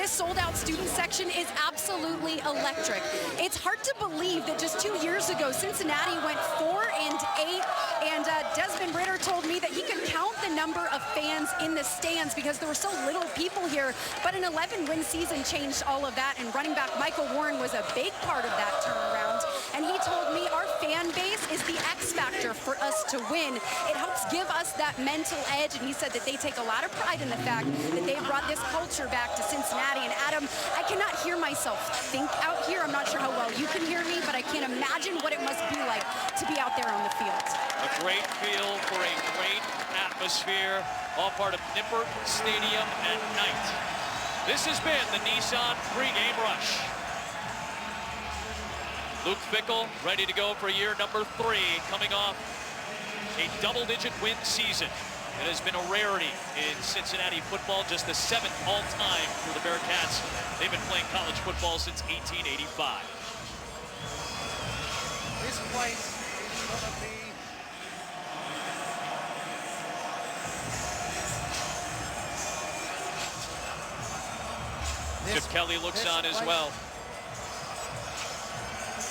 this sold-out student section is absolutely electric. It's hard to believe that just 2 years ago, Cincinnati went 4-8, and Desmond Ritter told me that he could count the number of fans in the stands because there were so little people here. But an 11-win season changed all of that, and running back Michael Warren was a big part of that turnaround. And he told me our fan base is the X factor for us to win. It helps give us that mental edge, and he said that they take a lot of pride in the fact that they brought this culture back to Cincinnati. And Adam, I cannot hear myself think out here. I'm not sure how well you can hear me, but I can't imagine what it must be like to be out there on the field. A great field for a great atmosphere, all part of Nippert Stadium at night. This has been the Nissan pregame rush. Luke Fickell ready to go for year number 3, coming off a double-digit win season. It has been a rarity in Cincinnati football, just the 7th all-time for the Bearcats. They've been playing college football since 1885. This place is going to be Chip Kelly looks on as well.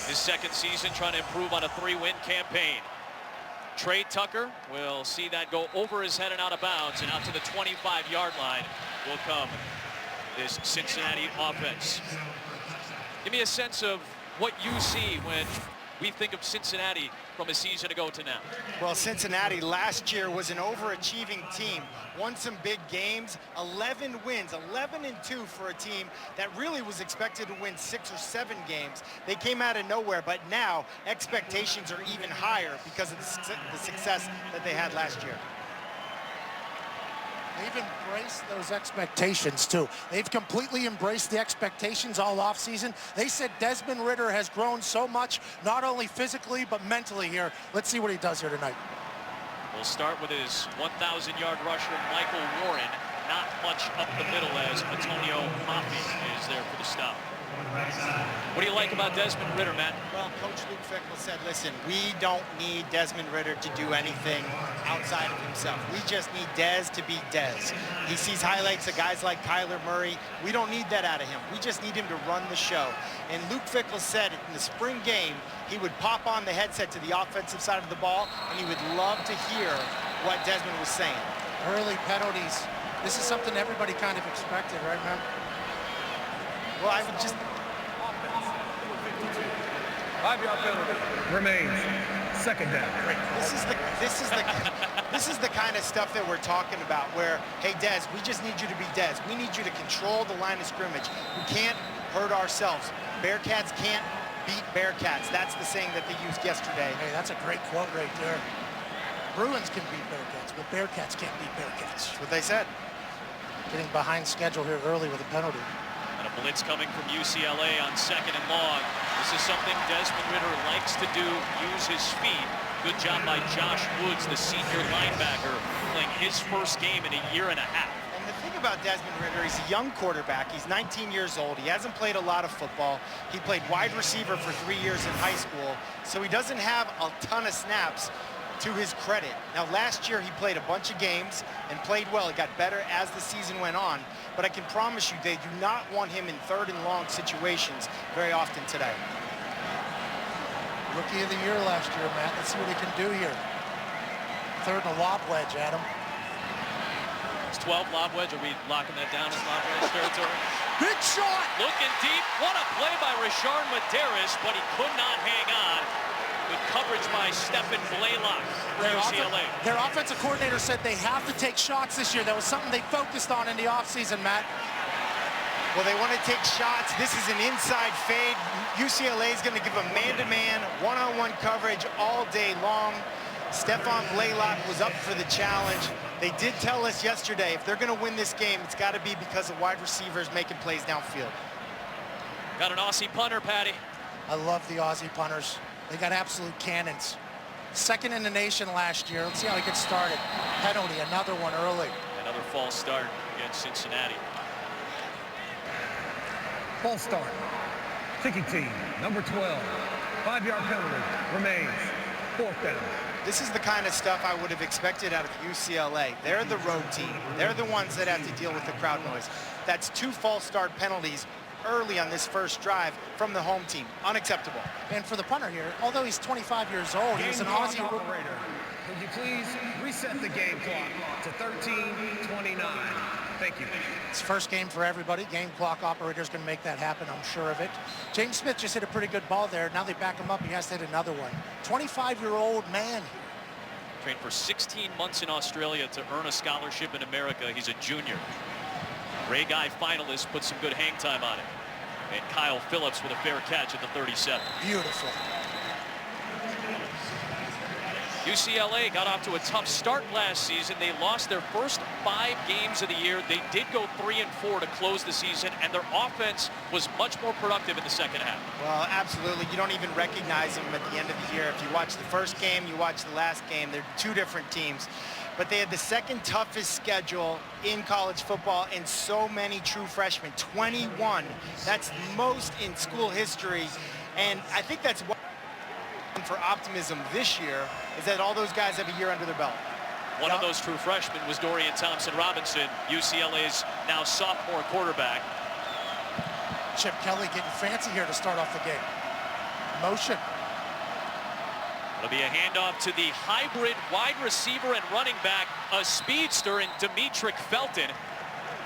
His 2nd season trying to improve on a 3-win campaign. Trey Tucker will see that go over his head and out of bounds, and out to the 25-yard line will come this Cincinnati offense. Give me a sense of what you see when we think of Cincinnati from a season ago to now. Well, Cincinnati last year was an overachieving team, won some big games, 11 wins, 11-2 for a team that really was expected to win 6 or 7 games. They came out of nowhere, but now expectations are even higher because of the success that they had last year. They've embraced those expectations, too. They've completely embraced the expectations all offseason. They said Desmond Ritter has grown so much, not only physically, but mentally here. Let's see what he does here tonight. We'll start with his 1,000-yard rusher, Michael Warren. Not much up the middle as Antonio Mafi is there for the stop. What do you like about Desmond Ritter, Matt? Well, Coach Luke Fickell said, listen, we don't need Desmond Ritter to do anything outside of himself. We just need Dez to be Dez. He sees highlights of guys like Kyler Murray. We don't need that out of him. We just need him to run the show. And Luke Fickell said in the spring game, he would pop on the headset to the offensive side of the ball, and he would love to hear what Desmond was saying. Early penalties. This is something everybody kind of expected, right, man? Well, I would just... 5-yard penalty. Remains. 2nd down. This is the kind of stuff that we're talking about where, hey, Dez, we just need you to be Dez. We need you to control the line of scrimmage. We can't hurt ourselves. Bearcats can't beat Bearcats. That's the saying that they used yesterday. Hey, that's a great quote right there. Bruins can beat Bearcats, but Bearcats can't beat Bearcats. That's what they said. Getting behind schedule here early with a penalty. And a blitz coming from UCLA on 2nd and long. This is something Desmond Ritter likes to do, use his speed. Good job by Josh Woods, the senior linebacker, playing his first game in a year and a half. And the thing about Desmond Ritter, he's a young quarterback. He's 19 years old. He hasn't played a lot of football. He played wide receiver for 3 years in high school, so he doesn't have a ton of snaps to his credit. Now, last year he played a bunch of games and played well. He got better as the season went on, but I can promise you they do not want him in 3rd and long situations very often today. Rookie of the year last year, Matt. Let's see what he can do here. 3rd and a lob wedge, Adam. It's 12 lob wedge. Are we locking that down as lob wedge territory? Big shot! Looking deep. What a play by Rashard Medeiros, but he could not hang on. Good coverage by Stephen Blaylock for UCLA. Their offensive coordinator said they have to take shots this year. That was something they focused on in the offseason, Matt. Well, they want to take shots. This is an inside fade. UCLA is going to give a man-to-man, one-on-one coverage all day long. Stephen Blaylock was up for the challenge. They did tell us yesterday, if they're going to win this game, it's got to be because of wide receivers making plays downfield. Got an Aussie punter, Patty. I love the Aussie punters. They got absolute cannons. 2nd in the nation last year. Let's see how he gets started. Penalty, another one early. Another false start against Cincinnati. False start. Kicking team, number 12. 5-yard penalty. Remains. 4th down. This is the kind of stuff I would have expected out of UCLA. They're the road team. They're the ones that have to deal with the crowd noise. That's 2 false start penalties early on this first drive from the home team. Unacceptable. And for the punter here, although he's 25 years old, he's an Aussie operator. Would you please reset the game clock to 13:29? Thank you. It's first game for everybody. Game clock operator's going to make that happen, I'm sure of it. James Smith just hit a pretty good ball there. Now they back him up. He has to hit another one. 25-year-old man. Trained for 16 months in Australia to earn a scholarship in America. He's a junior. Ray Guy finalist, put some good hang time on it. And Kyle Phillips with a fair catch at the 37. Beautiful. UCLA got off to a tough start last season. They lost their first 5 games of the year. They did go 3-4 to close the season, and their offense was much more productive in the second half. Well, absolutely. You don't even recognize them at the end of the year. If you watch the first game, you watch the last game, they're 2 different teams. But they had the second toughest schedule in college football, and so many true freshmen, 21. That's most in school history. And I think that's what for optimism this year is that all those guys have a year under their belt. One of those true freshmen was Dorian Thompson-Robinson, UCLA's now sophomore quarterback. Chip Kelly getting fancy here to start off the game. Motion. It'll be a handoff to the hybrid wide receiver and running back, a speedster in Demetric Felton.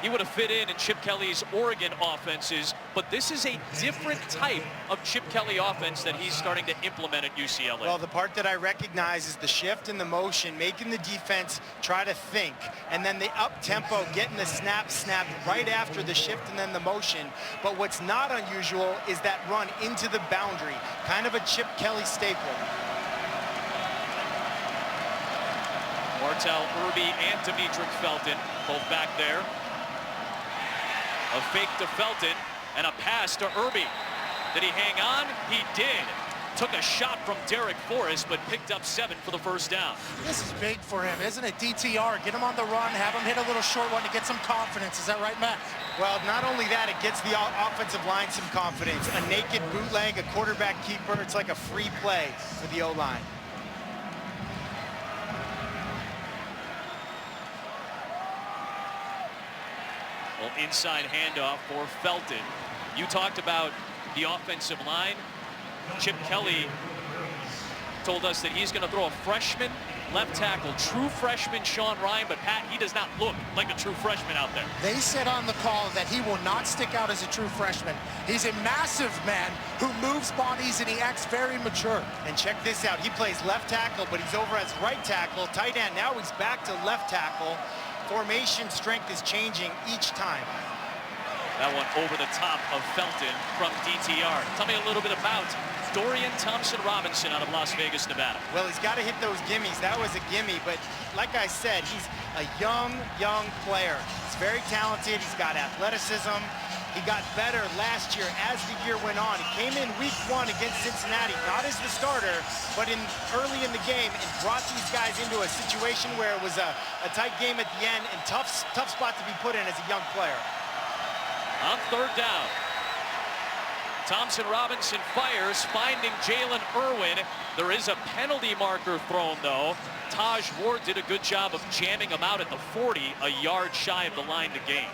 He would have fit in Chip Kelly's Oregon offenses, but this is a different type of Chip Kelly offense that he's starting to implement at UCLA. Well, the part that I recognize is the shift in the motion, making the defense try to think, and then the up-tempo, getting the snap snapped right after the shift and then the motion. But what's not unusual is that run into the boundary, kind of a Chip Kelly staple. Martell Irby and Demetric Felton both back there. A fake to Felton and a pass to Irby. Did he hang on? He did. Took a shot from Derek Forrest, but picked up 7 for the first down. This is big for him, isn't it? DTR, get him on the run, have him hit a little short one to get some confidence. Is that right, Matt? Well, not only that, it gets the offensive line some confidence. A naked bootleg, a quarterback keeper, it's like a free play for the O-line. Well, inside handoff for Felton. You talked about the offensive line. Chip Kelly told us that he's going to throw a freshman left tackle, true freshman Sean Ryan, but Pat, he does not look like a true freshman out there. They said on the call that he will not stick out as a true freshman. He's a massive man who moves bodies and he acts very mature. And check this out, he plays left tackle, but he's over as right tackle, tight end. Now he's back to left tackle. Formation strength is changing each time. That one over the top of Felton from DTR. Tell me a little bit about Dorian Thompson-Robinson out of Las Vegas, Nevada. Well, he's got to hit those gimmies. That was a gimme, but like I said, he's a young player. He's very talented. He's got athleticism. He got better last year as the year went on. He came in week 1 against Cincinnati, not as the starter, but early in the game, and brought these guys into a situation where it was a tight game at the end and tough spot to be put in as a young player. On 3rd down, Thompson-Robinson fires, finding Jalen Irwin. There is a penalty marker thrown, though. Taj Ward did a good job of jamming him out at the 40, a yard shy of the line to gain.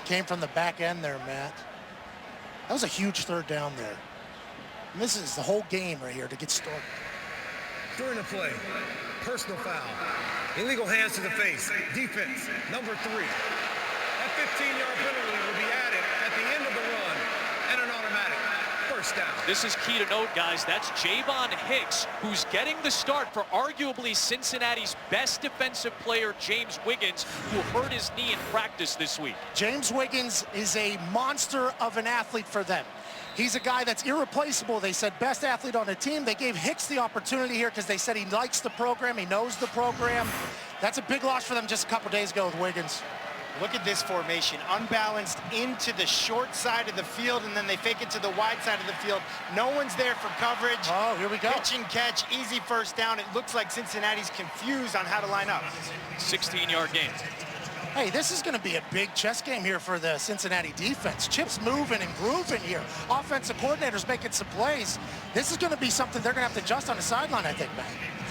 Came from the back end there, Matt. That was a huge 3rd down there. And this is the whole game right here to get started. During the play, personal foul, illegal hands to the face, defense, number 3. That 15-yard penalty will be added at the end of the run and an automatic first down. This is key to note, guys. That's Javon Hicks, who's getting the start for arguably Cincinnati's best defensive player, James Wiggins, who hurt his knee in practice this week. James Wiggins is a monster of an athlete for them. He's a guy that's irreplaceable. They said best athlete on the team. They gave Hicks the opportunity here because they said he likes the program, he knows the program. That's a big loss for them just a couple days ago with Wiggins. Look at this formation, unbalanced into the short side of the field, and then they fake it to the wide side of the field. No one's there for coverage. Oh, here we go. Pitch and catch, easy first down. It looks like Cincinnati's confused on how to line up. 16-yard gain. Hey, this is going to be a big chess game here for the Cincinnati defense. Chip's moving and grooving here. Offensive coordinator's making some plays. This is going to be something they're going to have to adjust on the sideline, I think, man.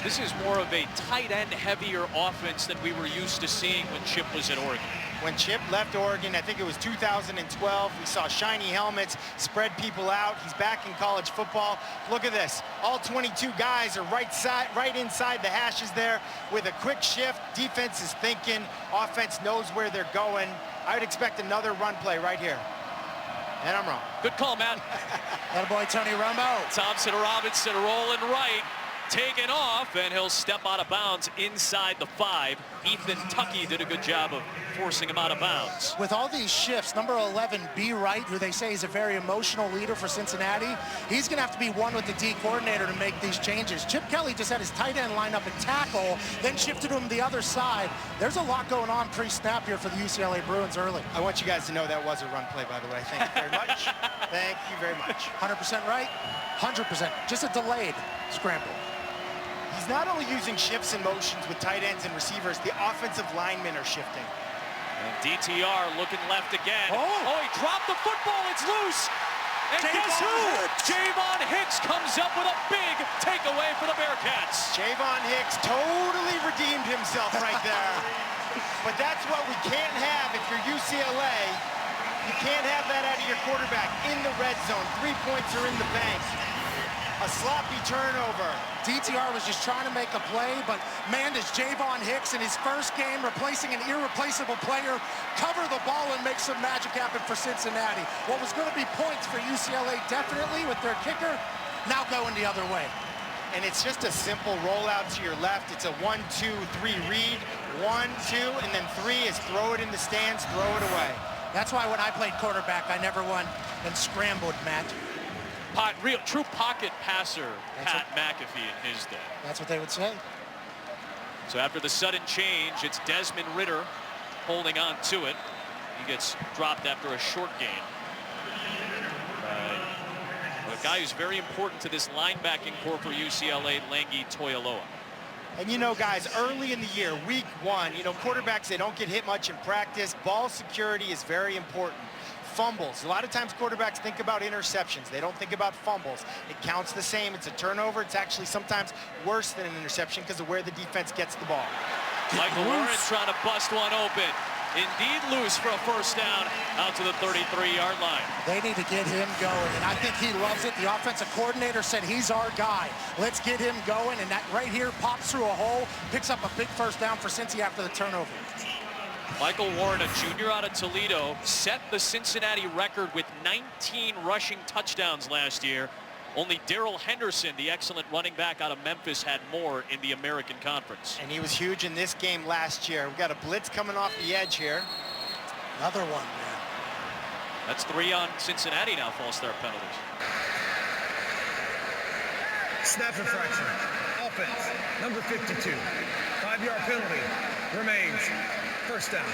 This is more of a tight end heavier offense than we were used to seeing when Chip was at Oregon. When Chip left Oregon, I think it was 2012, we saw shiny helmets, spread people out. He's back in college football. Look at this. All 22 guys are right inside the hashes there with a quick shift. Defense is thinking. Offense knows where they're going. I would expect another run play right here. And I'm wrong. Good call, Matt. Attaboy, Tony Romo. Thompson Robinson rolling right. Taken off, and he'll step out of bounds inside the 5. Ethan Tuckey did a good job of forcing him out of bounds. With all these shifts, number 11, B. Wright, who they say is a very emotional leader for Cincinnati, he's going to have to be one with the D coordinator to make these changes. Chip Kelly just had his tight end line up and tackle, then shifted him the other side. There's a lot going on pre-snap here for the UCLA Bruins early. I want you guys to know that was a run play, by the way. Thank you very much. Thank you very much. 100% right, 100%. Just a delayed scramble. He's not only using shifts and motions with tight ends and receivers, the offensive linemen are shifting. And DTR looking left again. Oh, he dropped the football. It's loose. And guess who? Javon Hicks comes up with a big takeaway for the Bearcats. Javon Hicks totally redeemed himself right there. But that's what we can't have if you're UCLA. You can't have that out of your quarterback in the red zone. 3 points are in the bank. A sloppy turnover. DTR was just trying to make a play, but man, does Javon Hicks in his first game replacing an irreplaceable player cover the ball and make some magic happen for Cincinnati. What was going to be points for UCLA definitely with their kicker, now going the other way. And it's just a simple rollout to your left. It's a 1, 2, 3 read. 1, 2, and then 3 is throw it in the stands, throw it away. That's why when I played quarterback, I never won and scrambled, Matt. Real true pocket passer, Pat McAfee in his day. That's what they would say. So after the sudden change, it's Desmond Ridder holding on to it. He gets dropped after a short gain. A guy who's very important to this linebacking core for UCLA, Langi Toyoloa. And you know, guys, early in the year, week 1, you know, quarterbacks, they don't get hit much in practice. Ball security is very important. Fumbles. A lot of times quarterbacks think about interceptions. They don't think about fumbles. It counts the same. It's a turnover. It's actually sometimes worse than an interception because of where the defense gets the ball. Michael Warren trying to bust one open. Indeed loose for a first down out to the 33-yard line. They need to get him going, and I think he loves it. The offensive coordinator said he's our guy. Let's get him going, and that right here pops through a hole, picks up a big first down for Cincy after the turnover. Michael Warren, a junior out of Toledo, set the Cincinnati record with 19 rushing touchdowns last year. Only Darrell Henderson, the excellent running back out of Memphis, had more in the American Conference. And he was huge in this game last year. We've got a blitz coming off the edge here. Another one, man. That's 3 on Cincinnati now, false start penalties. Snap infraction. Offense, number 52. 5-yard penalty. Remains. First down.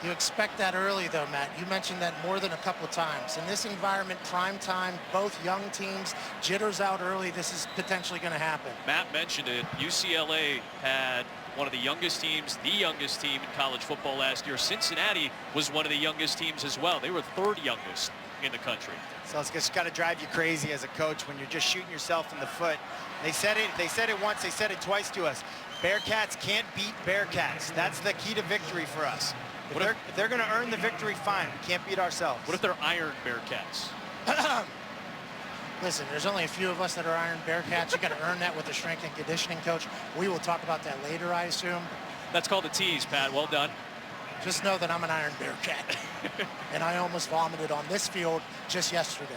You expect that early, though, Matt. You mentioned that more than a couple of times. In this environment, prime time, both young teams, jitters out early, this is potentially going to happen. Matt mentioned it. UCLA had one of the youngest teams, the youngest team in college football last year. Cincinnati was one of the youngest teams as well. They were 3rd youngest in the country. So it's just got to drive you crazy as a coach when you're just shooting yourself in the foot. They said it once, they said it twice to us. Bearcats can't beat Bearcats. That's the key to victory for us. If they're going to earn the victory, fine. We can't beat ourselves. What if they're Iron Bearcats? Listen, there's only a few of us that are Iron Bearcats. You got to earn that with the strength and conditioning coach. We will talk about that later, I assume. That's called a tease, Pat. Well done. Just know that I'm an Iron Bearcat. And I almost vomited on this field just yesterday.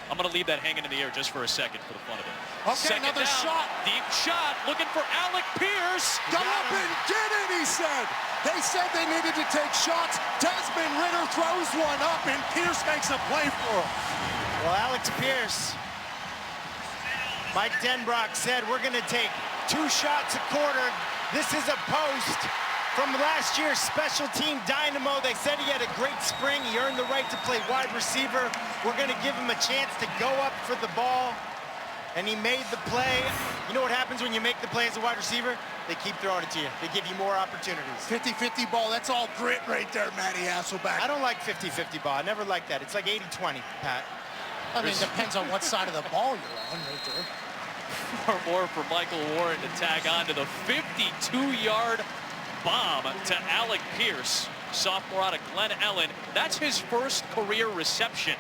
I'm going to leave that hanging in the air just for a second for the fun of it. Okay, Second another down, shot. Deep shot, looking for Alec Pierce. Go up and get it, he said. They said they needed to take shots. Desmond Ridder throws one up, and Pierce makes a play for him. Well, Alex Pierce, Mike Denbrock said we're going to take 2 shots a quarter. This is a post from last year's special team dynamo. They said he had a great spring. He earned the right to play wide receiver. We're going to give him a chance to go up for the ball. and he made the play. You know what happens when you make the play as a wide receiver? They keep throwing it to you. They give you more opportunities. 50-50 ball, that's all grit right there, Matty Hasselbeck. I don't like 50-50 ball. I never like that. It's like 80-20, Pat. I mean, it depends on what side of the ball you're on right there. Or more for Michael Warren to tag on to the 52-yard bomb to Alec Pierce, sophomore out of Glen Ellen. That's his first career reception.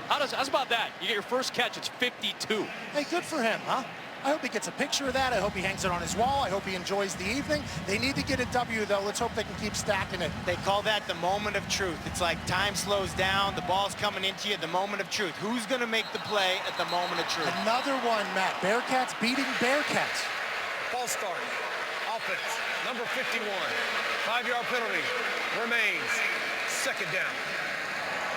How's about that? You get your first catch, it's 52. Hey, good for him, huh? I hope he gets a picture of that. I hope he hangs it on his wall. I hope he enjoys the evening. They need to get a W, though. Let's hope they can keep stacking it. They call that the moment of truth. It's like time slows down, the ball's coming into you at the moment of truth. Who's going to make the play at the moment of truth? Another one, Matt. Bearcats beating Bearcats. False start. Offense, number 51. 5-yard penalty. Remains. Second down.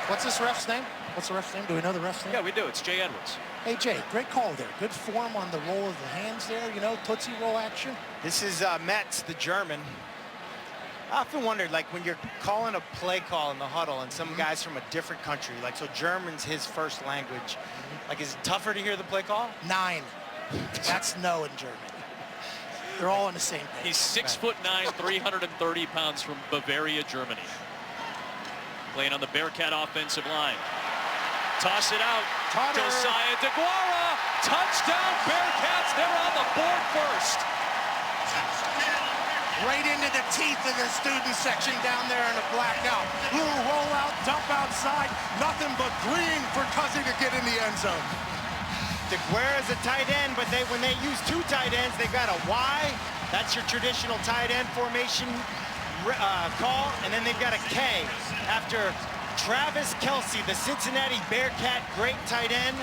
What's this ref's name? What's the ref's name? Do we know the ref's name? Yeah, we do. It's Jay Edwards. Hey, Jay, great call there. Good form on the roll of the hands there, you know, Tootsie Roll action. This is Metz, the German. I often wondered, like, when you're calling a play call in the huddle and some guys from a different country, like, so German's his first language, like, is it tougher to hear the play call? 9. That's no in German. They're all on the same page. He's 6'9", 330 pounds from Bavaria, Germany. Playing on the Bearcat offensive line. Toss it out. Tutter. Josiah DeGuara. Touchdown Bearcats. They're on the board first. Right into the teeth of the student section down there in the blackout. Little rollout, dump outside. Nothing but green for Cousy to get in the end zone. DeGuara's a tight end, but when they use 2 tight ends, they've got a Y. That's your traditional tight end formation call. And then they've got a K after Travis Kelce, the Cincinnati Bearcat great tight end,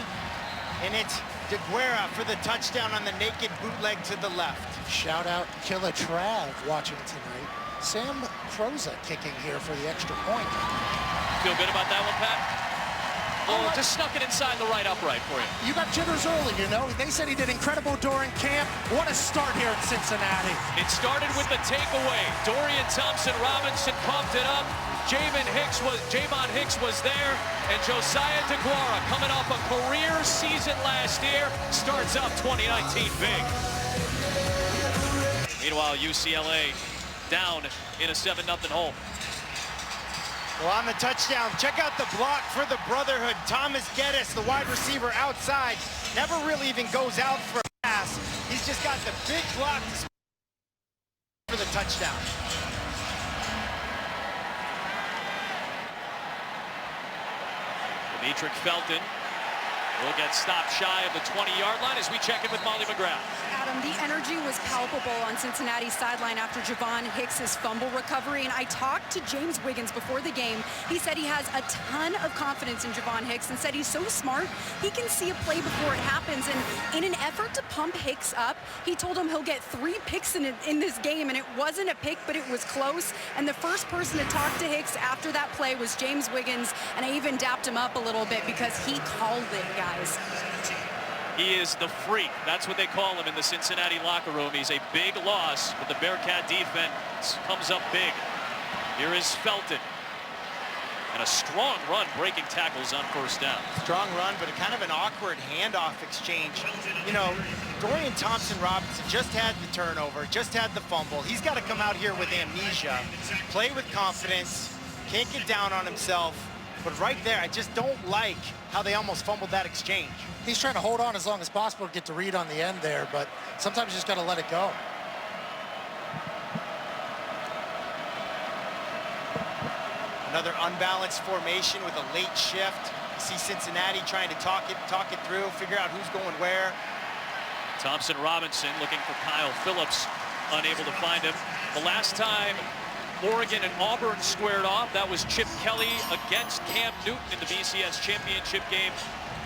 and it's DeGuara for the touchdown on the naked bootleg to the left. Shout out Killa Trav watching tonight. Sam Croza kicking here for the extra point. Feel good about that one, Pat? Oh, just snuck it inside the right upright for you. You got jitters early, you know. They said he did incredible during camp. What a start here in Cincinnati. It started with the takeaway. Dorian Thompson-Robinson pumped it up. Jamon Hicks was there, and Josiah DeGuara, coming off a career season last year, starts up 2019 big. Meanwhile, UCLA down in a 7-0 hole. Well, on the touchdown, check out the block for the Brotherhood. Thomas Geddes, the wide receiver outside, never really even goes out for a pass. He's just got the big block for the touchdown. Dietrich Felton will get stopped shy of the 20-yard line as we check in with Molly McGrath. Adam, the energy was palpable on Cincinnati's sideline after Javon Hicks's fumble recovery, and I talked to James Wiggins before the game. He said he has a ton of confidence in Javon Hicks and said he's so smart, he can see a play before it happens, and in an effort to pump Hicks up, he told him he'll get 3 picks in this game, and it wasn't a pick, but it was close, and the first person to talk to Hicks after that play was James Wiggins, and I even dapped him up a little bit because he called it, guys. He is the freak. That's what they call him in the Cincinnati locker room. He's a big loss, but the Bearcat defense comes up big. Here is Felton. And a strong run breaking tackles on first down. Strong run, but a kind of an awkward handoff exchange. You know, Dorian Thompson-Robinson just had the turnover, just had the fumble. He's got to come out here with amnesia, play with confidence, can't get down on himself. But right there, I just don't like how they almost fumbled that exchange. He's trying to hold on as long as possible to get to read on the end there, but sometimes you just got to let it go. Another unbalanced formation with a late shift. You see Cincinnati trying to talk it through, figure out who's going where. Thompson-Robinson looking for Kyle Phillips, unable to find him. The last time Oregon and Auburn squared off, that was Chip Kelly against Cam Newton in the BCS championship game.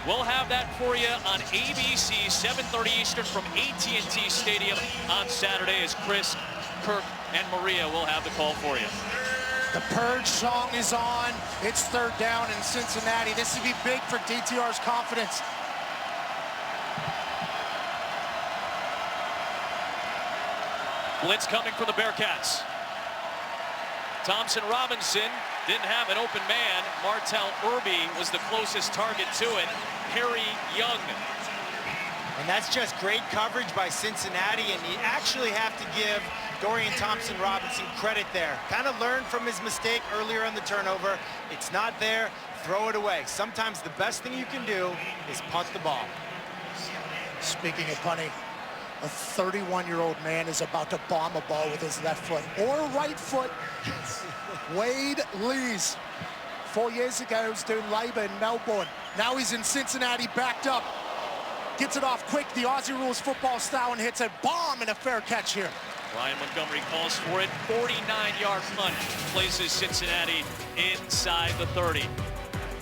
We'll have that for you on ABC, 7:30 Eastern from AT&T Stadium on Saturday as Chris, Kirk, and Maria will have the call for you. The Purge song is on. It's 3rd down in Cincinnati. This would be big for DTR's confidence. Blitz coming for the Bearcats. Thompson-Robinson didn't have an open man. Martell Irby was the closest target to it. Harry Young And that's just great coverage by Cincinnati, and you actually have to give Dorian Thompson-Robinson credit there. Kind of learned from his mistake earlier in the turnover. It's not there, throw it away. Sometimes the best thing you can do is punt the ball. Speaking of punting, a 31-year-old man is about to bomb a ball with his left foot or right foot. Wade Lees, 4 years ago, he was doing labor in Melbourne. Now he's in Cincinnati, backed up. Gets it off quick, the Aussie rules football style, and hits a bomb and a fair catch here. Ryan Montgomery calls for it. 49-yard punt places Cincinnati inside the 30.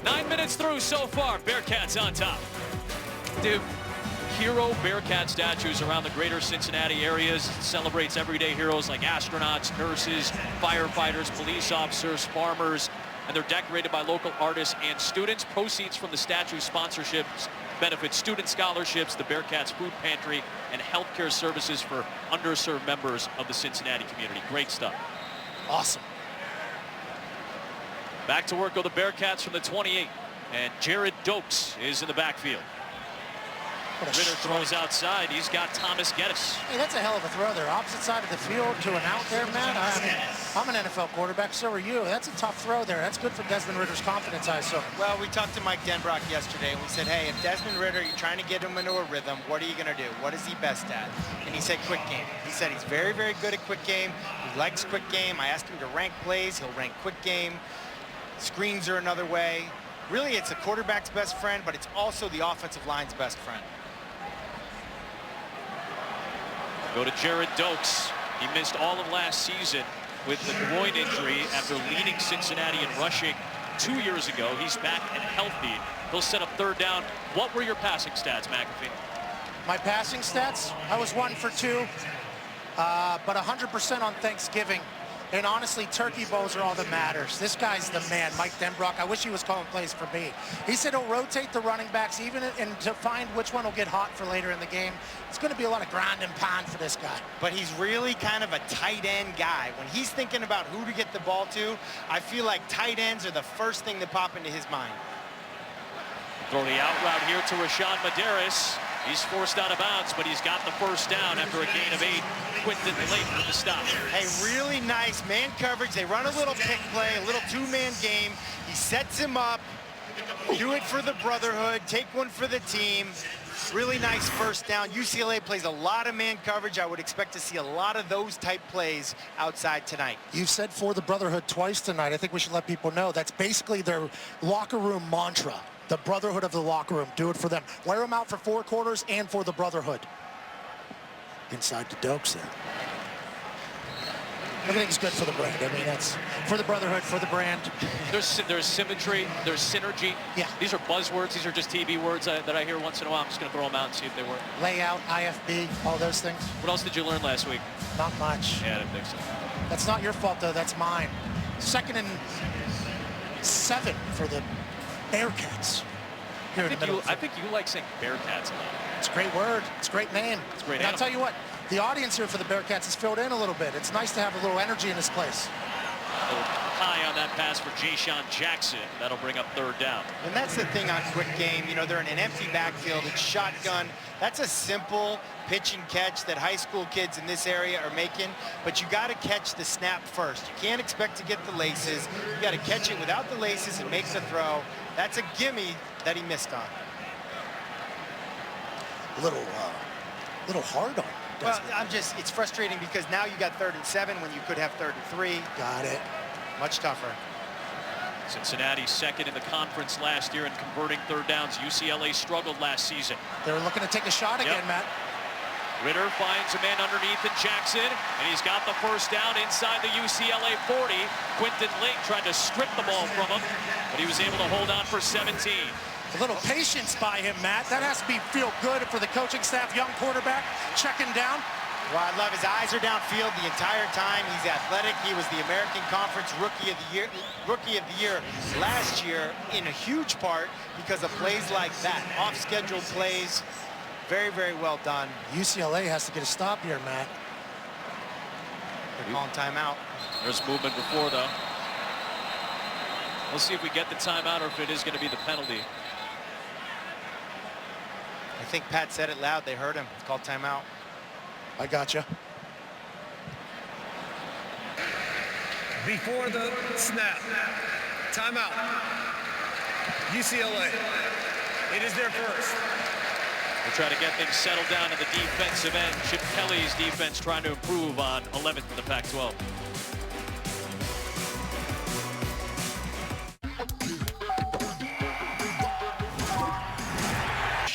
9 minutes through so far. Bearcats on top. Div, hero Bearcat statues around the greater Cincinnati areas. Celebrates everyday heroes like astronauts, nurses, firefighters, police officers, farmers, and they're decorated by local artists and students. Proceeds from the statue sponsorships benefit student scholarships, the Bearcats food pantry, and healthcare services for underserved members of the Cincinnati community. Great stuff. Awesome. Back to work go the Bearcats from the 28, and Jared Dokes is in the backfield. Ritter throws outside. He's got Thomas Geddes. Hey, that's a hell of a throw there. Opposite side of the field to an out there, man. I mean, I'm an NFL quarterback, so are you. That's a tough throw there. That's good for Desmond Ritter's confidence, I assume. Well, we talked to Mike Denbrock yesterday, and we said, hey, if Desmond Ritter, you're trying to get him into a rhythm, what are you going to do? What is he best at? And he said quick game. He said he's very, very good at quick game. He likes quick game. I asked him to rank plays. He'll rank quick game. Screens are another way. Really, it's a quarterback's best friend, but it's also the offensive line's best friend. Go to Jared Dokes. He missed all of last season with the groin injury after leading Cincinnati in rushing 2 years ago. He's back and healthy. He'll set up third down. What were your passing stats, McAfee? My passing stats, I was 1 for 2, but 100% on Thanksgiving. And honestly, turkey bowls are all that matters. This guy's the man, Mike Denbrock. I wish he was calling plays for me. He said he'll rotate the running backs even and to find which one will get hot for later in the game. It's going to be a lot of ground and pound for this guy. But he's really kind of a tight end guy. When he's thinking about who to get the ball to, I feel like tight ends are the first thing that pop into his mind. Throw the out route here to Rashawn Medeiros. He's forced out of bounds, but he's got the first down after a gain of 8. Quinton Lake with the stop. Hey, really nice man coverage. They run a little pick play, a little two-man game. He sets him up. Do it for the brotherhood. Take one for the team. Really nice first down. UCLA plays a lot of man coverage. I would expect to see a lot of those type plays outside tonight. You've said for the brotherhood twice tonight. I think we should let people know that's basically their locker room mantra. The brotherhood of the locker room. Do it for them. Wear them out for 4 quarters and for the brotherhood. Inside to Dokes there. Everything's good for the brand. I mean, that's for the brotherhood, for the brand. There's symmetry, there's synergy. Yeah. These are buzzwords. These are just TV words that I hear once in a while. I'm just going to throw them out and see if they work. Layout, IFB, all those things. What else did you learn last week? Not much. Yeah, I didn't think so. That's not your fault, though. That's mine. 2nd and 7 for the Bearcats. Here in the middle. I think you like saying Bearcats a lot. It's a great word. It's a great name. It's a great And animal. I'll tell you what, the audience here for the Bearcats has filled in a little bit. It's nice to have a little energy in this place. A little high on that pass for Ja'Shawn Jackson. That'll bring up third down. And that's the thing on quick game. You know, they're in an empty backfield. It's shotgun. That's a simple pitch and catch that high school kids in this area are making. But you got to catch the snap first. You can't expect to get the laces. You got to catch it without the laces and make the throw. That's a gimme that he missed on. A little hard on. Well, it's frustrating because now you got 3rd and 7 when you could have 3rd and 3. Got it. Much tougher. Cincinnati 2nd in the conference last year in converting third downs. UCLA struggled last season. They were looking to take a shot again, Matt. Ritter finds a man underneath in Jackson, and he's got the first down inside the UCLA 40. Quinton Lake tried to strip the ball from him, but he was able to hold on for 17. A little patience by him, Matt. That has to feel good for the coaching staff. Young quarterback checking down. Well, I love his eyes are downfield the entire time. He's athletic. He was the American Conference Rookie of the Year last year in a huge part because of plays like that. Off-schedule plays. Very, very well done. UCLA has to get a stop here, Matt. They're calling timeout. There's movement before, though. We'll see if we get the timeout or if it is going to be the penalty. I think Pat said it loud. They heard him. It's called timeout. I gotcha. Before the snap, timeout. UCLA. It is their first. We'll try to get things settled down in the defensive end. Chip Kelly's defense trying to improve on 11th in the Pac-12.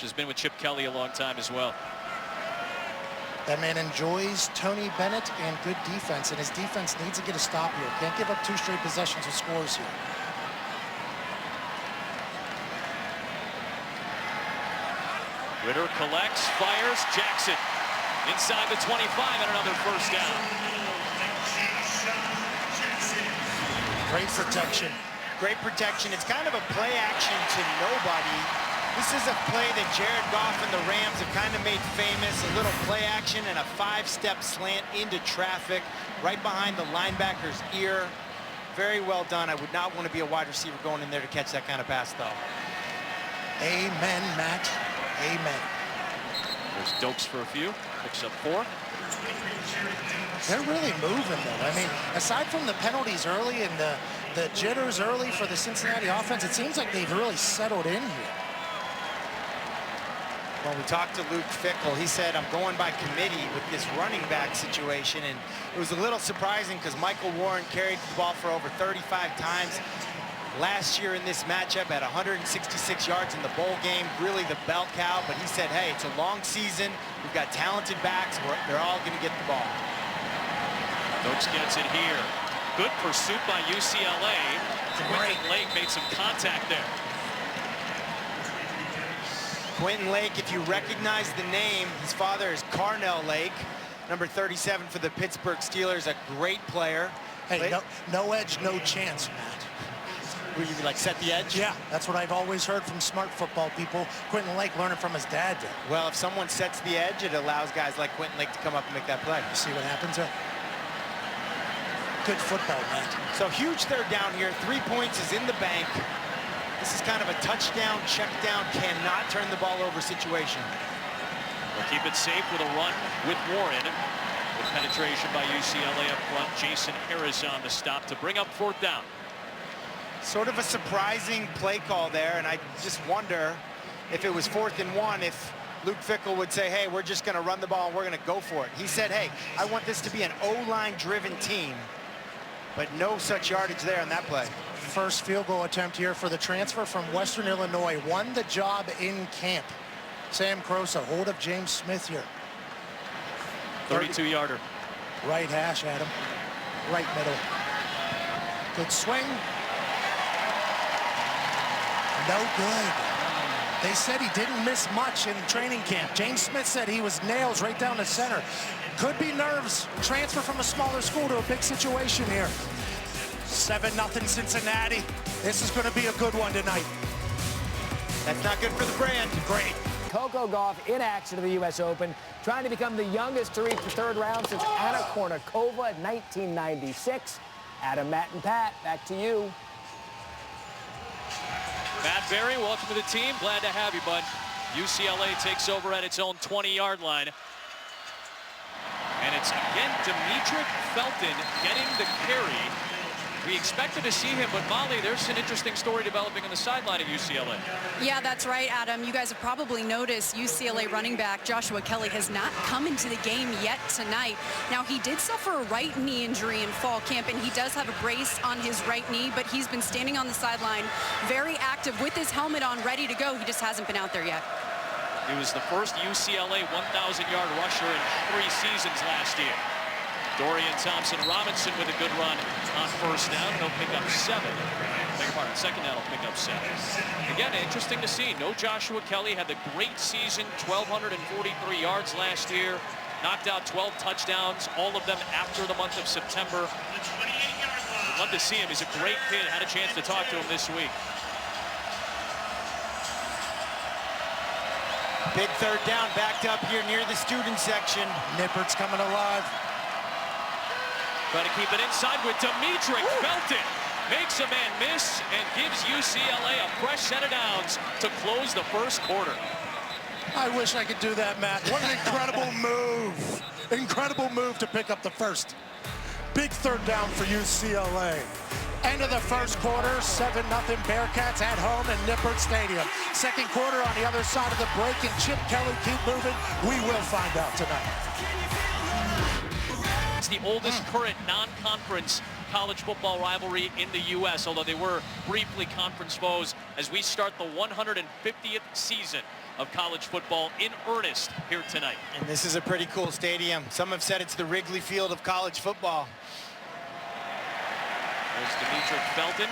Has been with Chip Kelly a long time as well. That man enjoys Tony Bennett and good defense, and his defense needs to get a stop here. Can't give up 2 straight possessions with scores here. Ritter collects, fires, Jackson inside the 25 and another first down. Great protection. Great protection. It's kind of a play action to nobody. This is a play that Jared Goff and the Rams have kind of made famous. A little play action and a 5-step slant into traffic right behind the linebacker's ear. Very well done. I would not want to be a wide receiver going in there to catch that kind of pass, though. Amen, Matt. Amen. There's Dokes for a few. Picks up 4. They're really moving, though. I mean, aside from the penalties early and the jitters early for the Cincinnati offense, it seems like they've really settled in here. When we talked to Luke Fickell, he said, I'm going by committee with this running back situation. And it was a little surprising because Michael Warren carried the ball for over 35 times last year in this matchup at 166 yards in the bowl game, really the bell cow. But he said, hey, it's a long season. We've got talented backs. They're all going to get the ball. Dokes gets it here. Good pursuit by UCLA. Quentin Lake made some contact there. Quentin Lake, if you recognize the name, his father is Carnell Lake, number 37 for the Pittsburgh Steelers, a great player. Hey, no edge, no chance, Matt. Would you be like, set the edge? Yeah, that's what I've always heard from smart football people. Quentin Lake learning from his dad did. Well, if someone sets the edge, it allows guys like Quentin Lake to come up and make that play. You see what happens there? Good football, Matt. So huge third down here. 3 points is in the bank. This is kind of a touchdown, check down, cannot turn the ball over situation. We'll keep it safe with a run with Warren. With penetration by UCLA up front. Jason Harris on the stop to bring up 4th down. Sort of a surprising play call there, and I just wonder if it was 4th and 1, if Luke Fickell would say, hey, we're just going to run the ball and we're going to go for it. He said, hey, I want this to be an O-line driven team, but no such yardage there on that play. First field goal attempt here for the transfer from Western Illinois. Won the job in camp. Sam Crosa, hold of James Smith here. 32-yarder. Right hash, Adam. Right middle. Good swing. No good. They said he didn't miss much in training camp. James Smith said he was nails right down the center. Could be nerves. Transfer from a smaller school to a big situation here. 7-0 Cincinnati. This is going to be a good one tonight. That's not good for the brand. Great. Coco Gauff in action at the U.S. Open, trying to become the youngest to reach the 3rd round since Anna Kournikova in 1996. Adam, Matt, and Pat, back to you. Matt Berry, welcome to the team. Glad to have you, bud. UCLA takes over at its own 20-yard line. And it's again Demetric Felton getting the carry. We expected to see him, but Molly, there's an interesting story developing on the sideline of UCLA. Yeah, that's right, Adam. You guys have probably noticed UCLA running back Joshua Kelly has not come into the game yet tonight. Now, he did suffer a right knee injury in fall camp, and he does have a brace on his right knee, but he's been standing on the sideline very active with his helmet on, ready to go. He just hasn't been out there yet. He was the first UCLA 1,000-yard rusher in 3 seasons last year. Dorian Thompson-Robinson with a good run on 1st down. He'll pick up 7. Beg your pardon, 2nd down, he'll pick up 7. Again, interesting to see. No Joshua Kelly. Had the great season, 1,243 yards last year. Knocked out 12 touchdowns, all of them after the month of September. I'd love to see him. He's a great kid. Had a chance to talk to him this week. Big 3rd down, backed up here near the student section. Nippert's coming alive. Trying to keep it inside with Demetric Felton. Makes a man miss and gives UCLA a fresh set of downs to close the 1st quarter. I wish I could do that, Matt. What an incredible move. Incredible move to pick up the first. Big third down for UCLA. End of the first quarter, 7-0 Bearcats at home in Nippert Stadium. Second quarter on the other side of the break, and Chip Kelly keep moving. We will find out tonight. It's the oldest current non-conference college football rivalry in the U.S., although they were briefly conference foes as we start the 150th season of college football in earnest here tonight. And this is a pretty cool stadium. Some have said it's the Wrigley Field of college football. There's Demetric Felton.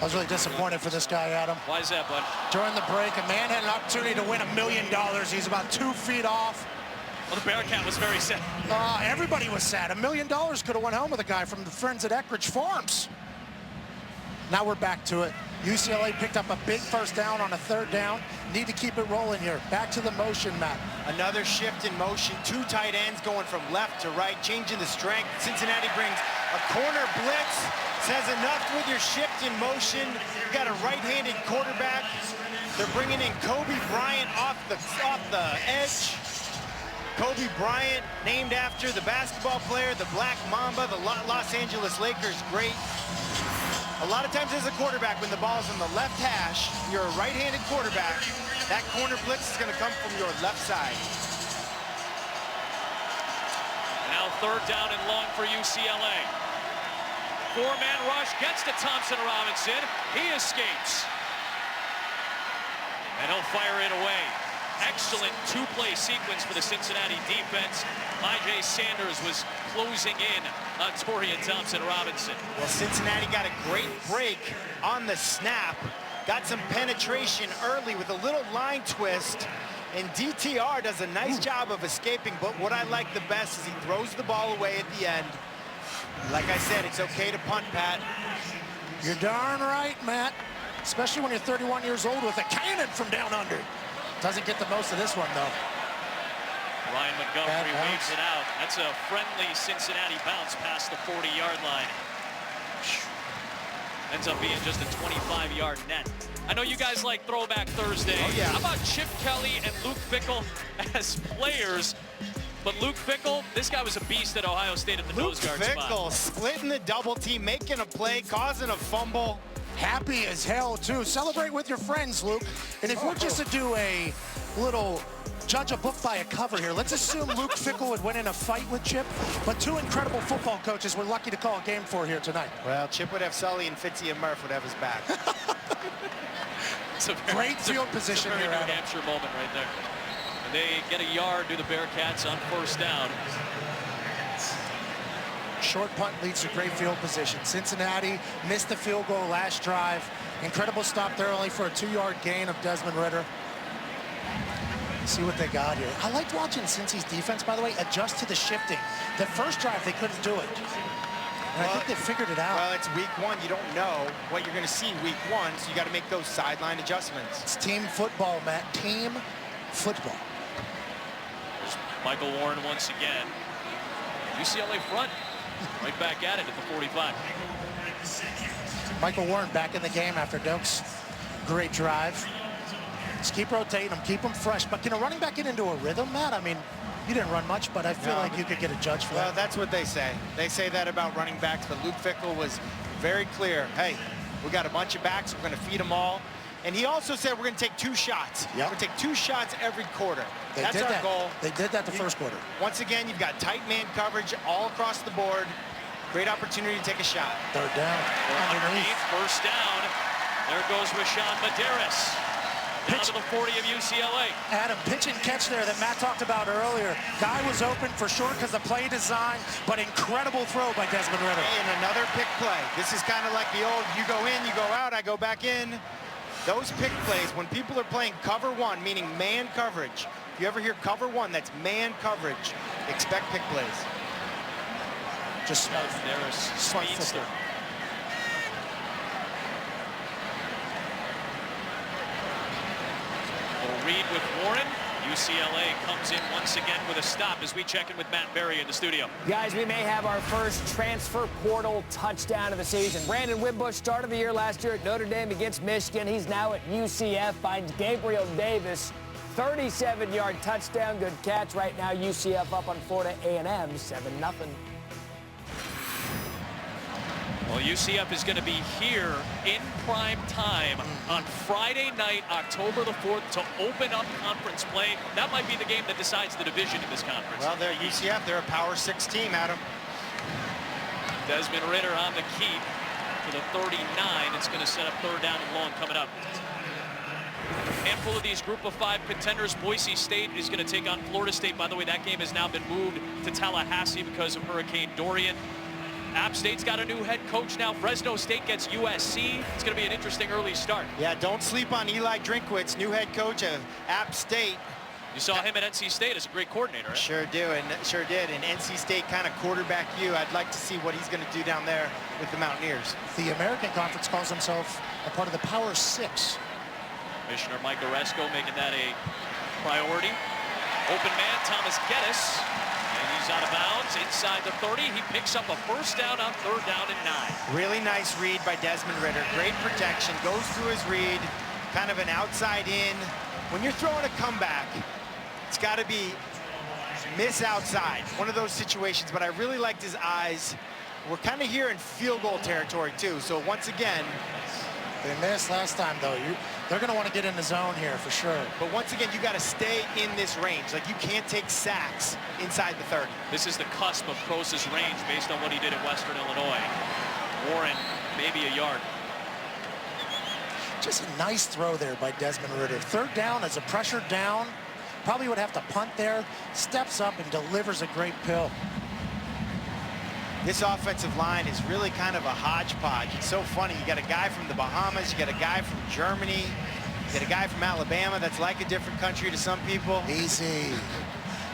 I was really disappointed for this guy, Adam. Why is that, bud? During the break, a man had an opportunity to win $1 million. He's about 2 feet off. Well, the Bearcat was very sad. Everybody was sad. $1 million could have went home with a guy from the friends at Eckridge Farms. Now we're back to it. UCLA picked up a big first down on a third down. Need to keep it rolling here. Back to the motion, Matt. Another shift in motion. 2 tight ends going from left to right, changing the strength. Cincinnati brings a corner blitz. Says enough with your shift in motion. You got a right-handed quarterback. They're bringing in Kobe Bryant off the edge. Kobe Bryant, named after the basketball player, the Black Mamba, the Los Angeles Lakers great. A lot of times as a quarterback, when the ball's in the left hash, you're a right-handed quarterback, that corner blitz is going to come from your left side. Now third down and long for UCLA. 4-man rush gets to Thompson Robinson. He escapes. And he'll fire it away. Excellent 2-play sequence for the Cincinnati defense. I.J. Sanders was closing in on Torian Thompson-Robinson. Well, Cincinnati got a great break on the snap. Got some penetration early with a little line twist. And DTR does a nice job of escaping. But what I like the best is he throws the ball away at the end. Like I said, it's okay to punt, Pat. You're darn right, Matt. Especially when you're 31 years old with a cannon from down under. Doesn't get the most of this one, though. Ryan Montgomery waves it out. That's a friendly Cincinnati bounce past the 40-yard line. Ends up being just a 25-yard net. I know you guys like Throwback Thursday. Oh, yeah. How about Chip Kelly and Luke Fickell as players? But Luke Fickell, this guy was a beast at Ohio State at the nose guard spot. Luke Fickell splitting the double team, making a play, causing a fumble. Happy as hell, too. Celebrate with your friends, Luke. And if we're just to do a little judge a book by a cover here, let's assume Luke Fickell would win in a fight with Chip, but 2 incredible football coaches we're lucky to call a game for here tonight. Well, Chip would have Sully and Fitzy and Murph would have his back. It's a great field position here, New Hampshire moment right there. And they get a yard to the Bearcats on first down. Short punt leads to great field position. Cincinnati missed the field goal last drive. Incredible stop there, only for a 2-yard gain of Desmond Ridder. See what they got here. I liked watching Cincy's defense, by the way, adjust to the shifting. The first drive, they couldn't do it. And I think they figured it out. Well, it's week 1. You don't know what you're going to see week 1, so you got to make those sideline adjustments. It's team football, Matt. Team football. There's Michael Warren once again. UCLA front. Right back at it at the 45. Michael Warren back in the game after Doak's great drive. Just keep rotating them, keep them fresh. But, running back into a rhythm, Matt, I mean, you didn't run much, but I feel like you could get a judge for that. Well, that's what they say. They say that about running backs, but Luke Fickell was very clear. Hey, we got a bunch of backs. We're going to feed them all. And he also said we're going to take 2 shots. Yep. We're going to take 2 shots every quarter. That's our that. goal. They did that the first quarter. Once again, you've got tight man coverage all across the board. Great opportunity to take a shot. Third down. Underneath, first down. There goes Rashawn Medeiros. Down to the 40 of UCLA. Adam, pitch and catch there that Matt talked about earlier. Guy was open for sure because of play design, but incredible throw by Desmond Ridder. And another pick play. This is kind of like the old, you go in, you go out, I go back in. Those pick plays, when people are playing cover 1, meaning man coverage, if you ever hear cover 1, that's man coverage, expect pick plays. Just smart. There's speedster. Little read with Warren. UCLA comes in once again with a stop as we check in with Matt Berry in the studio. Guys, we may have our first transfer portal touchdown of the season. Brandon Wimbush started the year last year at Notre Dame against Michigan. He's now at UCF, finds Gabriel Davis. 37-yard touchdown. Good catch. Right now, UCF up on Florida A&M, 7-0. Well, UCF is going to be here in prime time on Friday night, October the 4th, to open up conference play. That might be the game that decides the division in this conference. Well, they're UCF. They're a Power 6 team, Adam. Desmond Ridder on the keep for the 39. It's going to set up third down and long coming up. A handful of these group of 5 contenders. Boise State is going to take on Florida State. By the way, that game has now been moved to Tallahassee because of Hurricane Dorian. App State's got a new head coach now. Fresno State gets USC. It's going to be an interesting early start. Yeah, don't sleep on Eli Drinkwitz, new head coach of App State. You saw him at NC State as a great coordinator, right? Sure did, and NC State kind of quarterback you. I'd like to see what he's going to do down there with the Mountaineers. The American Conference calls himself a part of the Power 6. Commissioner Mike Oresco making that a priority. Open man, Thomas Geddes. And he's out of bounds inside the 30. He picks up a first down on third down and 9. Really nice read by Desmond Ridder. Great protection. Goes through his read. Kind of an outside in. When you're throwing a comeback, it's got to be miss outside. One of those situations. But I really liked his eyes. We're kind of here in field goal territory, too. So once again, They missed last time, though. They're going to want to get in the zone here for sure. But once again, you got to stay in this range. Like, you can't take sacks inside the 30. This is the cusp of Prosa's range based on what he did at Western Illinois. Warren, maybe a yard. Just a nice throw there by Desmond Ridder. Third down as a pressure down. Probably would have to punt there. Steps up and delivers a great pill. This offensive line is really kind of a hodgepodge. It's so funny. You got a guy from the Bahamas. You got a guy from Germany. You got a guy from Alabama that's like a different country to some people. Easy.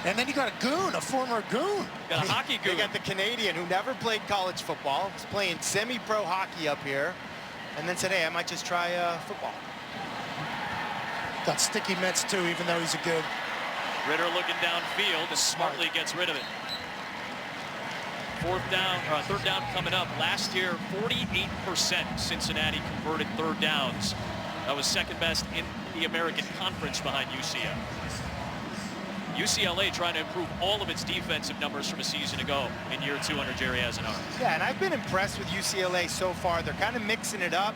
And then you got a goon, a former goon. Got a hockey goon. You got the Canadian who never played college football. He's playing semi-pro hockey up here. And then said, hey, I might just try football. Got sticky mitts, too, even though he's a good. Ridder looking downfield and smartly gets rid of it. Third down coming up. Last year, 48% Cincinnati converted third downs. That was second best in the American Conference behind UCF. UCLA trying to improve all of its defensive numbers from a season ago in year 2 under Jerry Azanar. Yeah, and I've been impressed with UCLA so far. They're kind of mixing it up.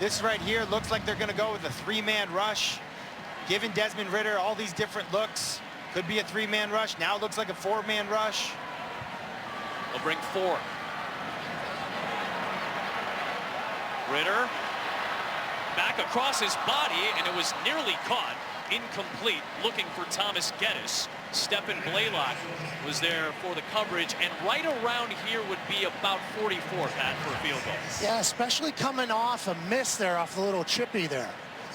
This right here looks like they're going to go with a 3-man rush, giving Desmond Ridder all these different looks. Could be a 3-man rush. Now it looks like a 4-man rush. They'll bring 4. Ridder back across his body, and it was nearly caught. Incomplete, looking for Thomas Geddes. Stephen Blaylock was there for the coverage, and right around here would be about 44, Pat, for a field goal. Yeah, especially coming off a miss there off the little chippy there.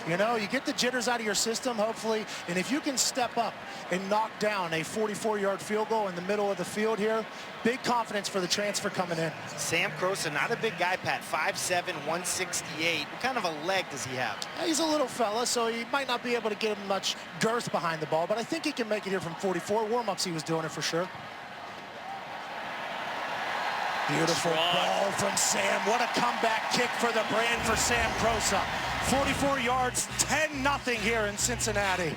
You know, you get the jitters out of your system, hopefully, and if you can step up and knock down a 44-yard field goal in the middle of the field here, big confidence for the transfer coming in. Sam Crosa, not a big guy, Pat, 5'7", 168. What kind of a leg does he have? He's a little fella, so he might not be able to get him much girth behind the ball, but I think he can make it here from 44. Warm-ups, he was doing it for sure. Beautiful ball from Sam. What a comeback kick for the brand for Sam Crosa. 44 yards, 10-0 here in Cincinnati.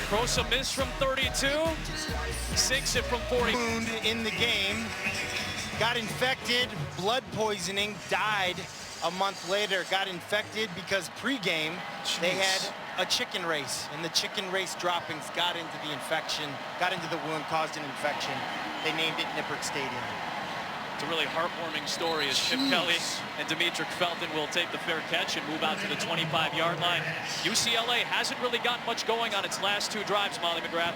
Crosa missed from 32, 6 it from 40. Wound in the game, got infected, blood poisoning, died a month later. Got infected because pregame they had a chicken race, and the chicken race droppings got into the infection, got into the wound, caused an infection. They named it Nippert Stadium. It's a really heartwarming story as Chip Kelly and Demetric Felton will take the fair catch and move out to the 25-yard line. UCLA hasn't really gotten much going on its last 2 drives, Molly McGrath.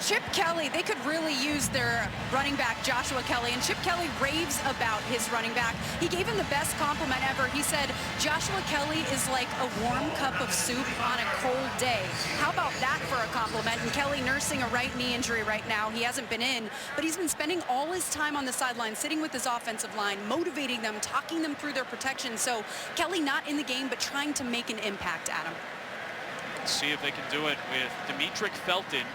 Chip Kelly, they could really use their running back, Joshua Kelly, and Chip Kelly raves about his running back. He gave him the best compliment ever. He said, Joshua Kelly is like a warm cup of soup on a cold day. How about that for a compliment? And Kelly nursing a right knee injury right now. He hasn't been in, but he's been spending all his time on the sideline, sitting with his offensive line, motivating them, talking them through their protection. So Kelly not in the game, but trying to make an impact, Adam. Let's see if they can do it with Demetric Felton,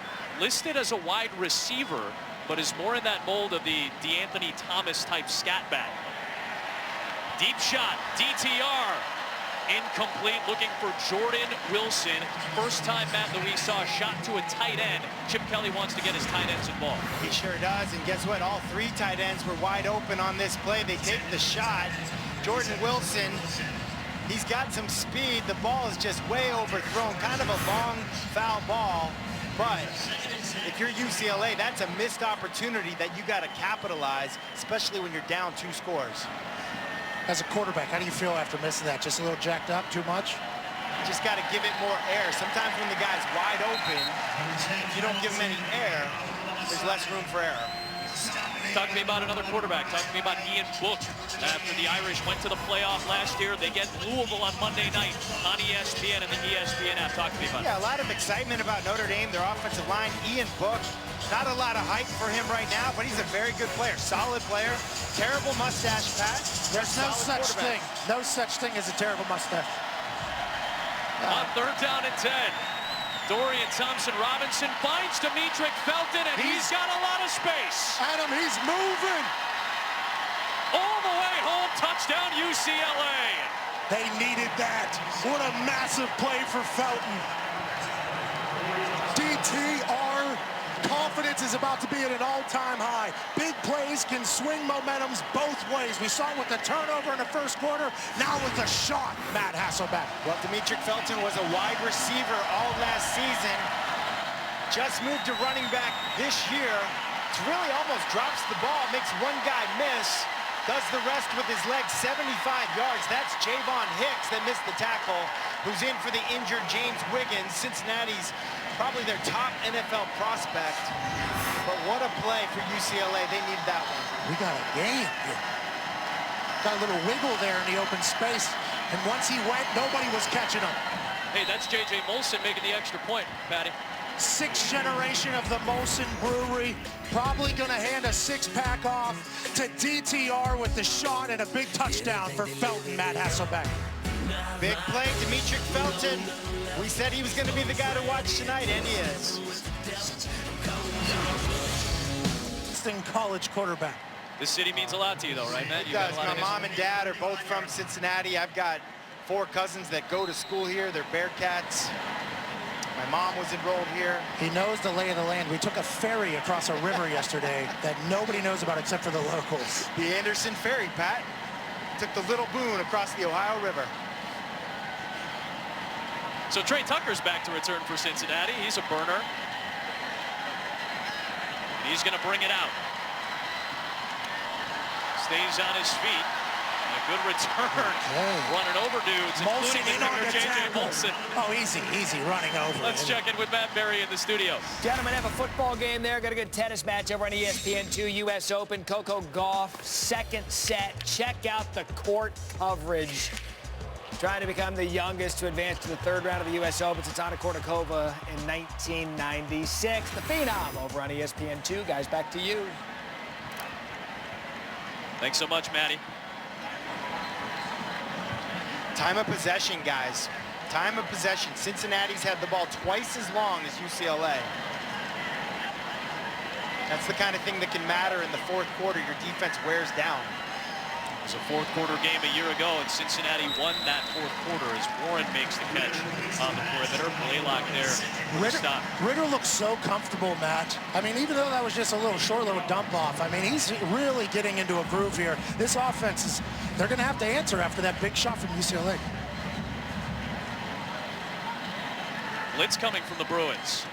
listed as a wide receiver, but is more in that mold of the DeAnthony Thomas type scat back. Deep shot, DTR. Incomplete, looking for Jordan Wilson. First time, Matt, that we saw a shot to a tight end. Chip Kelly wants to get his tight ends involved. He sure does, and guess what? All three tight ends were wide open on this play. They take the shot. Jordan Wilson, he's got some speed. The ball is just way overthrown, kind of a long foul ball. But if you're UCLA, that's a missed opportunity that you got to capitalize, especially when you're down 2 scores. As a quarterback, how do you feel after missing that? Just a little jacked up, too much? You just got to give it more air. Sometimes when the guy's wide open, if you don't give him any air, there's less room for error. Talk to me about another quarterback. Talk to me about Ian Book. After the Irish went to the playoff last year, they get Louisville on Monday night on ESPN and the ESPN app. Talk to me about it. Yeah, a lot of excitement about Notre Dame, their offensive line. Ian Book, not a lot of hype for him right now, but he's a very good player, solid player. Terrible mustache, Pat. There's no such thing. No such thing as a terrible mustache. On 3rd down and 10. Dorian Thompson-Robinson finds Demetric Felton, and he's got a lot of space. Adam, he's moving. All the way home, touchdown UCLA. They needed that. What a massive play for Felton. DTR. Confidence is about to be at an all-time high. Big plays can swing momentums both ways. We saw it with the turnover in the first quarter, now with the shot, Matt Hasselbeck. Well, Demetric Felton was a wide receiver all last season. Just moved to running back this year. It's really almost drops the ball, makes one guy miss, does the rest with his legs, 75 yards. That's Javon Hicks that missed the tackle, who's in for the injured James Wiggins, Cincinnati's probably their top NFL prospect. But what a play for UCLA. They needed that one. We got a game here. Got a little wiggle there in the open space. And once he went, nobody was catching him. Hey, that's J.J. Molson making the extra point, Patty. 6th generation of the Molson Brewery. Probably going to hand a 6-pack off to DTR with the shot and a big touchdown for Felton, Matt Hasselbeck. Big play, Demetric Felton. We said he was going to be the guy to watch tonight, and he is. College quarterback. This city means a lot to you, though, right, Matt? It does. My mom and dad are both from Cincinnati. I've got 4 cousins that go to school here. They're Bearcats. My mom was enrolled here. He knows the lay of the land. We took a ferry across a river yesterday that nobody knows about except for the locals. The Anderson Ferry, Pat. Took the Little Boone across the Ohio River. So Trey Tucker's back to return for Cincinnati. He's a burner. He's going to bring it out. Stays on his feet. A good return. Running over dudes, including the corner, J.J. Molson. Oh, easy running over. Let's check in with Matt Berry in the studio. Gentlemen, have a football game there. Got a good tennis match over on ESPN2, U.S. Open. Coco Gauff, 2nd set. Check out the court coverage. Trying to become the youngest to advance to the 3rd round of the U.S. Open since Anna Kournikova in 1996. The Phenom over on ESPN2. Guys, back to you. Thanks so much, Matty. Time of possession, guys. Time of possession. Cincinnati's had the ball twice as long as UCLA. That's the kind of thing that can matter in the 4th quarter. Your defense wears down. It was a 4th quarter game a year ago, and Cincinnati won that 4th quarter as Warren makes the catch on the perimeter. Blaylock there. Ritter looks so comfortable, Matt. I mean, even though that was just a short little dump off, I mean, he's really getting into a groove here. This offense is, they're going to have to answer after that big shot from UCLA. Blitz coming from the Bruins.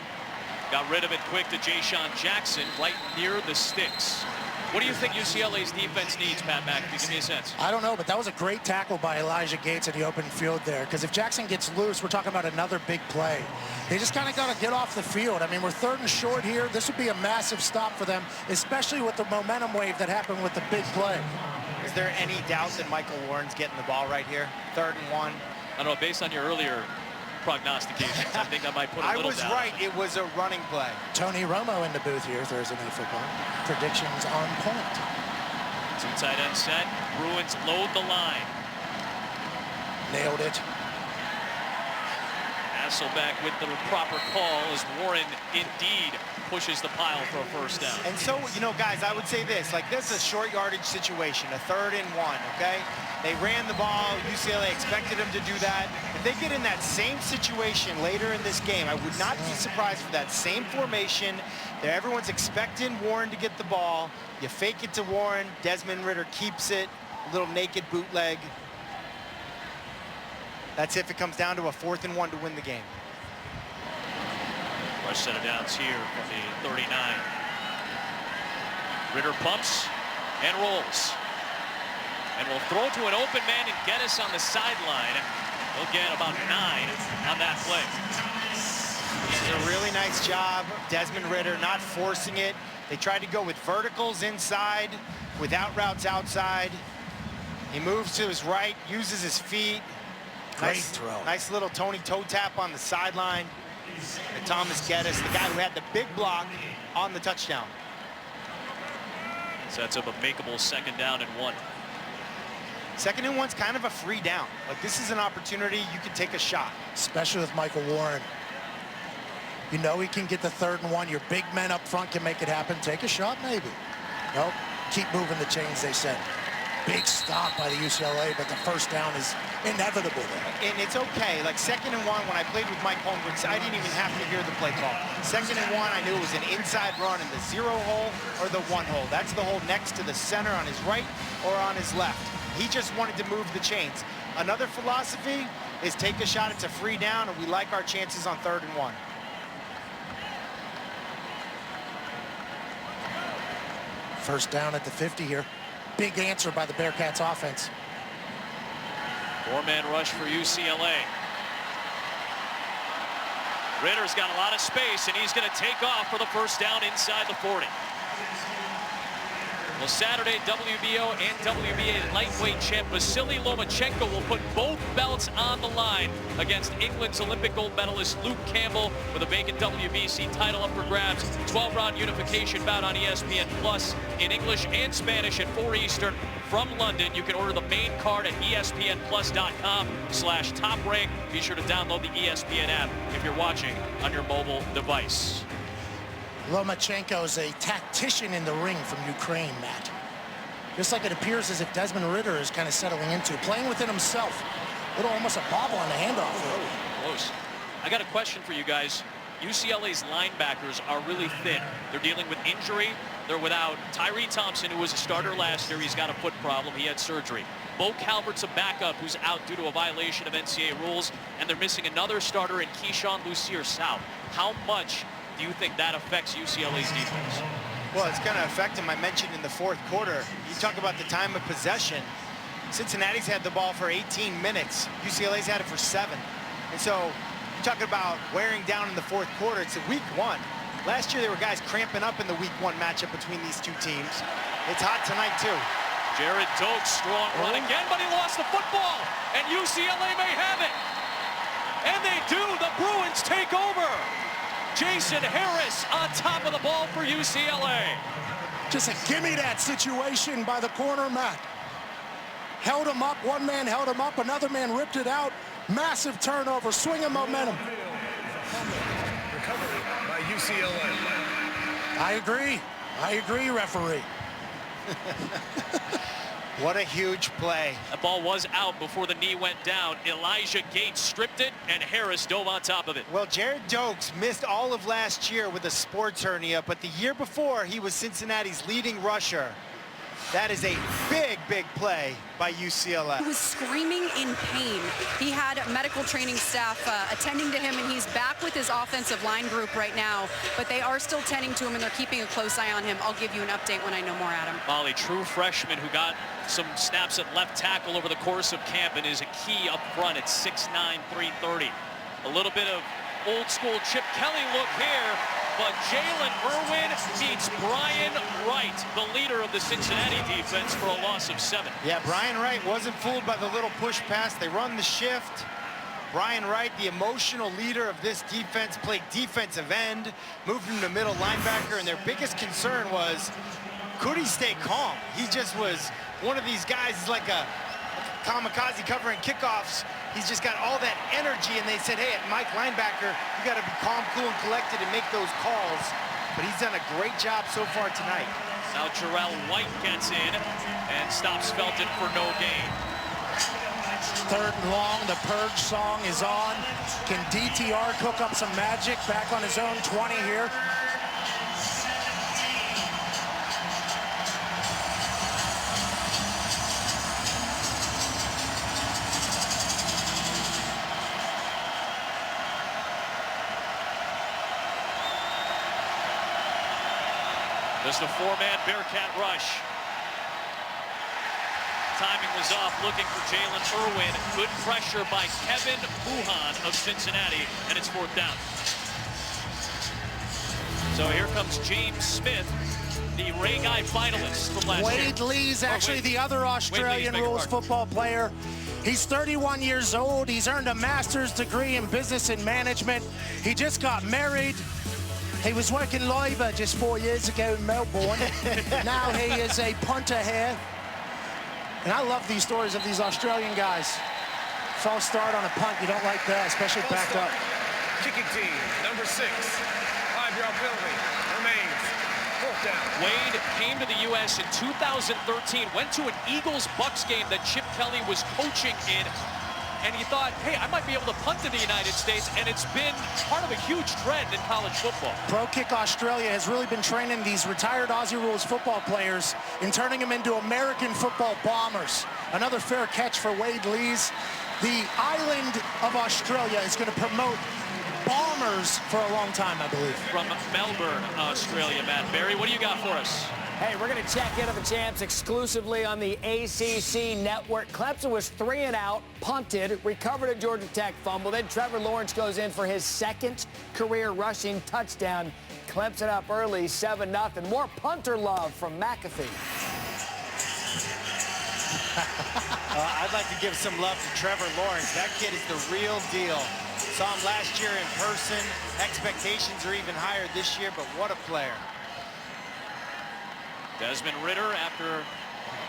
Got rid of it quick to Ja'Shawn Jackson right near the sticks. What do you think UCLA's defense needs, Pat McAfee? Give me a sense. I don't know, but that was a great tackle by Elijah Gates in the open field there. Because if Jackson gets loose, we're talking about another big play. They just kind of got to get off the field. I mean, we're 3rd and short here. This would be a massive stop for them, especially with the momentum wave that happened with the big play. Is there any doubt that Michael Warren's getting the ball right here? 3rd and 1. I don't know, based on your earlier prognostications, I think I might put a little down. I was right. It was a running play. Tony Romo in the booth here, Thursday Night Football. Predictions on point. 2 tight end set. Bruins load the line. Nailed it. Hasselbeck with the proper call as Warren indeed pushes the pile for a first down. And so, you know, guys, I would say this, like this is a short yardage situation, a 3rd and 1, okay? They ran the ball, UCLA expected them to do that. If they get in that same situation later in this game, I would not be surprised for that same formation. There, everyone's expecting Warren to get the ball. You fake it to Warren, Desmond Ridder keeps it, a little naked bootleg. That's if it comes down to a 4th and 1 to win the game. Rush set of downs here from the 39. Ridder pumps and rolls. And will throw to an open man and get us on the sideline. He'll get about 9 on that play. This is a really nice job. Desmond Ridder not forcing it. They tried to go with verticals inside, without routes outside. He moves to his right, uses his feet. Great throw. Nice little Tony toe tap on the sideline. And Thomas Geddes, the guy who had the big block on the touchdown. Sets up a makeable 2nd down and 1. 2nd and 1's kind of a free down. Like, this is an opportunity you can take a shot. Especially with Michael Warren. You know he can get the 3rd and 1. Your big men up front can make it happen. Take a shot, maybe. Nope. Keep moving the chains, they said. Big stop by the UCLA, but the first down is inevitable there. And it's okay. Like 2nd and 1, when I played with Mike Holmgren, I didn't even have to hear the play call. 2nd and 1, I knew it was an inside run in the 0 hole or the 1 hole. That's the hole next to the center on his right or on his left. He just wanted to move the chains. Another philosophy is take a shot. It's a free down, and we like our chances on 3rd and 1. First down at the 50 here. Big answer by the Bearcats offense. 4-man rush for UCLA. Ridder's got a lot of space, and he's going to take off for the first down inside the 40. Well, Saturday, WBO and WBA lightweight champ Vasily Lomachenko will put both belts on the line against England's Olympic gold medalist Luke Campbell with a vacant WBC title up for grabs. 12-round unification bout on ESPN Plus in English and Spanish at 4 Eastern from London. You can order the main card at espnplus.com/top-rank. Be sure to download the ESPN app if you're watching on your mobile device. Lomachenko is a tactician in the ring from Ukraine, Matt. Just like it appears as if Desmond Ridder is kind of settling into, playing within himself. Little almost a bobble on the handoff. Close. I got a question for you guys. UCLA's linebackers are really thin. They're dealing with injury. They're without Tyree Thompson, who was a starter last year. He's got a foot problem. He had surgery. Bo Calvert's a backup who's out due to a violation of NCAA rules, and they're missing another starter in Keyshawn Lucier-South. How much do you think that affects UCLA's defense? Well, it's going to affect him. I mentioned in the 4th quarter. You talk about the time of possession. Cincinnati's had the ball for 18 minutes. UCLA's had it for 7. And so you're talking about wearing down in the 4th quarter. It's a week 1. Last year, there were guys cramping up in the week 1 matchup between these two teams. It's hot tonight, too. Jared Doak's strong run again, but he lost the football, and UCLA may have it. And they do. The Bruins take over. Jason Harris on top of the ball for UCLA. Just a gimme that situation by the corner, Matt. Held him up, one man held him up, another man ripped it out. Massive turnover, swing of momentum. Recovery by UCLA. I agree, referee. What a huge play. That ball was out before the knee went down. Elijah Gates stripped it, and Harris dove on top of it. Well, Jared Doakes missed all of last year with a sports hernia, but the year before, he was Cincinnati's leading rusher. That is a big, big play by UCLA. He was screaming in pain. He had medical training staff attending to him, and he's back with his offensive line group right now. But they are still tending to him, and they're keeping a close eye on him. I'll give you an update when I know more, Adam. Molly, true freshman who got some snaps at left tackle over the course of camp and is a key up front at 6'9", 330. A little bit of old school Chip Kelly look here, but Jalen Irwin beats Brian Wright, the leader of the Cincinnati defense, for a loss of 7. Yeah, Brian Wright wasn't fooled by the little push pass. They run the shift. Brian Wright, the emotional leader of this defense, played defensive end, moved him to middle linebacker, and their biggest concern was, could he stay calm? He just was one of these guys, like a kamikaze covering kickoffs. He's just got all that energy, and they said, hey, at Mike linebacker, you got to be calm, cool, and collected and make those calls. But he's done a great job so far tonight. Now Jarrell White gets in and stops Felton for no gain. 3rd and long, the purge song is on. Can DTR cook up some magic back on his own 20 here? Just a 4-man Bearcat rush. Timing was off, looking for Jalen Irwin. Good pressure by Kevin Buhan of Cincinnati, and it's 4th down. So here comes James Smith, the Ray Guy finalist from last year. Wade Lee's actually the other Australian rules football player. He's 31 years old. He's earned a master's degree in business and management. He just got married. He was working labour just 4 years ago in Melbourne. Now he is a punter here. And I love these stories of these Australian guys. False start on a punt, you don't like that, especially backed up. Kicking team, number 6. 5-yard penalty remains. 4th down. Wade came to the U.S. in 2013, went to an Eagles-Bucks game that Chip Kelly was coaching in, and he thought, hey, I might be able to punt in the United States, and it's been part of a huge trend in college football. Pro Kick Australia has really been training these retired Aussie Rules football players and turning them into American football bombers. Another fair catch for Wade Lees. The island of Australia is going to promote bombers for a long time, I believe. From Melbourne, Australia, Matt Berry, what do you got for us? Hey, we're going to check into the champs exclusively on the ACC network. Clemson was 3 and out, punted, recovered a Georgia Tech fumble. Then Trevor Lawrence goes in for his 2nd career rushing touchdown. Clemson up early, 7-0. More punter love from McAfee. I'd like to give some love to Trevor Lawrence. That kid is the real deal. Saw him last year in person. Expectations are even higher this year, but what a player. Desmond Ridder, after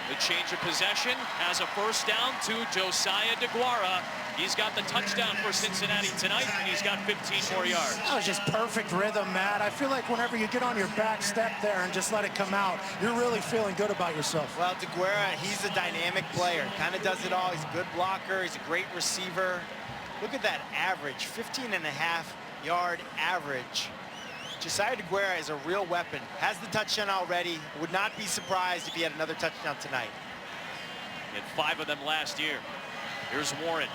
the change of possession, has a 1st down to Josiah DeGuara. He's got the touchdown for Cincinnati tonight, and he's got 15 more yards. That was just perfect rhythm, Matt. I feel like whenever you get on your back step there and just let it come out, you're really feeling good about yourself. Well, DeGuara, he's a dynamic player. Kind of does it all. He's a good blocker. He's a great receiver. Look at that average, 15.5-yard average. Josiah DeGuara is a real weapon. Has the touchdown already. Would not be surprised if he had another touchdown tonight. He had 5 of them last year. Here's Warren.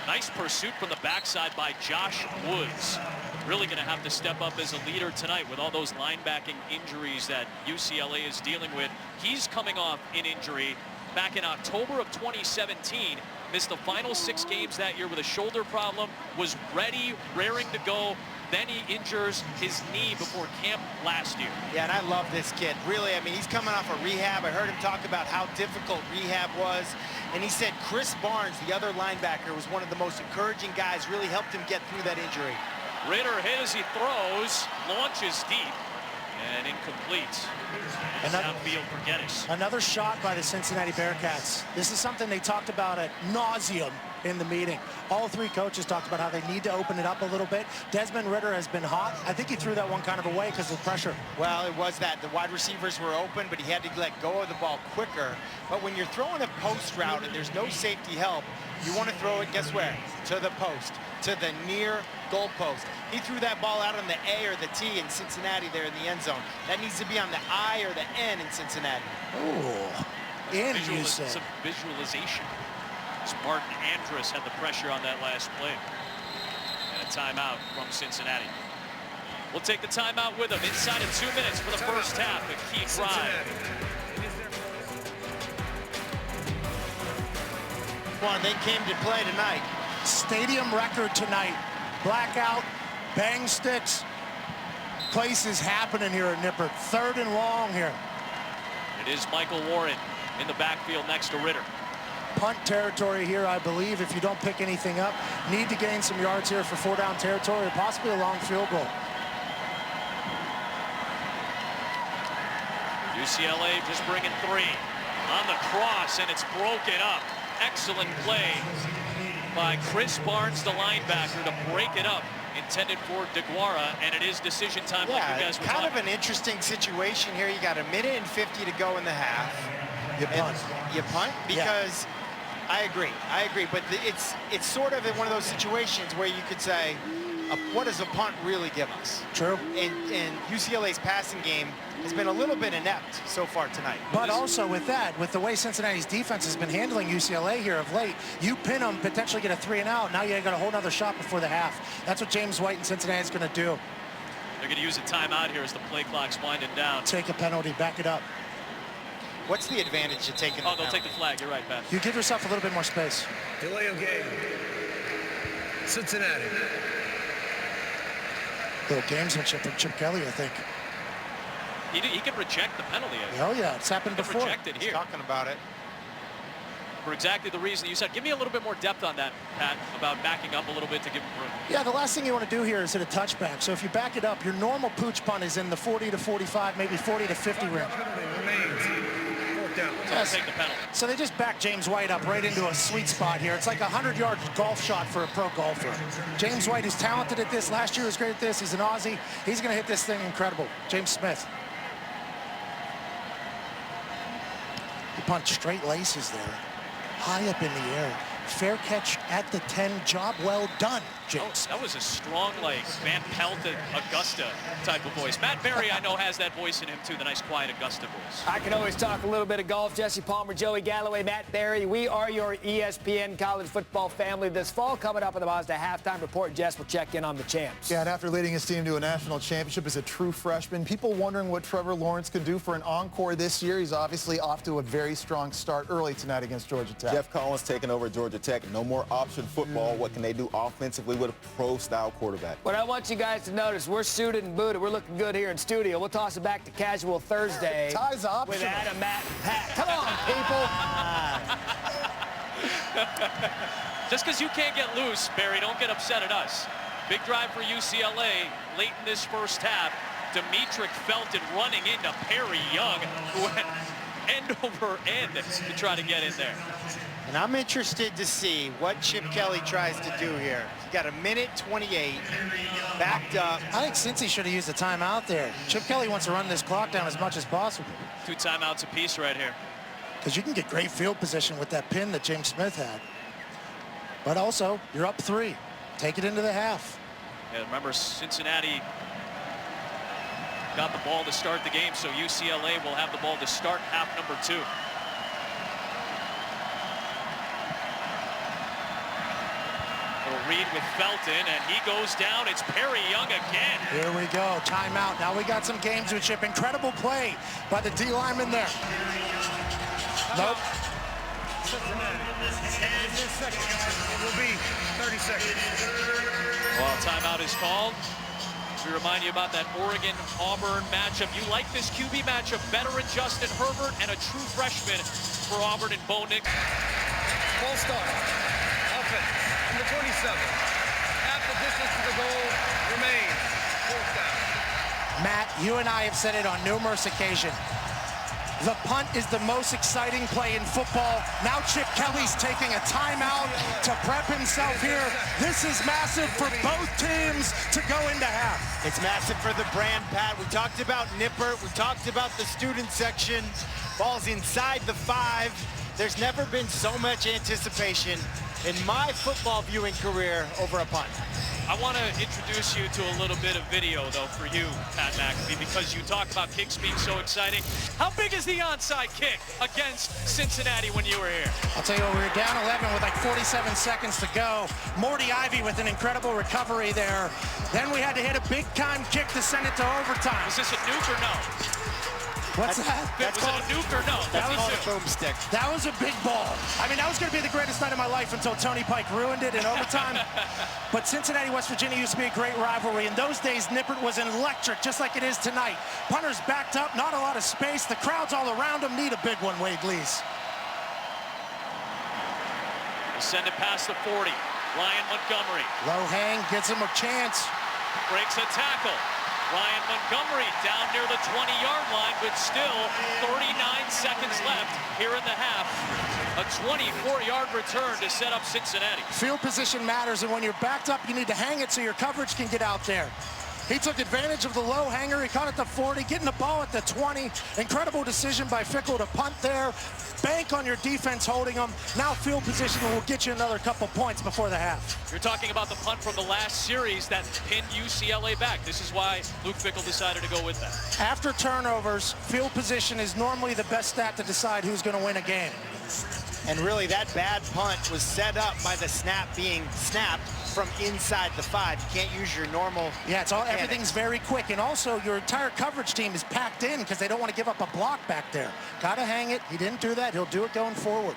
Nice pursuit from the backside by Josh Woods. Really going to have to step up as a leader tonight with all those linebacking injuries that UCLA is dealing with. He's coming off an injury back in October of 2017. Missed the final 6 games that year with a shoulder problem. Was ready, raring to go. Then he injures his knee before camp last year. Yeah, and I love this kid. Really, I mean, he's coming off a rehab. I heard him talk about how difficult rehab was. And he said Chris Barnes, the other linebacker, was one of the most encouraging guys, really helped him get through that injury. Ridder hit as he throws, launches deep, and incomplete. Downfield for Geddes. Another shot by the Cincinnati Bearcats. This is something they talked about at nauseum in the meeting. All 3 coaches talked about how they need to open it up a little bit. Desmond Ridder has been hot. I think he threw that one kind of away because of the pressure. Well, it was that. The wide receivers were open, but he had to let go of the ball quicker. But when you're throwing a post route and there's no safety help, you want to throw it, guess where? To the post, to the near goal post. He threw that ball out on the A or the T in Cincinnati there in the end zone. That needs to be on the I or the N in Cincinnati. Oh, in you said. Some visualization. Martin Andrus had the pressure on that last play. And a timeout from Cincinnati. We'll take the timeout with them inside of 2 minutes for the first half. A key drive. Come on, they came to play tonight. Stadium record tonight. Blackout, bang sticks. Place is happening here at Nippert. 3rd and long here. It is Michael Warren in the backfield next to Ridder. Punt territory here, I believe, if you don't pick anything up. Need to gain some yards here for 4-down territory, or possibly a long field goal. UCLA just bringing 3 on the cross, and it's broken up. excellent play by Chris Barnes, the linebacker, to break it up. Intended for DeGuara, and it is decision time. Yeah, like you guys were kind talking. of an interesting situation here. You got a minute and 50 to go in the half. You punt. You punt because I agree. But it's sort of in one of those situations where you could say, what does a punt really give us? True. And UCLA's passing game has been a little bit inept so far tonight. But also with that, with the way Cincinnati's defense has been handling UCLA here of late, you pin them, potentially get a 3-and-out. Now you got a whole nother shot before the half. That's what James White and Cincinnati is going to do. They're going to use a timeout here as the play clock's winding down. Take a penalty, back it up. What's the advantage of taking Oh, they'll take the flag. You're right, Pat. You give yourself a little bit more space. Delay of game. Cincinnati. Little gamesmanship from Chip Kelly, I think. He can reject the penalty. Oh, yeah, it's happened He can before. reject it He's here. talking about it. For exactly the reason you said. Give me a little bit more depth on that, Pat, about backing up a little bit to give him room. Yeah, the last thing you want to do here is hit a touchback. So if you back it up, your normal pooch punt is in the 40 to 45, maybe 40 to 50 range. Penalty remains. Fourth down. Yes. Take the penalty. So they just backed James White up right into a sweet spot here. It's like a 100-yard golf shot for a pro golfer. James White is talented at this. Last year was great at this. He's an Aussie. He's going to hit this thing incredible. James Smith. He punched straight laces there. High up in the air. Fair catch at the 10. Job well done, James. That was a strong, like, Van Pelt at Augusta type of voice. Matt Berry, I know, has that voice in him, too, the nice, quiet Augusta voice. I can always talk a little bit of golf. Jesse Palmer, Joey Galloway, Matt Berry. We are your ESPN college football family this fall. Coming up on the Mazda halftime report, Jess will check in on the champs. Yeah, and after leading his team to a national championship as a true freshman, people wondering what Trevor Lawrence could do for an encore this year. He's obviously off to a very strong start early tonight against Georgia Tech. Jeff Collins taking over Georgia Tech. No more option football. What can they do offensively with a pro-style quarterback? What I want you guys to notice, we're suited and booted. We're looking good here in studio. We'll toss it back to Casual Thursday Ties optional. with Adam, Matt, and Pat. Come on, people. Just because you can't get loose, Barry, don't get upset at us. Big drive for UCLA late in this first half. Demetric Felton running into Perry Young, who went end over end to try to get in there. And I'm interested to see what Chip Kelly tries to do here. He got a minute 28, backed up. I think Cincy should have used a timeout there. Chip Kelly wants to run this clock down as much as possible. 2 timeouts apiece right here. Because you can get great field position with that pin that James Smith had. But also, you're up 3. Take it into the half. Yeah, remember, Cincinnati got the ball to start the game, so UCLA will have the ball to start half number 2. Reed with Felton, and he goes down. It's Perry Young again. Here we go. Timeout. Now we got some gamesmanship. Incredible play by the D lineman there. Nope. It will be 30 seconds. Well, timeout is called. We remind you about that Oregon-Auburn matchup. You like this QB matchup. Veteran Justin Herbert and a true freshman for Auburn and Bo Nix. Full start. Offense. Number 27. Half the distance to the goal remains. Fourth down. Matt, you and I have said it on numerous occasions. The punt is the most exciting play in football. Now Chip Kelly's taking a timeout to prep himself here. This is massive for both teams to go into half. It's massive for the brand, Pat. We talked about Nippert. We talked about the student section. Ball's inside the 5. There's never been so much anticipation in my football viewing career over a punt. I want to introduce you to a little bit of video, though, for you, Pat McAfee, because you talk about kicks being so exciting. How big is the onside kick against Cincinnati when you were here? I'll tell you what, we were down 11 with like 47 seconds to go. Morty Ivy with an incredible recovery there. Then we had to hit a big-time kick to send it to overtime. Was this a nuke or no? What's that? Was it a nuke or no? That's called a boomstick. That was a big ball. I mean, that was going to be the greatest night of my life until Tony Pike ruined it in overtime. But Cincinnati, West Virginia used to be a great rivalry. In those days, Nippert was electric, just like it is tonight. Punters backed up, not a lot of space. The crowds all around them need a big one, Wade Lees. They send it past the 40. Ryan Montgomery Low hang gets him a chance. breaks a tackle. Ryan Montgomery down near the 20-yard line, but still 39 seconds left here in the half. A 24-yard return to set up Cincinnati. Field position matters, and when you're backed up, you need to hang it so your coverage can get out there. He took advantage of the low hanger. He caught it at the 40, getting the ball at the 20. Incredible decision by Fickell to punt there. Bank on your defense holding them. Now field position will get you another couple points before the half. You're talking about the punt from the last series that pinned UCLA back. This is why Luke Fickell decided to go with that. After turnovers, field position is normally the best stat to decide who's going to win a game. And really, that bad punt was set up by the snap being snapped from inside the 5. You can't use your normal. Yeah, everything's very quick. And also, your entire coverage team is packed in because they don't want to give up a block back there. Got to hang it. He didn't do that. He'll do it going forward.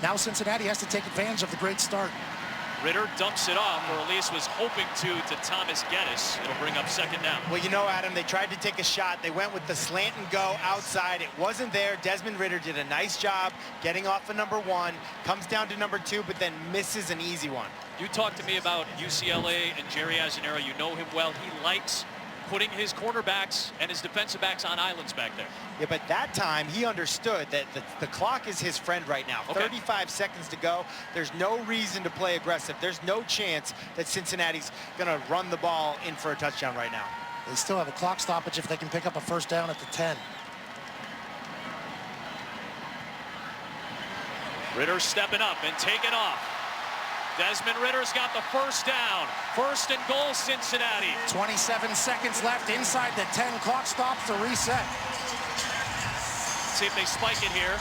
Now Cincinnati has to take advantage of the great start. Ritter dumps it off, or at least was hoping to Thomas Geddes. It'll bring up second down. Well, you know, Adam, they tried to take a shot. They went with the slant and go outside. It wasn't there. Desmond Ritter did a nice job getting off of number 1, comes down to number 2, but then misses an easy one. You talked to me about UCLA and Jerry Azzinaro. You know him well. He likes putting his cornerbacks and his defensive backs on islands back there. Yeah, but that time he understood that the clock is his friend right now. Okay. 35 seconds to go. There's no reason to play aggressive. There's no chance that Cincinnati's going to run the ball in for a touchdown right now. They still have a clock stoppage if they can pick up a first down at the 10. Ritter stepping up and taking off. Desmond Ritter's got the first down. First and goal, Cincinnati. 27 seconds left inside the 10. Clock stops to reset. See if they spike it here.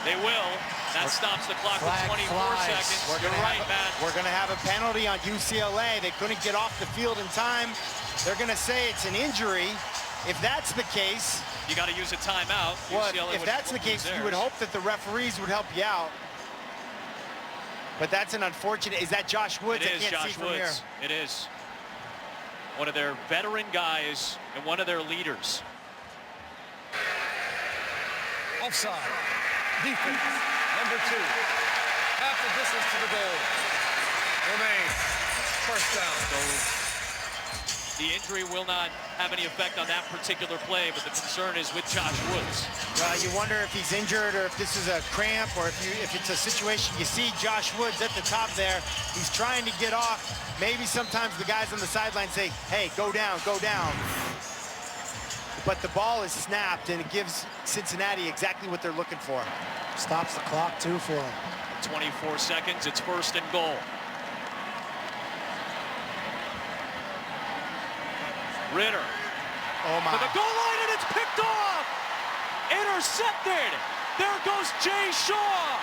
They will. That stops the clock with 24 seconds. You're right, Matt. We're going to have a penalty on UCLA. They couldn't get off the field in time. They're going to say it's an injury. If that's the case, you got to use a timeout. Well, if that's the case, you would hope that the referees would help you out. But that's an unfortunate. Is that Josh Woods? It is Josh Woods. It is. One of their veteran guys and one of their leaders. Offside. Defense. Number 2. Half the distance to the goal. Remains. First down. The injury will not have any effect on that particular play, but the concern is with Josh Woods. You wonder if he's injured or if this is a cramp or if it's a situation. You see Josh Woods at the top there. He's trying to get off. Maybe sometimes the guys on the sideline say, hey, go down, go down. But the ball is snapped, and it gives Cincinnati exactly what they're looking for. Stops the clock, too, for him. 24 seconds. It's first and goal. Ritter. Oh my. To the goal line, and it's picked off. Intercepted. There goes Jay Shaw.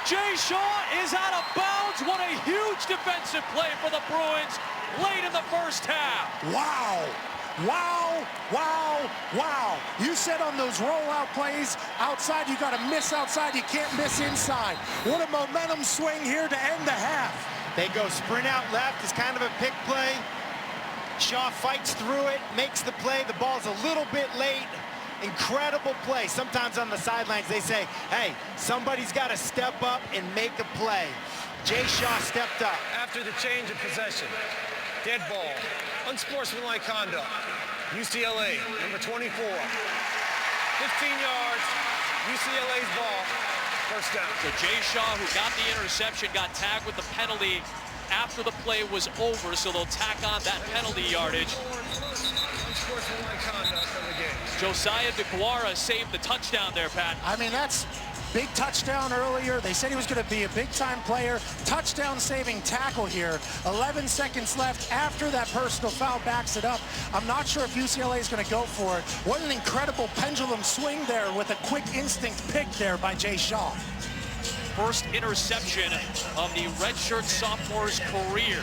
Jay Shaw is out of bounds. What a huge defensive play for the Bruins late in the first half. Wow. Wow, wow, wow. You said on those rollout plays, outside you got to miss outside, you can't miss inside. What a momentum swing here to end the half. They go sprint out left. It's kind of a pick play. Shaw fights through it, makes the play. The ball's a little bit late. Incredible play. Sometimes on the sidelines they say, hey, somebody's got to step up and make a play. Jay Shaw stepped up. After the change of possession, dead ball, unsportsmanlike conduct. UCLA, number 24. 15 yards, UCLA's ball, first down. So Jay Shaw, who got the interception, got tagged with the penalty after the play was over, so they'll tack on that penalty yardage. Unsportsmanlike conduct of the game. Josiah DeGuara saved the touchdown there, Pat. I mean, that's big touchdown earlier. They said he was going to be a big-time player. Touchdown-saving tackle here. 11 seconds left after that personal foul backs it up. I'm not sure if UCLA is going to go for it. What an incredible pendulum swing there with a quick instinct pick there by Jay Shaw. First interception of the redshirt sophomore's career.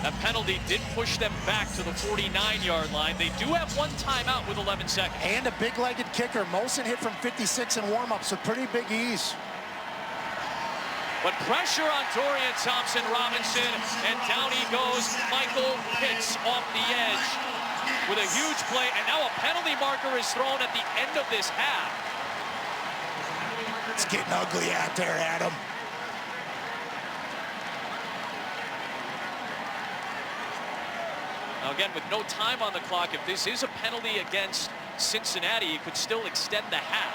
That penalty did push them back to the 49-yard line. They do have one timeout with 11 seconds. And a big-legged kicker. Molson hit from 56 in warm-ups with pretty big ease. But pressure on Dorian Thompson-Robinson, and down he goes. Michael Pitts off the edge with a huge play, and now a penalty marker is thrown at the end of this half. It's getting ugly out there, Adam. Now again, with no time on the clock, if this is a penalty against Cincinnati, it could still extend the half.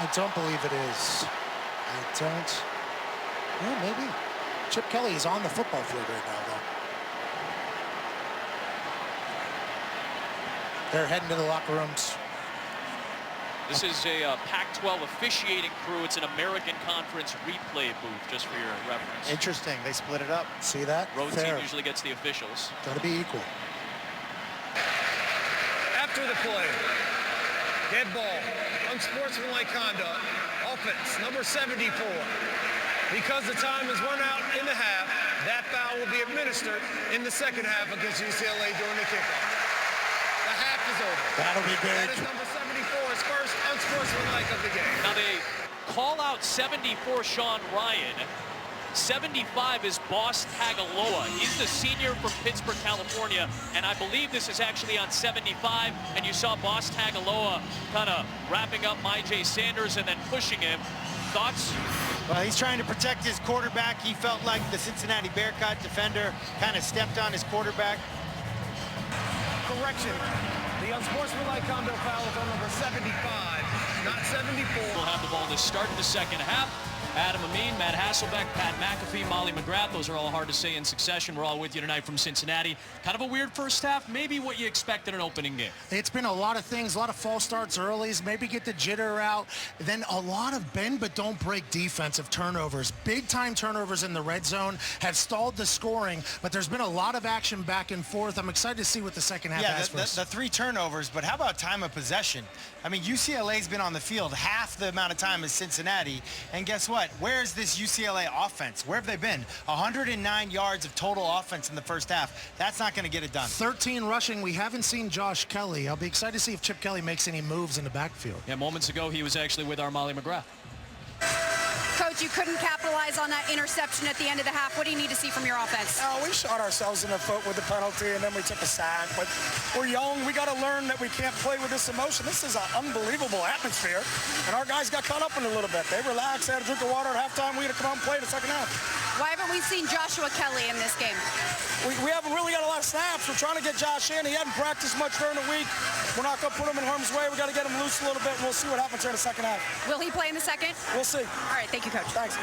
I don't believe it is. I don't. Well, maybe. Chip Kelly is on the football field right now, though. They're heading to the locker rooms. This is a Pac-12 officiating crew. It's an American Conference replay booth, just for your reference. Interesting. They split it up. See that? Road Fair. team usually gets the officials. Got to be equal. After the play, dead ball, unsportsmanlike conduct, offense, number 74. Because the time has run out in the half, that foul will be administered in the second half against UCLA during the kickoff. The half is over. That'll be big. That is number 74's first unsportsmanlike of the game. Now they call out 74 Sean Ryan. 75 is Boss Tagaloa. He's the senior from Pittsburgh, California, and I believe this is actually on 75, and you saw Boss Tagaloa kind of wrapping up Myjai Sanders and then pushing him. Thoughts? Well, he's trying to protect his quarterback. He felt like the Cincinnati Bearcat defender kind of stepped on his quarterback. Correction. The unsportsmanlike conduct foul is on number 75, not 74. We'll have the ball to start the second half. Adam Amin, Matt Hasselbeck, Pat McAfee, Molly McGrath. Those are all hard to say in succession. We're all with you tonight from Cincinnati. Kind of a weird first half, maybe what you expect in an opening game. It's been a lot of things, a lot of false starts early, maybe get the jitter out, then a lot of bend but don't break defensive turnovers. Big time turnovers in the red zone have stalled the scoring, but there's been a lot of action back and forth. I'm excited to see what the second half has for us. The 3 turnovers, but how about time of possession? I mean, UCLA's been on the field half the amount of time as Cincinnati, and guess what? Where's this UCLA offense? Where have they been? 109 yards of total offense in the first half. That's not going to get it done. 13 rushing. We haven't seen Josh Kelly. I'll be excited to see if Chip Kelly makes any moves in the backfield. Yeah, moments ago, he was actually with our Molly McGrath. Coach, you couldn't capitalize on that interception at the end of the half. What do you need to see from your offense? We shot ourselves in the foot with the penalty, and then we took a sack. But we're young. We got to learn that we can't play with this emotion. This is an unbelievable atmosphere, and our guys got caught up in it a little bit. They relaxed, they had a drink of water at halftime. We had to come out and play the second half. Why haven't we seen Joshua Kelly in this game? We haven't really got a lot of snaps. We're trying to get Josh in. He hadn't practiced much during the week. We're not going to put him in harm's way. We got to get him loose a little bit, and we'll see what happens here in the second half. Will he play in the second? We'll see. All right, thank you, Coach. Thanks.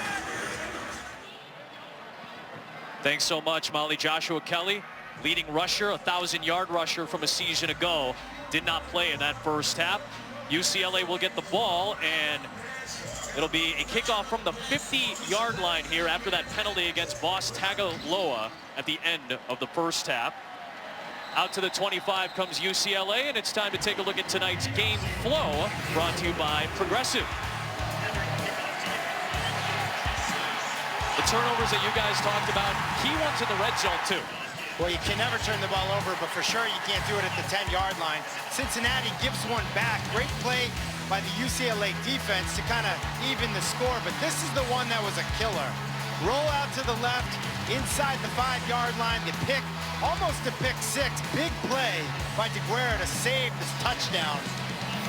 Thanks so much, Molly. Joshua Kelly, leading rusher, 1,000-yard rusher from a season ago, did not play in that first half. UCLA will get the ball, and it'll be a kickoff from the 50-yard line here after that penalty against Boss Tagaloa at the end of the first half. Out to the 25 comes UCLA, and it's time to take a look at tonight's game flow, brought to you by Progressive. The turnovers that you guys talked about, key ones in the red zone too. Well, you can never turn the ball over, but for sure you can't do it at the 10-yard line. Cincinnati gives one back. Great play by the UCLA defense to kind of even the score, but this is the one that was a killer. Roll out to the left, inside the 5-yard line, the pick, almost a pick 6. Big play by DeGuerra to save this touchdown.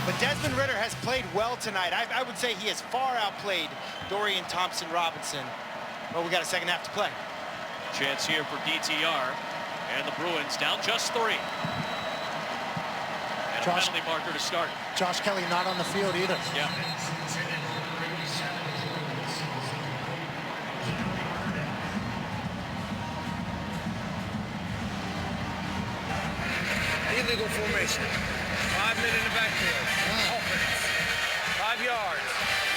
But Desmond Ridder has played well tonight. I would say he has far outplayed Dorian Thompson-Robinson. But we got a second half to play. Chance here for DTR. And the Bruins down just 3. And a penalty marker to start. Josh Kelly not on the field either. Yeah. Illegal formation. 5 men in the backfield. Offense. 5 yards.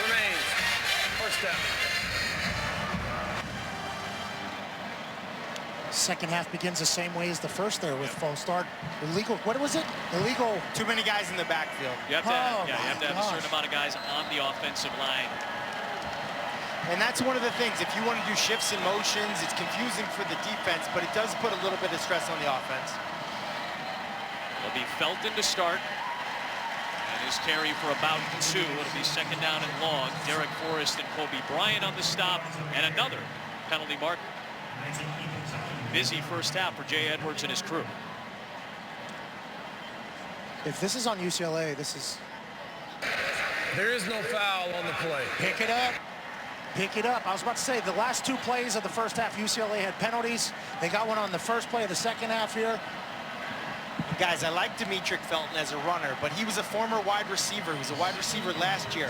Remains. First down. Second half begins the same way as the first there with false start. Illegal, what was it? Illegal. Too many guys in the backfield. You have to have, you have to have a certain amount of guys on the offensive line. And that's one of the things. If you want to do shifts and motions, it's confusing for the defense, but it does put a little bit of stress on the offense. It'll be Felton to start. And his carry for about 2. It'll be second down and long. Derek Forrest and Kobe Bryant on the stop. And another penalty mark. Busy first half for Jay Edwards and his crew. If this is on UCLA, this is... There is no foul on the play. Pick it up. Pick it up. I was about to say, the last 2 plays of the first half, UCLA had penalties. They got one on the first play of the second half here. Guys, I like Demetric Felton as a runner, but he was a former wide receiver. He was a wide receiver last year.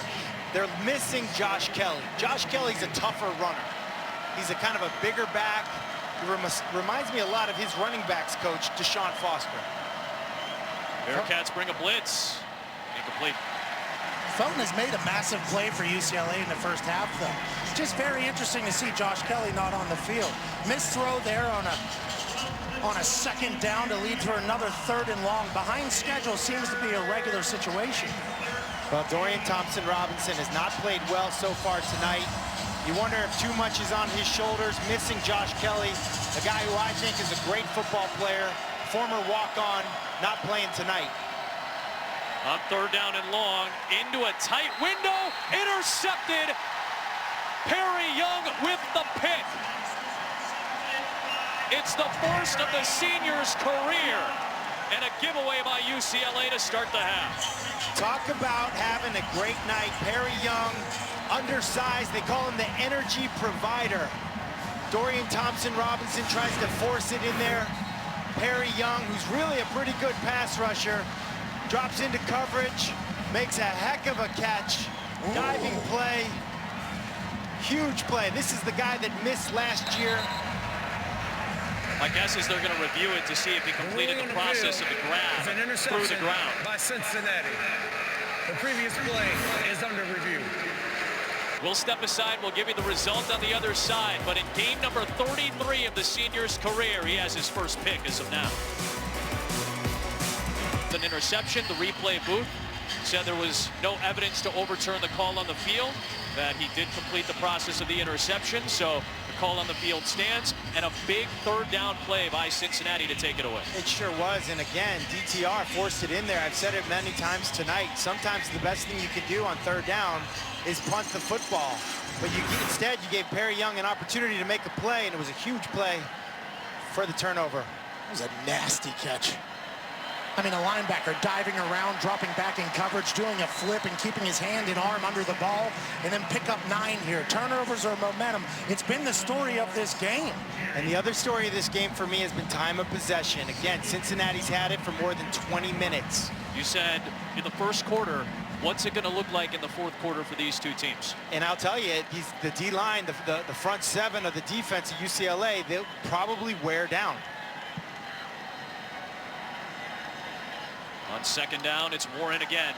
They're missing Josh Kelly. Josh Kelly's a tougher runner. He's a kind of a bigger back. He reminds me a lot of his running backs coach, Deshaun Foster. Bearcats bring a blitz. Incomplete. Felton has made a massive play for UCLA in the first half, though. Just very interesting to see Josh Kelly not on the field. Missed throw there on a second down to lead to another 3rd and long. Behind schedule seems to be a regular situation. Well, Dorian Thompson-Robinson has not played well so far tonight. You wonder if too much is on his shoulders, missing Josh Kelly, a guy who I think is a great football player, former walk-on, not playing tonight. On 3rd down and long, into a tight window, intercepted. Perry Young with the pick. It's the first of the senior's career, and a giveaway by UCLA to start the half. Talk about having a great night. Perry Young, undersized, they call him the energy provider. Dorian Thompson-Robinson tries to force it in there. Perry Young, who's really a pretty good pass rusher, drops into coverage, makes a heck of a catch. Diving play, huge play. This is the guy that missed last year. My guess is they're going to review it to see if he completed the process of the grab through the ground. By Cincinnati. The previous play is under review. We'll step aside. We'll give you the result on the other side. But in game number 33 of the senior's career, he has his first pick as of now. An interception. The replay booth said there was no evidence to overturn the call on the field, that he did complete the process of the interception. So the call on the field stands, and a big 3rd down play by Cincinnati to take it away. It sure was, and again, DTR forced it in there. I've said it many times tonight. Sometimes the best thing you can do on 3rd down is punt the football. But instead, you gave Perry Young an opportunity to make a play, and it was a huge play for the turnover. It was a nasty catch. I mean, a linebacker diving around, dropping back in coverage, doing a flip and keeping his hand and arm under the ball, and then pick up 9 here. Turnovers or momentum. It's been the story of this game. And the other story of this game for me has been time of possession. Again, Cincinnati's had it for more than 20 minutes. You said in the first quarter, what's it going to look like in the 4th quarter for these two teams? And I'll tell you, the D-line, the front 7 of the defense of UCLA, they'll probably wear down. On 2nd down, it's Warren again.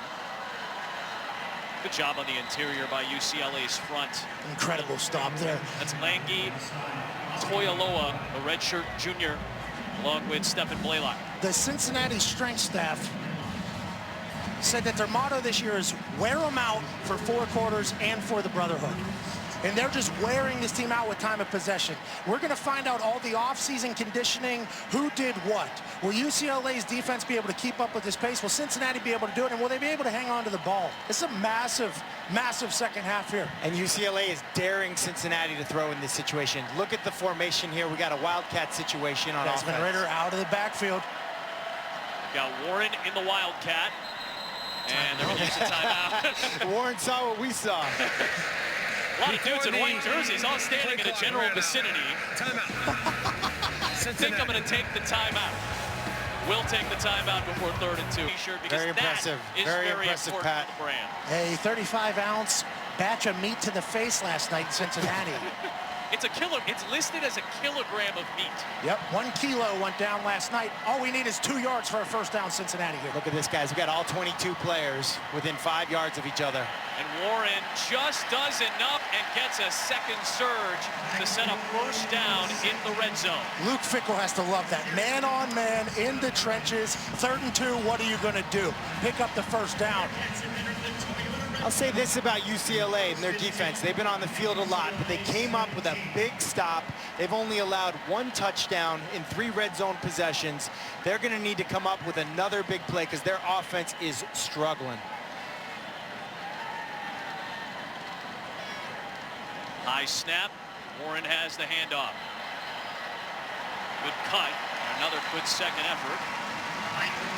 Good job on the interior by UCLA's front. Incredible stop there. That's Langi Toyaloa, a redshirt junior, along with Stephen Blaylock. The Cincinnati strength staff said that their motto this year is wear them out for 4 quarters and for the brotherhood. And they're just wearing this team out with time of possession. We're going to find out all the offseason conditioning, who did what. Will UCLA's defense be able to keep up with this pace? Will Cincinnati be able to do it? And will they be able to hang on to the ball? It's a massive, massive second half here. And UCLA is daring Cincinnati to throw in this situation. Look at the formation here. We got a Wildcat situation on offense. Desmond Ridder out of the backfield. We've got Warren in the Wildcat. And they're going to use a timeout. Warren saw what we saw. A lot of dudes in white jerseys all standing in a general vicinity. Timeout. I think I'm going to take the timeout. We'll take the timeout before 3rd and 2. Because very impressive. That is very impressive, Pat. important to the brand. A 35-ounce batch of meat to the face last night in Cincinnati. It's listed as a kilogram of meat. Yep, 1 kilo went down last night. All we need is 2 yards for a first down, Cincinnati here. Look at this, guys. We got all 22 players within 5 yards of each other. And Warren just does enough and gets a second surge to set up first down in the red zone. Luke Fickell has to love that. Man on man in the trenches. 3rd and 2, what are you going to do? Pick up the first down. I'll say this about UCLA and their defense. They've been on the field a lot, but they came up with a big stop. They've only allowed 1 touchdown in 3 red zone possessions. They're going to need to come up with another big play because their offense is struggling. High snap. Warren has the handoff. Good cut. Another good second effort.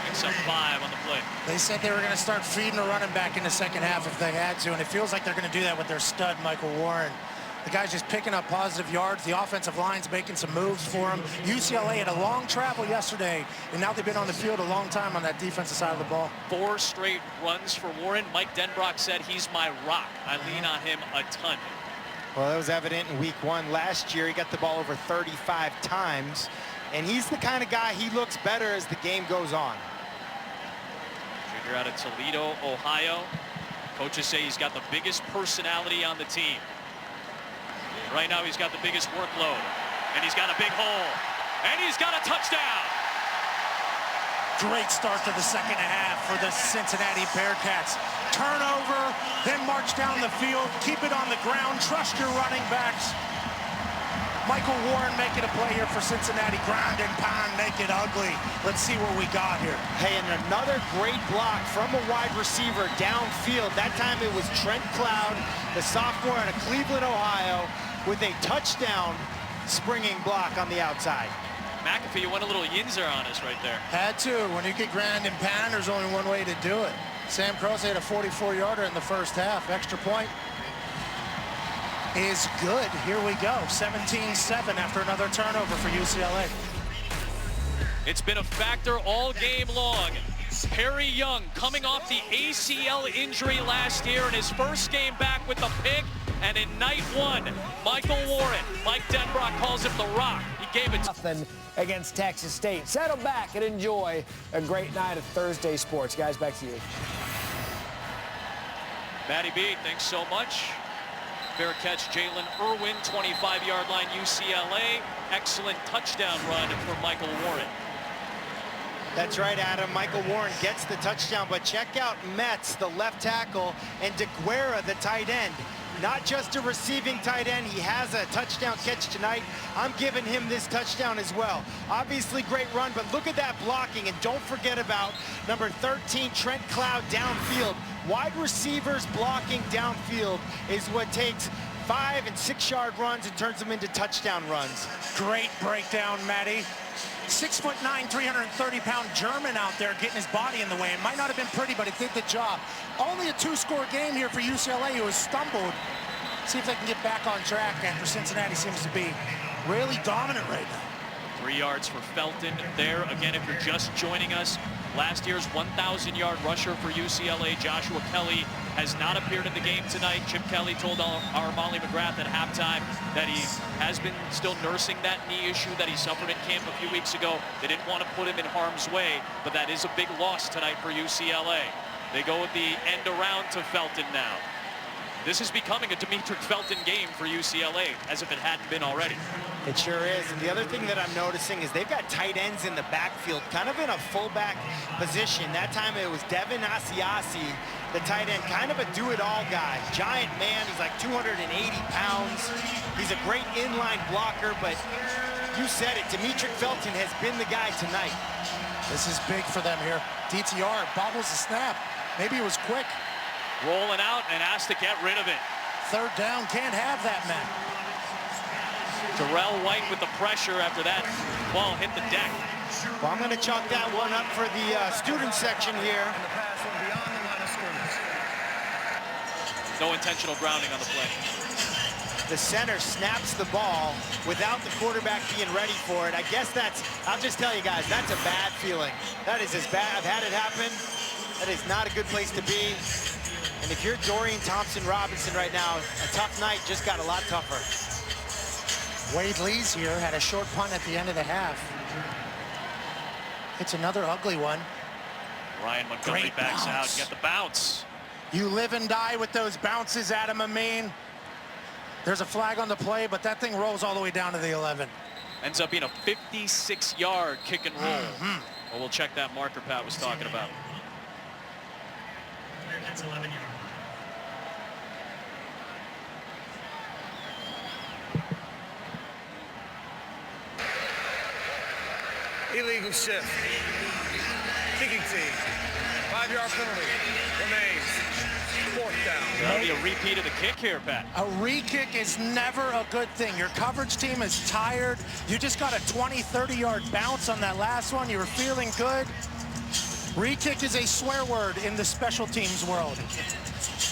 Picks up 5 on the play. They said they were going to start feeding the running back in the second half if they had to, and it feels like they're going to do that with their stud, Michael Warren. The guy's just picking up positive yards. The offensive line's making some moves for him. UCLA had a long travel yesterday, and now they've been on the field a long time on that defensive side of the ball. 4 straight runs for Warren. Mike Denbrock said he's my rock. I lean on him a ton. Well, that was evident in week 1. Last year, he got the ball over 35 times, and he's the kind of guy, he looks better as the game goes on. Junior out of Toledo, Ohio. Coaches say he's got the biggest personality on the team. Right now, he's got the biggest workload, and he's got a big hole, and he's got a touchdown. Great start to the second half for the Cincinnati Bearcats. Turnover, then march down the field, keep it on the ground, trust your running backs. Michael Warren making a play here for Cincinnati. Ground and pound, make it ugly. Let's see what we got here. Hey, and another great block from a wide receiver downfield. That time it was Trent Cloud, the sophomore out of Cleveland, Ohio, with a touchdown springing block on the outside. McAfee, you went a little yinzer on us right there. Had to. When you get ground and pound, there's only one way to do it. Sam Croce had a 44-yarder in the first half. Extra point is good. Here we go. 17-7 after another turnover for UCLA. It's been a factor all game long. Perry Young coming off the ACL injury last year in his first game back with the pick. And in night 1, Michael Warren, Mike Denbrock calls him the Rock. He gave it nothing against Texas State. Settle back and enjoy a great night of Thursday sports. Guys, back to you. Matty B, thanks so much. Fair catch, Jalen Irwin, 25-yard line, UCLA. Excellent touchdown run for Michael Warren. That's right, Adam. Michael Warren gets the touchdown, but check out Metz, the left tackle, and DeGuerra, the tight end. Not just a receiving tight end, he has a touchdown catch tonight. I'm giving him this touchdown as well. Obviously great run, but look at that blocking, and don't forget about number 13, Trent Cloud, downfield. Wide receivers blocking downfield is what takes 5- and 6-yard runs and turns them into touchdown runs. Great breakdown, Matty. 6'9", 330-pound German out there getting his body in the way. It might not have been pretty, but it did the job. Only a 2-score game here for UCLA, who has stumbled. See if they can get back on track after Cincinnati seems to be really dominant right now. 3 yards for Felton there. Again, if you're just joining us, last year's 1,000-yard rusher for UCLA, Joshua Kelly, has not appeared in the game tonight. Chip Kelly told our Molly McGrath at halftime that he has been still nursing that knee issue that he suffered in camp a few weeks ago. They didn't want to put him in harm's way, but that is a big loss tonight for UCLA. They go with the end around to Felton now. This is becoming a Demetric Felton game for UCLA, as if it hadn't been already. It sure is. And the other thing that I'm noticing is they've got tight ends in the backfield, kind of in a fullback position. That time it was Devin Asiasi, the tight end, kind of a do-it-all guy. Giant man, he's like 280 pounds. He's a great inline blocker, but you said it, Demetric Felton has been the guy tonight. This is big for them here. DTR bobbles the snap. Maybe it was quick. Rolling out and asked to get rid of it. Third down, can't have that, man. Terrell White with the pressure after that ball hit the deck. Well, I'm going to chalk that one up for the student section here. And the pass went beyond the line of scrimmage. No intentional grounding on the play. The center snaps the ball without the quarterback being ready for it. I guess that's, I'll just tell you guys, that's a bad feeling. That is as bad. I've had it happen. That is not a good place to be. And if you're Dorian Thompson-Robinson right now, a tough night just got a lot tougher. Wade Lees here had a short punt at the end of the half. It's another ugly one. Ryan Montgomery Great backs bounce. out. Get the bounce. You live and die with those bounces, Adam Amin. There's a flag on the play, but that thing rolls all the way down to the 11. Ends up being a 56-yard kick and roll. Well, we'll check that marker Pat was talking about. That's 11 yards. Illegal shift. Kicking team. 5-yard penalty. Remains. 4th down. That'll be a repeat of the kick here, Pat. A re-kick is never a good thing. Your coverage team is tired. You just got a 20, 30-yard bounce on that last one. You were feeling good. Re-kick is a swear word in the special teams world.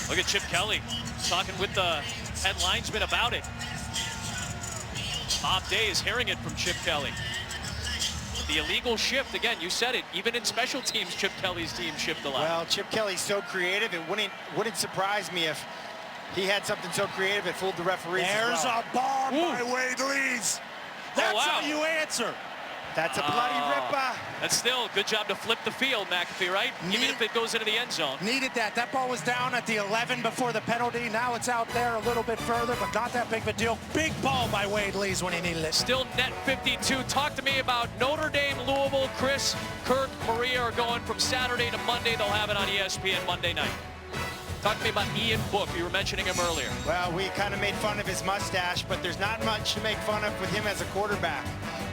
Look at Chip Kelly talking with the Had linesmen about it. Bob Day is hearing it from Chip Kelly. The illegal shift, again, you said it, even in special teams, Chip Kelly's team shift a lot. Well, Chip Kelly's so creative, it wouldn't surprise me if he had something so creative it fooled the referees. There's as well. a bomb by Wade Lees. That's wow. how you answer. That's a bloody ripper. That's still good job to flip the field, McAfee, right? Even if it goes into the end zone. Needed that. That ball was down at the 11 before the penalty. Now it's out there a little bit further, but not that big of a deal. Big ball by Wade Lees when he needed it. Still net 52. Talk to me about Notre Dame, Louisville. Chris, Kirk, Maria are going from Saturday to Monday. They'll have it on ESPN Monday night. Talk to me about Ian Book. You were mentioning him earlier. Well, we kind of made fun of his mustache, but there's not much to make fun of with him as a quarterback.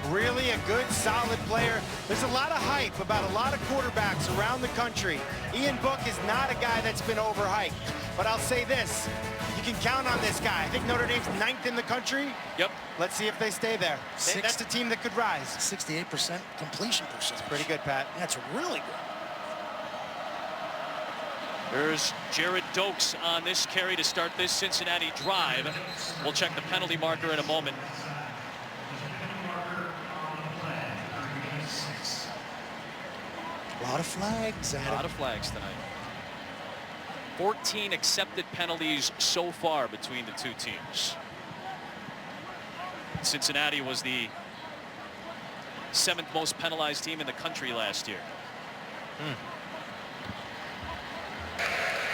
Really a good, solid player. There's a lot of hype about a lot of quarterbacks around the country. Ian Book is not a guy that's been overhyped. But I'll say this, you can count on this guy. I think Notre Dame's 9th in the country. Yep. Let's see if they stay there. That's a team that could rise. 68% completion percentage. Pretty good, Pat. That's really good. There's Jared Dokes on this carry to start this Cincinnati drive. We'll check the penalty marker in a moment. A lot of flags. A lot of flags tonight. 14 accepted penalties so far between the two teams. Cincinnati was the 7th most penalized team in the country last year.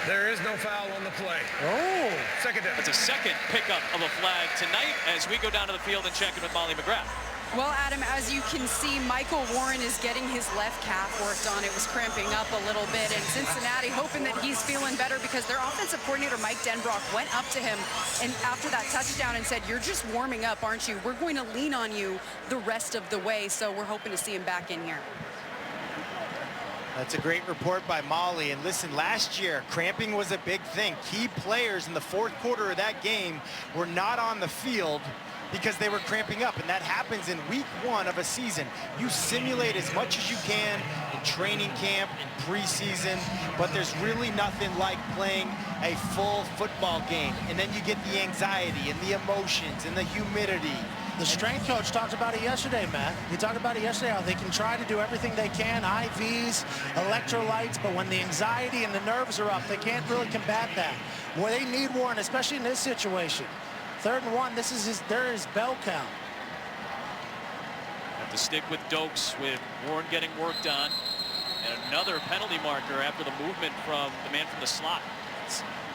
There is no foul on the play. Oh. Second down. That's a second pickup of a flag tonight as we go down to the field and check in with Molly McGrath. Well, Adam, as you can see, Michael Warren is getting his left calf worked on. It was cramping up a little bit, and Cincinnati hoping that he's feeling better because their offensive coordinator, Mike Denbrock, went up to him and after that touchdown and said, "You're just warming up, aren't you? We're going to lean on you the rest of the way," so we're hoping to see him back in here. That's a great report by Molly. And listen, last year, cramping was a big thing. Key players in the 4th quarter of that game were not on the field because they were cramping up, and that happens in week 1 of a season. You simulate as much as you can in training camp, in preseason, but there's really nothing like playing a full football game. And then you get the anxiety and the emotions and the humidity. The strength coach talked about it yesterday, Matt. He talked about it yesterday, how they can try to do everything they can, IVs, electrolytes, but when the anxiety and the nerves are up, they can't really combat that. Well, they need Warren, especially in this situation. 3rd and 1, this is their bell count. Have to stick with Dokes with Warren getting worked on. And another penalty marker after the movement from the man from the slot.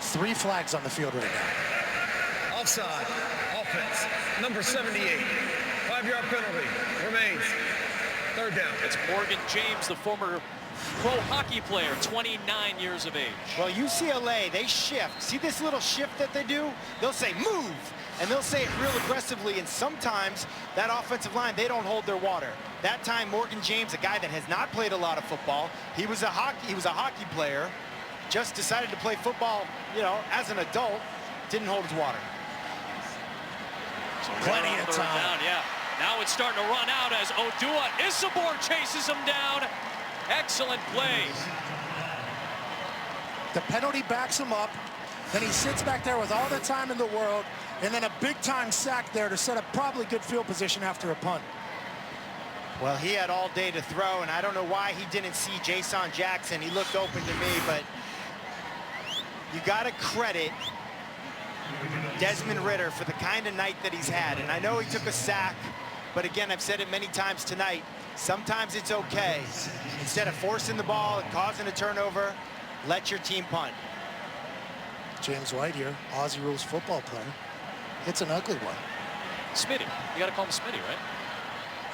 3 flags on the field right now. Offside. Offense. Number 78. 5-yard penalty. Remains. 3rd down. It's Morgan James, the former pro hockey player, 29 years of age. Well, UCLA, they shift. See this little shift that they do? They'll say move, and they'll say it real aggressively, and sometimes that offensive line, they don't hold their water. That time, Morgan James, a guy that has not played a lot of football, he was a hockey player, just decided to play football, as an adult, didn't hold his water. So Plenty of time. Down, yeah. Now it's starting to run out as Odua Isabor chases him down. Excellent play. The penalty backs him up. Then he sits back there with all the time in the world. And then a big-time sack there to set up probably good field position after a punt. Well, he had all day to throw, and I don't know why he didn't see Jason Jackson. He looked open to me, but you got to credit Desmond Ridder for the kind of night that he's had. And I know he took a sack, but again, I've said it many times tonight, sometimes it's okay. Instead of forcing the ball and causing a turnover, let your team punt. James White here, Aussie Rules football player. It's an ugly one. Smitty. You got to call him Smitty, right?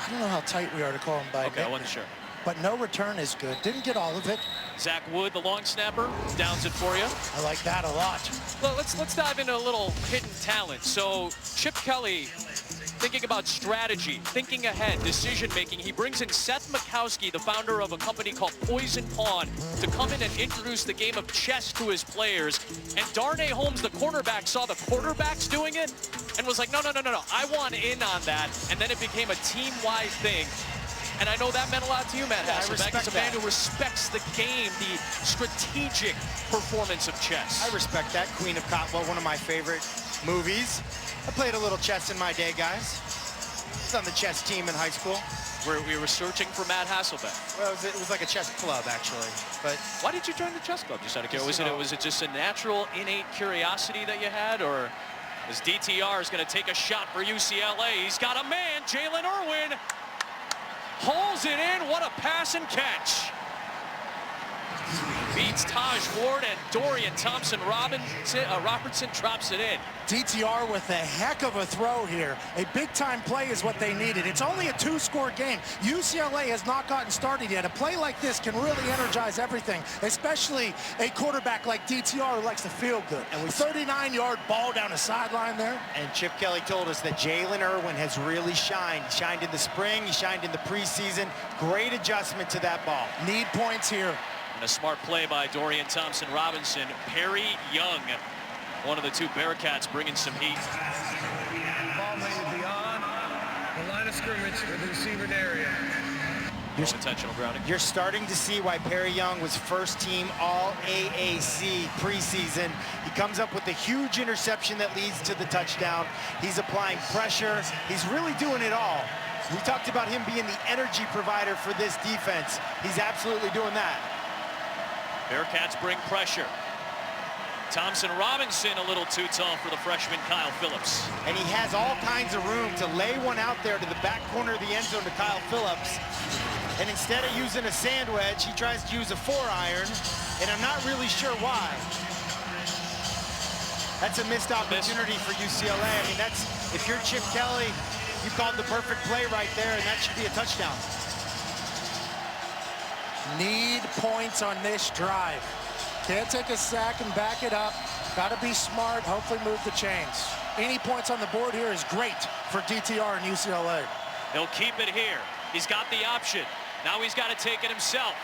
I don't know how tight we are to call him by Okay, name. I wasn't sure. But no return is good. Didn't get all of it. Zach Wood, the long snapper, downs it for you. I like that a lot. Well, let's dive into a little hidden talent. So Chip Kelly, thinking about strategy, thinking ahead, decision-making. He brings in Seth Mikowski, the founder of a company called Poison Pawn, to come in and introduce the game of chess to his players. And Darnay Holmes, the quarterback, saw the quarterbacks doing it and was like, no, I want in on that. And then it became a team-wide thing. And I know that meant a lot to you, Matt Hasselbeck, as a man that. who respects the game, the strategic performance of chess. I respect that. Queen of Cotwell, one of my favorite movies. I played a little chess in my day, guys. I was on the chess team in high school. We were searching for Matt Hasselbeck. Well, it was like a chess club, actually. But why did you join the chess club? Just out of curiosity, was it just a natural, innate curiosity that you had, or as DTR is going to take a shot for UCLA? He's got a man, Jalen Irwin. Hauls it in. What a pass and catch. Beats Taj Ward, and Dorian Robertson drops it in. DTR with a heck of a throw here. A big-time play is what they needed. It's only a 2-score game. UCLA has not gotten started yet. A play like this can really energize everything, especially a quarterback like DTR who likes to feel good. And with 39-yard ball down the sideline there. And Chip Kelly told us that Jalen Irwin has really shined. He shined in the spring. He shined in the preseason. Great adjustment to that ball. Need points here. And a smart play by Dorian Thompson-Robinson. Perry Young, one of the two Bearcats, bringing some heat. Ball made beyond the line of scrimmage with the receiving area. Intentional grounding. You're starting to see why Perry Young was first-team All-AAC preseason. He comes up with a huge interception that leads to the touchdown. He's applying pressure. He's really doing it all. We talked about him being the energy provider for this defense. He's absolutely doing that. Bearcats bring pressure. Thompson-Robinson a little too tall for the freshman Kyle Phillips. And he has all kinds of room to lay one out there to the back corner of the end zone to Kyle Phillips. And instead of using a sand wedge, he tries to use a 4-iron, and I'm not really sure why. That's a missed opportunity for UCLA. I mean, if you're Chip Kelly, you called the perfect play right there, and that should be a touchdown. Need points on this drive. Can't take a sack and back it up. Got to be smart, hopefully move the chains. Any points on the board here is great for DTR and UCLA. He'll keep it here. He's got the option. Now he's got to take it himself.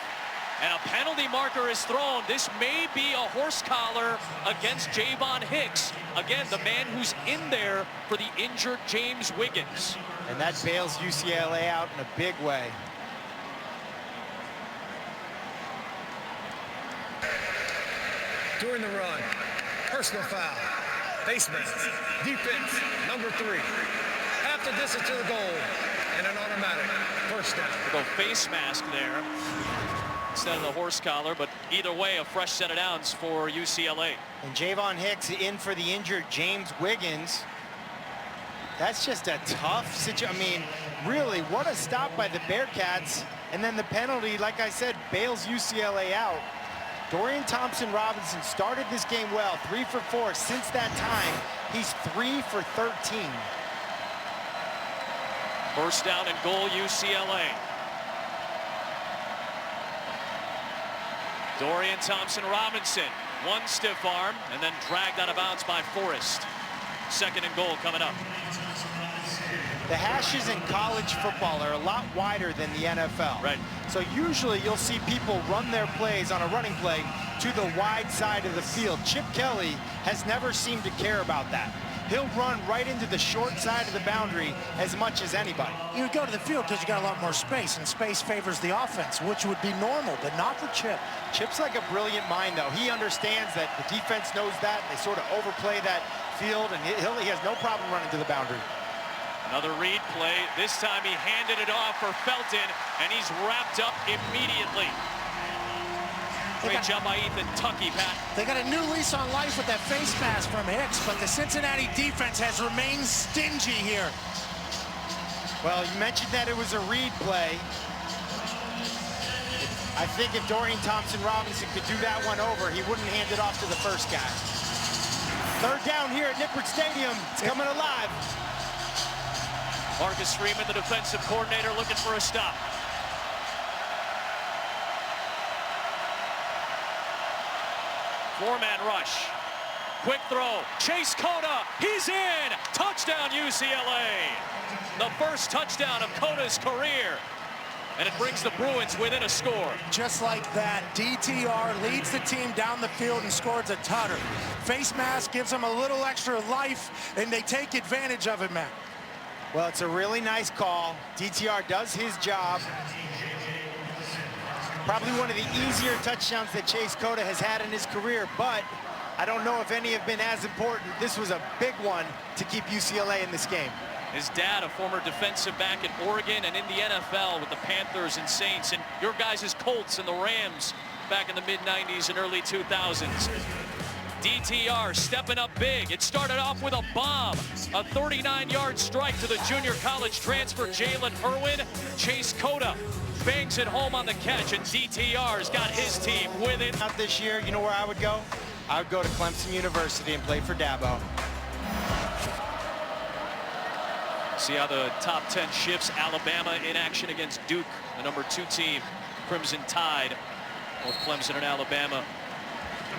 And a penalty marker is thrown. This may be a horse collar against Javon Hicks. Again, the man who's in there for the injured James Wiggins. And that bails UCLA out in a big way. During the run, personal foul, face mask, defense, number 3. Half the distance to the goal, and an automatic first down. We'll go face mask there instead of the horse collar, but either way, a fresh set of downs for UCLA. And Javon Hicks in for the injured James Wiggins. That's just a tough situation. I mean, really, what a stop by the Bearcats. And then the penalty, like I said, bails UCLA out. Dorian Thompson-Robinson started this game well, 3 for 4. Since that time, he's 3 for 13. First down and goal, UCLA. Dorian Thompson-Robinson, one stiff arm, and then dragged out of bounds by Forrest. Second and goal coming up. The hashes in college football are a lot wider than the NFL. Right. So usually you'll see people run their plays on a running play to the wide side of the field. Chip Kelly has never seemed to care about that. He'll run right into the short side of the boundary as much as anybody. You would go to the field because you got a lot more space, and space favors the offense, which would be normal, but not for Chip. Chip's like a brilliant mind, though. He understands that the defense knows that. They sort of overplay that field, and he has no problem running to the boundary. Another read play. This time he handed it off for Felton, and he's wrapped up immediately. Great job by Ethan Tuckey, Pat. They got a new lease on life with that face mask from Hicks, but the Cincinnati defense has remained stingy here. Well, you mentioned that it was a read play. I think if Dorian Thompson-Robinson could do that one over, he wouldn't hand it off to the first guy. Third down here at Nippert Stadium. It's coming alive. Marcus Freeman, the defensive coordinator, looking for a stop. Four-man rush. Quick throw. Chase Cota. He's in. Touchdown, UCLA. The first touchdown of Cota's career. And it brings the Bruins within a score. Just like that, DTR leads the team down the field and scores a tutter. Face mask gives them a little extra life, and they take advantage of it, Matt. Well, it's a really nice call. DTR does his job. Probably one of the easier touchdowns that Chase Cota has had in his career, but I don't know if any have been as important. This was a big one to keep UCLA in this game. His dad, a former defensive back at Oregon and in the NFL with the Panthers and Saints, and your guys' Colts and the Rams back in the mid-90s and early 2000s. DTR stepping up big. It started off with a bomb. A 39-yard strike to the junior college transfer Jalen Irwin. Chase Cota bangs it home on the catch, and DTR's got his team with it. Not this year, you know where I would go? I would go to Clemson University and play for Dabo. See how the top 10 shifts. Alabama in action against Duke, the number 2 team. Crimson Tide, both Clemson and Alabama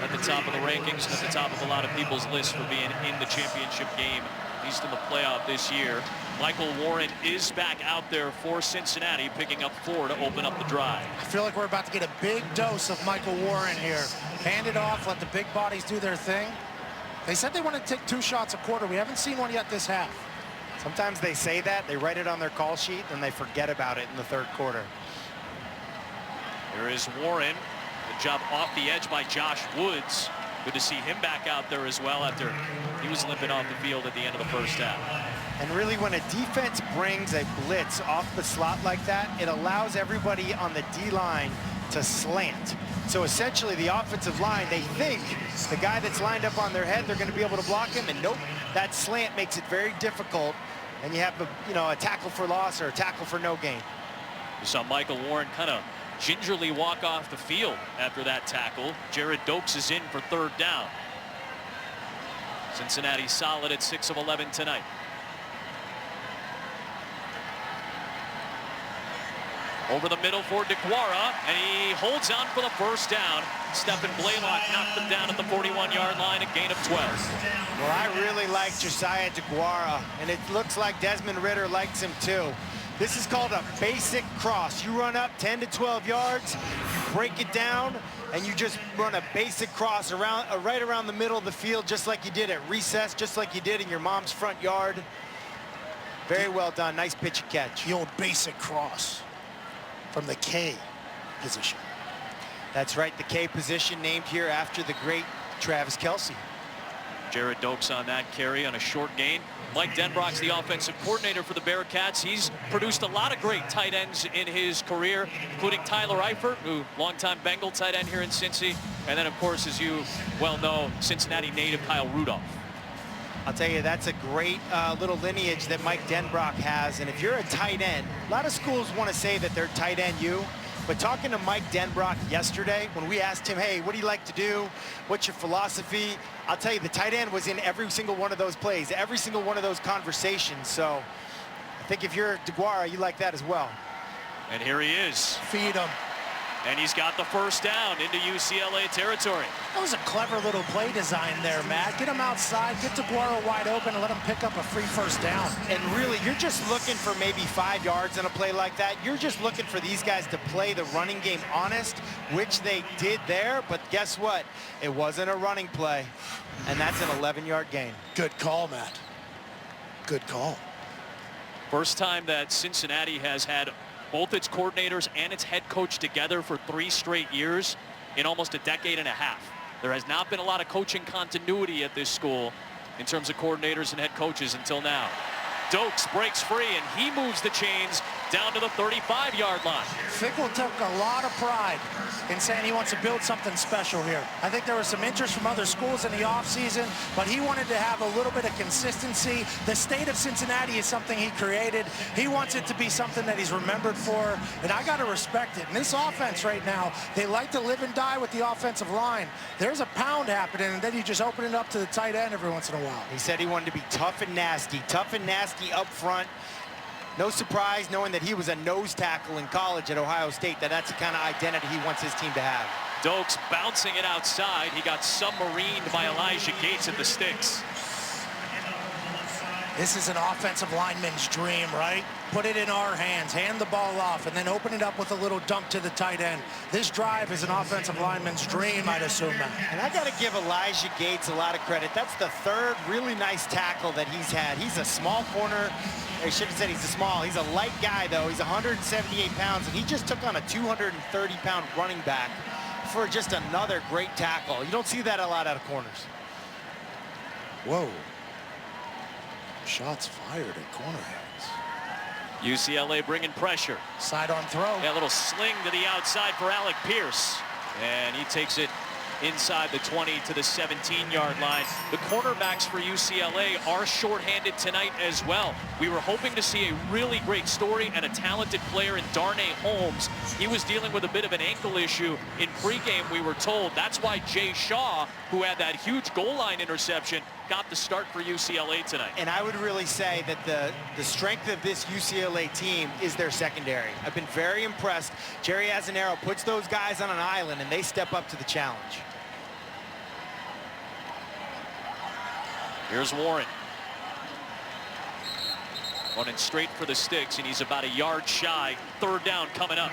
at the top of the rankings and at the top of a lot of people's lists for being in the championship game, at least in the playoff this year. Michael Warren is back out there for Cincinnati, picking up 4 to open up the drive. I feel like we're about to get a big dose of Michael Warren here. Hand it off, let the big bodies do their thing. They said they want to take 2 shots a quarter. We haven't seen one yet this half. Sometimes they say that, they write it on their call sheet, and they forget about it in the 3rd quarter. There is Warren. Good job off the edge by Josh Woods. Good to see him back out there as well after he was limping off the field at the end of the first half. And really, when a defense brings a blitz off the slot like that, it allows everybody on the D-line to slant. So essentially, the offensive line, they think the guy that's lined up on their head, they're going to be able to block him, and nope, that slant makes it very difficult. And you have a tackle for loss or a tackle for no gain. You saw Michael Warren kind of gingerly walk off the field after that tackle. Jared Dokes is in for 3rd down. Cincinnati solid at 6 of 11 tonight. Over the middle for DeGuara, and he holds on for the 1st down. Stephen Blaylock knocked him down at the 41-yard line, a gain of 12. Well, I really like Josiah DeGuara, and it looks like Desmond Ridder likes him too. This is called a basic cross. You run up 10 to 12 yards, you break it down, and you just run a basic cross around, right around the middle of the field, just like you did at recess, just like you did in your mom's front yard. Very well done. Nice pitch and catch. The old basic cross from the K position. That's right, the K position named here after the great Travis Kelce. Jared Dokes on that carry on a short gain. Mike Denbrock's the offensive coordinator for the Bearcats. He's produced a lot of great tight ends in his career, including Tyler Eifert, who longtime Bengal tight end here in Cincy. And then, of course, as you well know, Cincinnati native Kyle Rudolph. I'll tell you, that's a great little lineage that Mike Denbrock has. And if you're a tight end, a lot of schools want to say that they're tight end you. But talking to Mike Denbrock yesterday, when we asked him, hey, what do you like to do? What's your philosophy? I'll tell you, the tight end was in every single one of those plays, every single one of those conversations. So I think if you're DeGuara, you like that as well. And here he is. Feed him. And he's got the 1st down into UCLA territory. That was a clever little play design there, Matt. Get him outside, get DeGuara wide open, and let him pick up a free 1st down. And really, you're just looking for maybe 5 yards on a play like that. You're just looking for these guys to play the running game honest, which they did there. But guess what? It wasn't a running play, and that's an 11-yard gain. Good call, Matt. Good call. First time that Cincinnati has had both its coordinators and its head coach together for 3 straight years in almost a decade and a half. There has not been a lot of coaching continuity at this school in terms of coordinators and head coaches until now. Dokes breaks free, and he moves the chains down to the 35-yard line. Fickle took a lot of pride in saying he wants to build something special here. I think there was some interest from other schools in the offseason, but he wanted to have a little bit of consistency. The state of Cincinnati is something he created. He wants it to be something that he's remembered for, and I got to respect it. And this offense right now, they like to live and die with the offensive line. There's a pound happening, and then you just open it up to the tight end every once in a while. He said he wanted to be tough and nasty up front. No surprise, knowing that he was a nose tackle in college at Ohio State, that's the kind of identity he wants his team to have. Dokes bouncing it outside. He got submarined by Elijah Gates at the sticks. This is an offensive lineman's dream, right? Put it in our hands, hand the ball off, and then open it up with a little dump to the tight end. This drive is an offensive lineman's dream, I'd assume, Matt. And I got to give Elijah Gates a lot of credit. That's the third really nice tackle that he's had. He's a small corner. I should have said he's he's a light guy, though. He's 178 pounds, and he just took on a 230-pound running back for just another great tackle. You don't see that a lot out of corners. Whoa. Shots fired at corner hands. UCLA bringing pressure. Side on throw. Yeah, a little sling to the outside for Alec Pierce. And he takes it inside the 20 to the 17-yard line. The cornerbacks for UCLA are shorthanded tonight as well. We were hoping to see a really great story and a talented player in Darnay Holmes. He was dealing with a bit of an ankle issue in pregame, we were told. That's why Jay Shaw, who had that huge goal line interception, got the start for UCLA tonight. And I would really say that the strength of this UCLA team is their secondary. I've been very impressed. Jerry Azzinaro puts those guys on an island, and they step up to the challenge. Here's Warren. Running straight for the sticks, and he's about a yard shy. Third down coming up.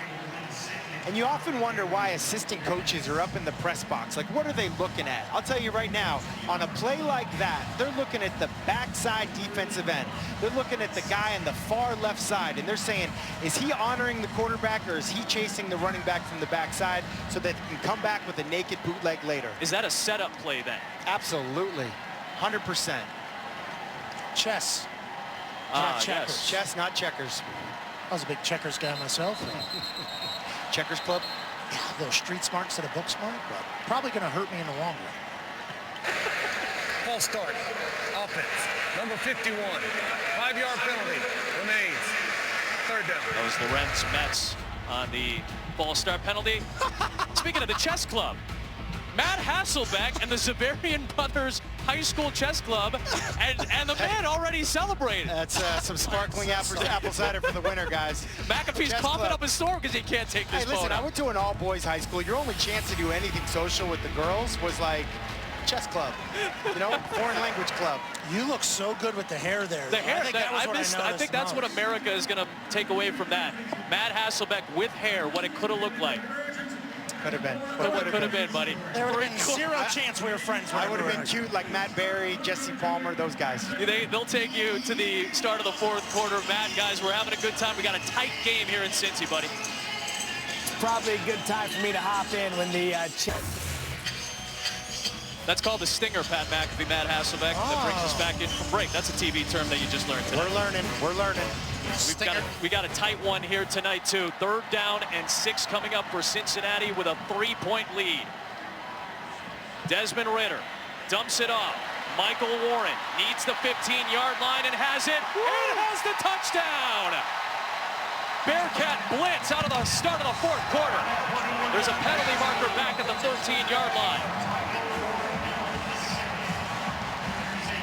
And you often wonder why assistant coaches are up in the press box. Like, what are they looking at? I'll tell you right now, on a play like that, they're looking at the backside defensive end. They're looking at the guy on the far left side, and they're saying, is he honoring the quarterback, or is he chasing the running back from the backside so that he can come back with a naked bootleg later? Is that a setup play then? Absolutely. 100%. Chess. Not checkers. Yes. Chess, not checkers. I was a big checkers guy myself. Checkers club? Yeah, a little street smart instead of book smart, but probably going to hurt me in the long run. False start. Offense. Number 51. 5-yard penalty. Remains. Third down. That was Lorenz Metz on the false start penalty. Speaking of the chess club, Matt Hasselbeck and the Zavarian Brothers High School Chess Club, and the man already celebrated. That's some sparkling apple cider for the winner, guys. McAfee's coughing up a storm because he can't take this listen, photo. I went to an all-boys high school. Your only chance to do anything social with the girls was like chess club, you know, foreign language club. You look so good with the hair there. The hair, I think that's what America is going to take away from that. Matt Hasselbeck with hair, what it could have looked like. Could have been. Could have been, buddy. There would have been zero chance we were friends. I would have been cute like Matt Berry, Jesse Palmer, those guys. They'll take you to the start of the fourth quarter. Matt, guys, we're having a good time. We got a tight game here in Cincy, buddy. Probably a good time for me to hop in when the That's called the stinger, Pat McAfee, Matt Hasselbeck. That brings us back in from break. That's a TV term that you just learned today. We're learning. We got a tight one here tonight, too. 3rd down and 6 coming up for Cincinnati with a 3-point lead. Desmond Ritter dumps it off. Michael Warren needs the 15-yard line and has it. And has the touchdown. Bearcat blitz out of the start of the 4th quarter. There's a penalty marker back at the 13-yard line.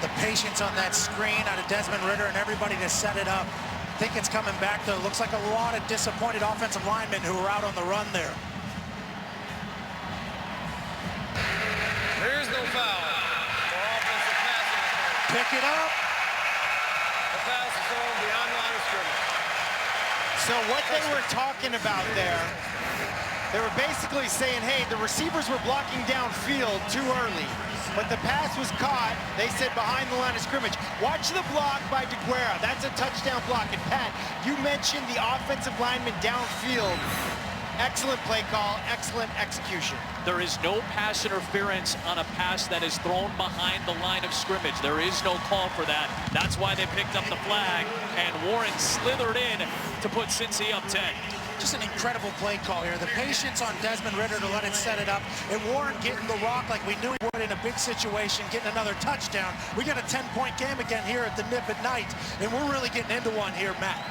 The patience on that screen out of Desmond Ritter and everybody to set it up. I think it's coming back, though. Looks like a lot of disappointed offensive linemen who were out on the run there. There is no foul for offensive passing. Pick it up. The pass is thrown beyond line of scrimmage. So what they were talking about there, they were basically saying, hey, the receivers were blocking downfield too early. But the pass was caught, they said, behind the line of scrimmage. Watch the block by DeGuerra. That's a touchdown block. And Pat, you mentioned the offensive lineman downfield. Excellent play call, excellent execution. There is no pass interference on a pass that is thrown behind the line of scrimmage. There is no call for that. That's why they picked up the flag, and Warren slithered in to put Cincy up 10. Just an incredible play call here. The patience on Desmond Ritter to let it set it up, and Warren getting the rock like we knew he would in a big situation, getting another touchdown. We got a 10-point game again here at the Nip at night, and we're really getting into one here, Matt.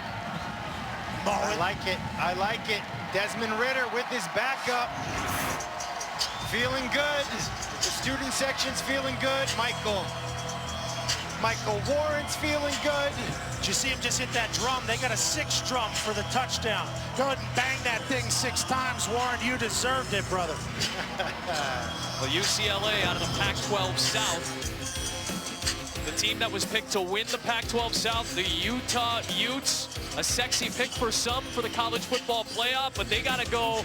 I like it. I like it. Desmond Ritter with his backup. Feeling good. The student section's feeling good. Michael Warren's feeling good. Did you see him just hit that drum? They got a 6 drum for the touchdown. Go ahead and bang that thing 6 times, Warren. You deserved it, brother. Well, UCLA out of the Pac-12 South The team that was picked to win the Pac-12 South, the Utah Utes. A sexy pick for some for the college football playoff, but they got to go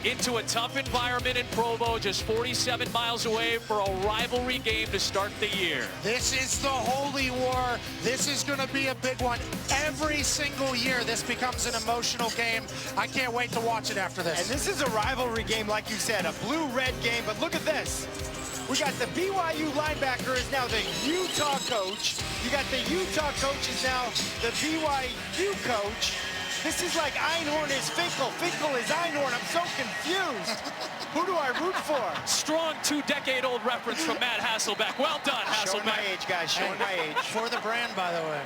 into a tough environment in Provo, just 47 miles away for a rivalry game to start the year. This is the holy war. This is going to be a big one. Every single year, this becomes an emotional game. I can't wait to watch it after this. And this is a rivalry game, like you said, a blue-red game. But look at this. We got the BYU linebacker is now the Utah coach. You got the Utah coach is now the BYU coach. This is like Einhorn is Finkel. Finkel is Einhorn. I'm so confused. Who do I root for? Strong 2-decade-old reference from Matt Hasselbeck. Well done, Hasselbeck. Showing my age, guys. Showing my age. For the brand, by the way.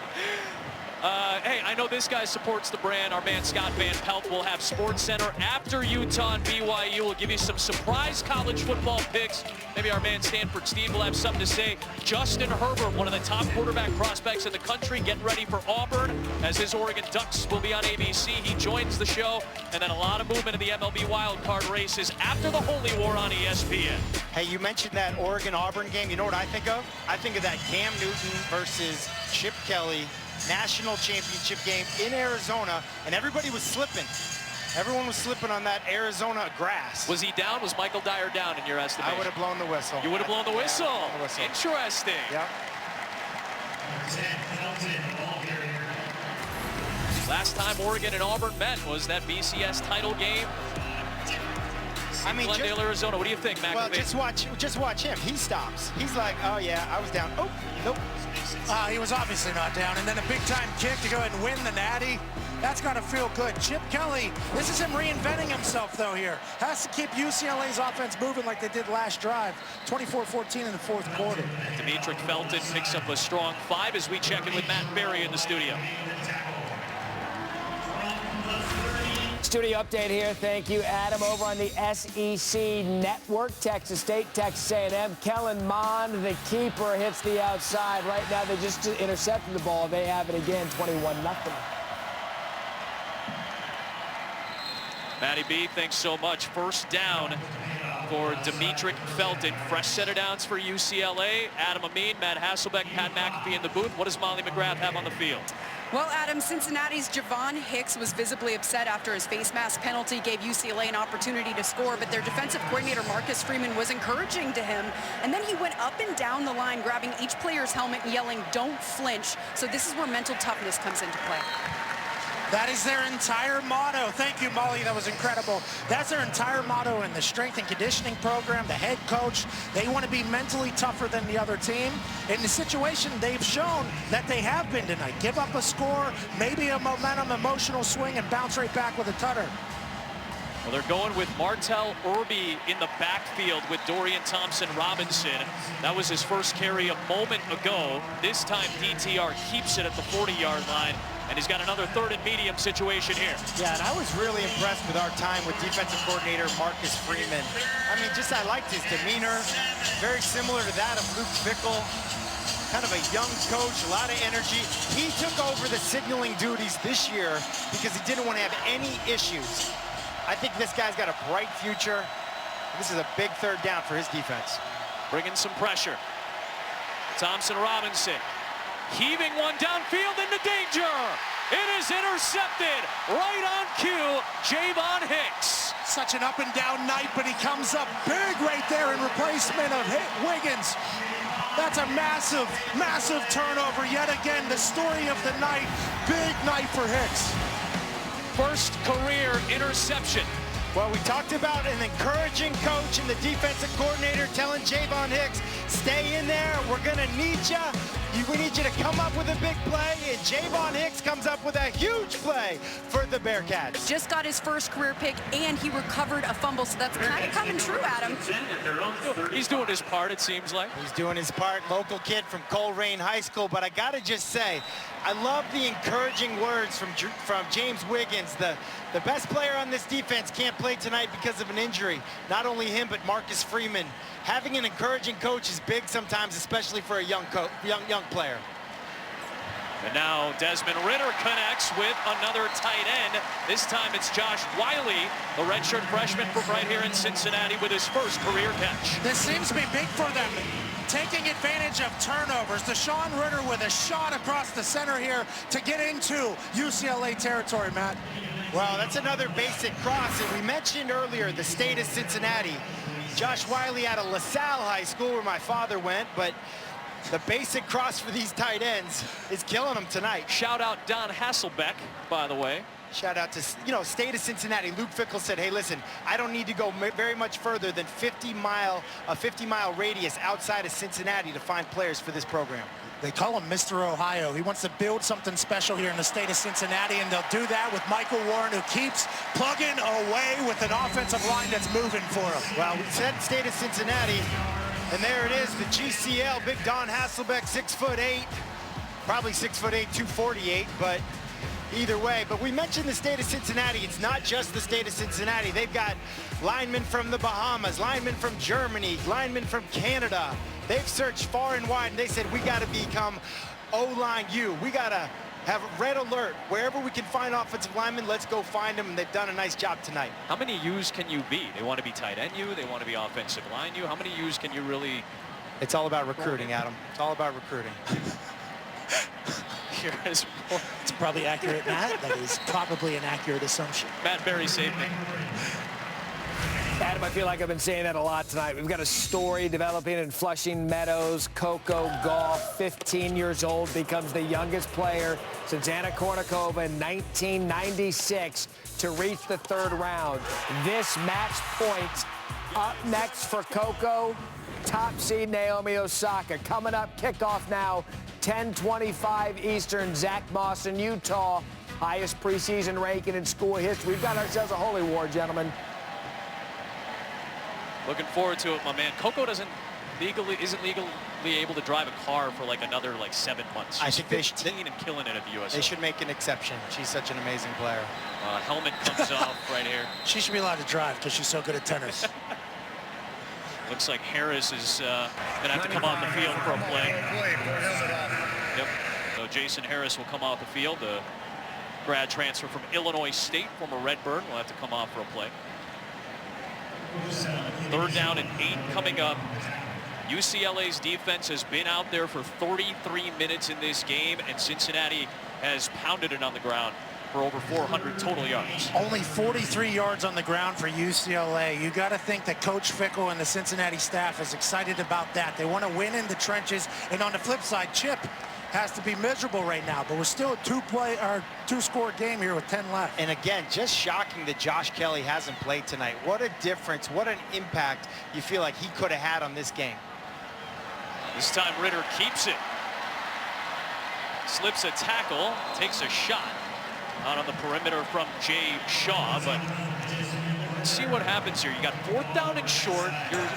Hey, I know this guy supports the brand. Our man Scott Van Pelt will have SportsCenter after Utah and BYU. We'll give you some surprise college football picks. Maybe our man Stanford Steve will have something to say. Justin Herbert, one of the top quarterback prospects in the country, getting ready for Auburn as his Oregon Ducks will be on ABC. He joins the show. And then a lot of movement in the MLB wildcard races after the Holy War on ESPN. Hey, you mentioned that Oregon-Auburn game. You know what I think of? I think of that Cam Newton versus Chip Kelly national championship game in Arizona, and everybody was slipping. Everyone was slipping on that Arizona grass. Was he down? Was Michael Dyer down in your estimation? I would have blown the whistle. You would have blown the whistle? Yeah, the whistle. Interesting. Yep. Last time Oregon and Auburn met was that BCS title game. I mean, Glendale, Arizona. What do you think, McAfee? Well, just watch him. He stops. He's like, oh yeah, I was down. Oh, nope. He was obviously not down. And then a big-time kick to go ahead and win the Natty. That's got to feel good. Chip Kelly, this is him reinventing himself, though, here. Has to keep UCLA's offense moving like they did last drive. 24-14 in the fourth quarter. Demetric Felton picks up a strong 5 as we check in with Matt Berry in the studio. Studio update here. Thank you, Adam. Over on the SEC Network, Texas State, Texas A&M. Kellen Mond, the keeper, hits the outside. Right now, they just intercepted the ball. They have it again, 21-0. Matty B, thanks so much. First down for Demetric Felton. Fresh set of downs for UCLA. Adam Amin, Matt Hasselbeck, Pat McAfee in the booth. What does Molly McGrath have on the field? Well, Adam, Cincinnati's Javon Hicks was visibly upset after his face mask penalty gave UCLA an opportunity to score, but their defensive coordinator, Marcus Freeman, was encouraging to him, and then he went up and down the line, grabbing each player's helmet and yelling, "Don't flinch." So this is where mental toughness comes into play. That is their entire motto. Thank you, Molly. That was incredible. That's their entire motto in the strength and conditioning program. The head coach, they want to be mentally tougher than the other team. In the situation, they've shown that they have been tonight. Give up a score, maybe a momentum, emotional swing, and bounce right back with a tutter. Well, they're going with Martell Irby in the backfield with Dorian Thompson-Robinson. That was his first carry a moment ago. This time, DTR keeps it at the 40-yard line. And he's got another third and medium situation here. Yeah, and I was really impressed with our time with defensive coordinator Marcus Freeman. I mean, I liked his demeanor. Very similar to that of Luke Fickell. Kind of a young coach, a lot of energy. He took over the signaling duties this year because he didn't want to have any issues. I think this guy's got a bright future. This is a big third down for his defense. Bringing some pressure. Thompson-Robinson. Heaving one downfield into danger. It is intercepted right on cue. Javon Hicks. Such an up and down night, but he comes up big right there in replacement of Wiggins. That's a massive, massive turnover. Yet again, the story of the night. Big night for Hicks. First career interception. Well, we talked about an encouraging coach and the defensive coordinator telling Javon Hicks, stay in there, we're gonna need you. We need you to come up with a big play, and Javon Hicks comes up with a huge play for the Bearcats. Just got his first career pick, and he recovered a fumble, so that's kind of coming true, Adam. He's doing his part, it seems like. He's doing his part, local kid from Coleraine High School, but I gotta just say, I love the encouraging words from James Wiggins. The best player on this defense can't play tonight because of an injury. Not only him, but Marcus Freeman. Having an encouraging coach is big sometimes, especially for a young player. And now Desmond Ritter connects with another tight end. This time it's Josh Wiley, the redshirt freshman from right here in Cincinnati, with his first career catch. This seems to be big for them. taking advantage of turnovers. Deshaun Ritter with a shot across the center here to get into UCLA territory, Matt. Well, that's another basic cross, and we mentioned earlier the state of Cincinnati. Josh Wiley out of LaSalle High School, where my father went, but the basic cross for these tight ends is killing them tonight. Shout out Don Hasselbeck, by the way. Shout out to, state of Cincinnati. Luke Fickell said, hey, listen, I don't need to go very much further than a 50-mile radius outside of Cincinnati to find players for this program. They call him Mr. Ohio. He wants to build something special here in the state of Cincinnati, and they'll do that with Michael Warren, who keeps plugging away with an offensive line that's moving for him. Well, we said state of Cincinnati, and there it is, the GCL, Big Don Hasselbeck, 6'8", probably 6'8", 248, but either way. But we mentioned the state of Cincinnati. It's not just the state of Cincinnati. They've got linemen from the Bahamas, linemen from Germany, linemen from Canada. They've searched far and wide, and they said, we got to become O-line U. We got to have red alert. Wherever we can find offensive linemen, let's go find them, and they've done a nice job tonight. How many U's can you be? They want to be tight end U. They want to be offensive line U. How many U's can you really? It's all about recruiting, Adam. It's all about recruiting. It's probably accurate, Matt. That is probably an accurate assumption. Matt Berry saved me. Adam, I feel like I've been saying that a lot tonight. We've got a story developing in Flushing Meadows. Coco Gauff, 15 years old, becomes the youngest player since Anna Kournikova in 1996 to reach the third round. This match point up next for Coco, top seed Naomi Osaka. Coming up, kickoff now, 10:25 Eastern. Zach Moss in Utah, highest preseason ranking in school history. We've got ourselves a holy war, gentlemen. Looking forward to it, my man. Coco isn't legally able to drive a car for like another 7 months. She's I think 15 and killing it at the USA. They should make an exception. She's such an amazing player. Helmet comes off right here. She should be allowed to drive because she's so good at tennis. Looks like Harris is going to have to come off the field for a play. Yep. So Jason Harris will come off the field. The grad transfer from Illinois State, former Redbird, will have to come off for a play. 3rd down and 8 coming up. UCLA's defense has been out there for 33 minutes in this game, and Cincinnati has pounded it on the ground for over 400 total yards. Only 43 yards on the ground for UCLA. You got to think that Coach Fickell and the Cincinnati staff is excited about that. They want to win in the trenches, and on the flip side, Chip has to be miserable right now, but we're still a two-score game here with 10 left. And again, just shocking that Josh Kelly hasn't played tonight. What a difference, what an impact you feel like he could have had on this game. This time Ritter keeps it. Slips a tackle, takes a shot out on the perimeter from Jay Shaw, but let's see what happens here. You got 4th down and short. You're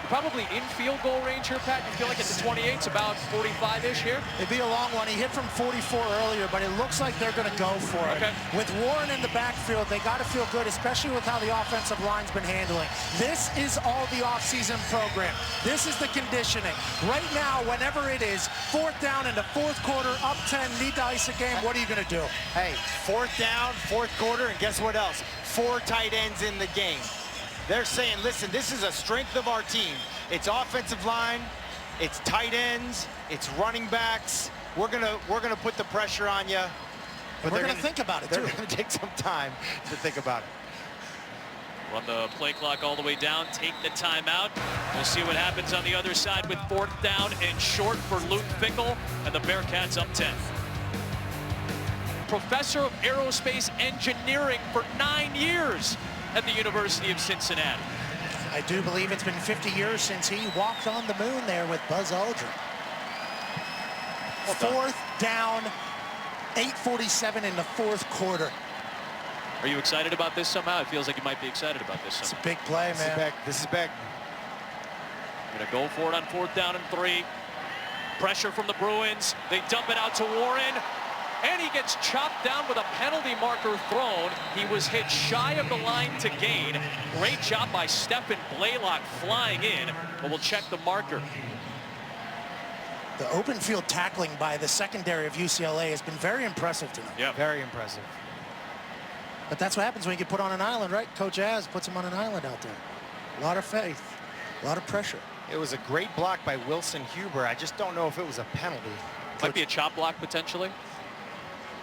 probably in field goal range here, Pat. You feel like at the 28, it's about 45-ish here? It'd be a long one. He hit from 44 earlier, but it looks like they're going to go for it. Okay. With Warren in the backfield, they got to feel good, especially with how the offensive line's been handling. This is all the offseason program. This is the conditioning. Right now, whenever it is, 4th down in the 4th quarter, up 10, need to ice a game, what are you going to do? Hey, 4th down, 4th quarter, and guess what else? 4 tight ends in the game. They're saying, listen, this is a strength of our team. It's offensive line, it's tight ends, it's running backs. We're gonna put the pressure on you. But we're gonna think about it too. They're gonna take some time to think about it. Run the play clock all the way down, take the timeout. We'll see what happens on the other side with 4th down and short for Luke Fickell, and the Bearcats up 10. Professor of Aerospace Engineering for 9 years at the University of Cincinnati. I do believe it's been 50 years since he walked on the moon there with Buzz Aldrin. 4th down, 8:47 in the 4th quarter. Are you excited about this somehow? It feels like you might be excited about this somehow. It's a big play, man. This is big. Gonna go for it on 4th down and 3. Pressure from the Bruins. They dump it out to Warren. And he gets chopped down with a penalty marker thrown. He was hit shy of the line to gain. Great job by Stephen Blaylock flying in, but we'll check the marker. The open field tackling by the secondary of UCLA has been very impressive tonight. Yeah, very impressive. But that's what happens when you get put on an island, right? Coach Az puts him on an island out there. A lot of faith. A lot of pressure. It was a great block by Wilson Huber. I just don't know if it was a penalty. Might be a chop block potentially.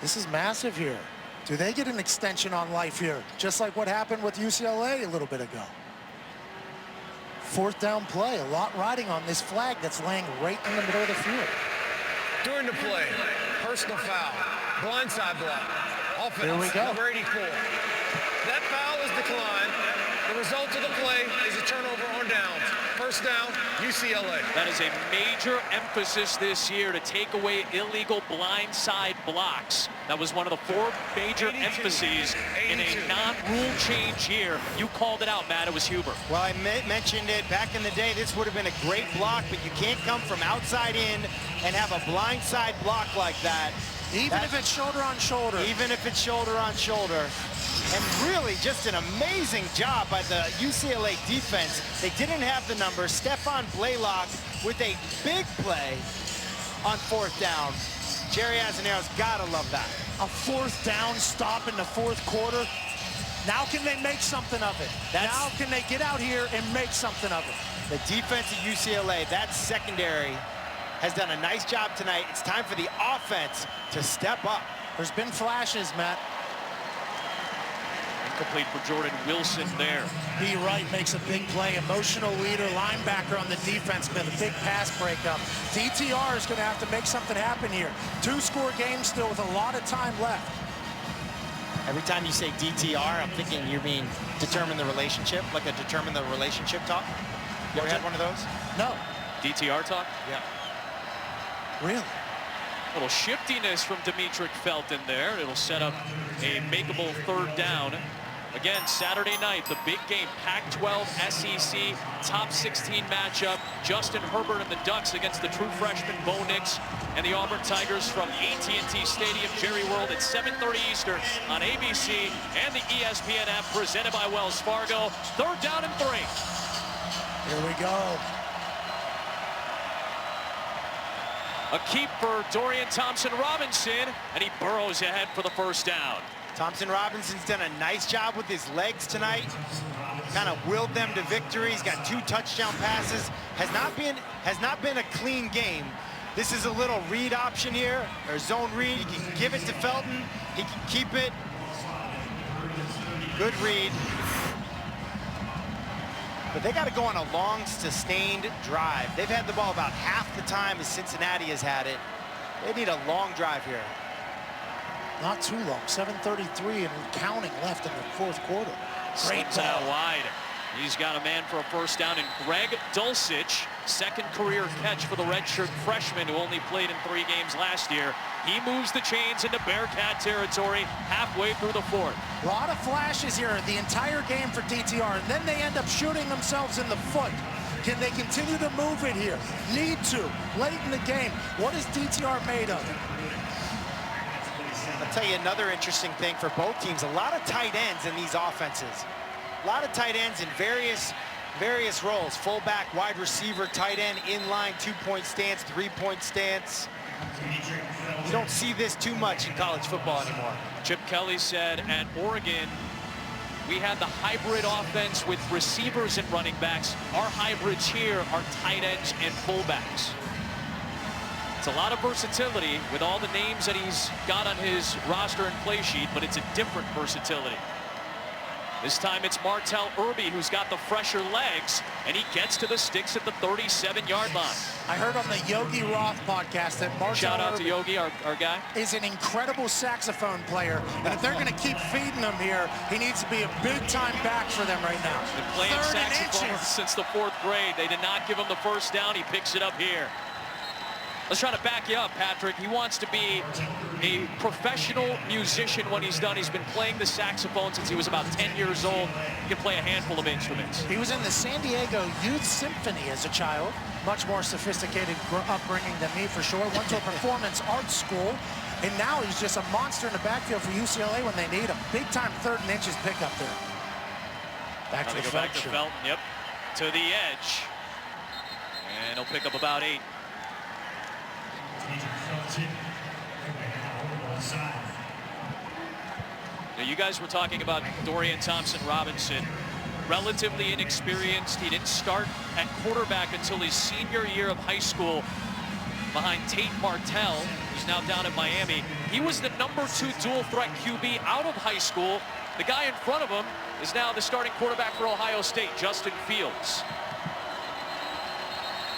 This is massive here. Do they get an extension on life here? Just like what happened with UCLA a little bit ago. 4th down play. A lot riding on this flag that's laying right in the middle of the field. During the play, personal foul, blindside block, offense, Here we go. number 84. That foul is declined. The result of the play is a turnover on downs. First down, UCLA. That is a major emphasis this year to take away illegal blindside blocks. That was one of the 4 major 82. emphases in a non-rule change year. You called it out, Matt. It was Huber. Well, I mentioned it back in the day. This would have been a great block, but you can't come from outside in and have a blindside block like that. Even if it's shoulder on shoulder. Even if it's shoulder on shoulder. And really just an amazing job by the UCLA defense. They didn't have the numbers. Stefan Blaylock with a big play on 4th down. Jerry Azzanero's got to love that. A 4th down stop in the 4th quarter. Now can they make something of it? Now can they get out here and make something of it? The defense at UCLA, that secondary, has done a nice job tonight. It's time for the offense to step up. There's been flashes, Matt. Complete for Jordan Wilson there. B. Wright makes a big play. Emotional leader, linebacker on the defense, with a big pass breakup. DTR is going to have to make something happen here. 2-score game still with a lot of time left. Every time you say DTR, I'm thinking you mean determine the relationship, like a determine the relationship talk. You ever had one of those? No. DTR talk? Yeah. Really? Little shiftiness from Demetric Felton there. It'll set up a makeable 3rd down. Again, Saturday night, the big game, Pac-12 SEC top 16 matchup. Justin Herbert and the Ducks against the true freshman Bo Nix and the Auburn Tigers from AT&T Stadium, Jerry World at 7:30 Eastern on ABC and the ESPN app, presented by Wells Fargo. 3rd down and 3. Here we go. A keep for Dorian Thompson-Robinson, and he burrows ahead for the 1st down. Thompson-Robinson's done a nice job with his legs tonight. Kind of willed them to victory. He's got 2 touchdown passes. Has not been a clean game. This is a little read option here, or zone read. He can give it to Felton. He can keep it. Good read. But they got to go on a long, sustained drive. They've had the ball about half the time as Cincinnati has had it. They need a long drive here. Not too long. 7:33 and counting left in the 4th quarter. Great Slips out ball. wide. He's got a man for a 1st down, and Greg Dulcich, 2nd career catch for the redshirt freshman who only played in 3 games last year. He moves the chains into Bearcat territory halfway through the 4th. A lot of flashes here the entire game for DTR, and then they end up shooting themselves in the foot. Can they continue to move it here? Need to. Late in the game. What is DTR made of? I'll tell you another interesting thing for both teams. A lot of tight ends in these offenses. A lot of tight ends in various roles. Fullback, wide receiver, tight end, inline, 2-point stance, 3-point stance. You don't see this too much in college football anymore. Chip Kelly said at Oregon, we had the hybrid offense with receivers and running backs. Our hybrids here are tight ends and fullbacks. It's a lot of versatility with all the names that he's got on his roster and play sheet, but it's a different versatility. This time it's Martell Irby who's got the fresher legs, and he gets to the sticks at the 37-yard line. I heard on the Yogi Roth podcast that Martell Shout out Irby to Yogi, our guy. is an incredible saxophone player, and if they're going to keep feeding him here, he needs to be a big-time back for them right now. Been playing 3rd and saxophone inches. since the 4th grade. They did not give him the 1st down. He picks it up here. Let's try to back you up, Patrick. He wants to be a professional musician when he's done. He's been playing the saxophone since he was about 10 years old. He can play a handful of instruments. He was in the San Diego Youth Symphony as a child. Much more sophisticated upbringing than me, for sure. Went to a performance arts school, and now he's just a monster in the backfield for UCLA when they need a big-time 3rd and inches pickup there. Back to the Back to Felton, yep. To the edge. And he'll pick up about 8. Now, you guys were talking about Dorian Thompson-Robinson. relatively inexperienced. He didn't start at quarterback until his senior year of high school behind Tate Martell, who's now down at Miami. He was the #2 dual threat QB out of high school. The guy in front of him is now the starting quarterback for Ohio State, Justin Fields.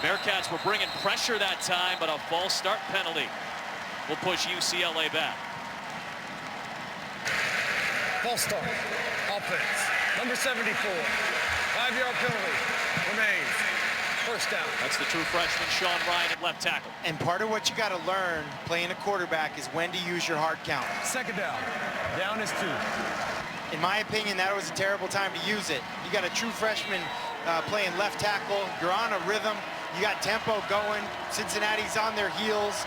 Bearcats were bringing pressure that time, but a false start penalty will push UCLA back. False start. Offense. Number 74. 5-yard penalty. Remains. First down. That's the true freshman Sean Ryan at left tackle. And part of what you got to learn playing a quarterback is when to use your hard count. Second down. Down is 2. In my opinion, that was a terrible time to use it. You got a true freshman playing left tackle. You're on a rhythm. You got tempo going. Cincinnati's on their heels.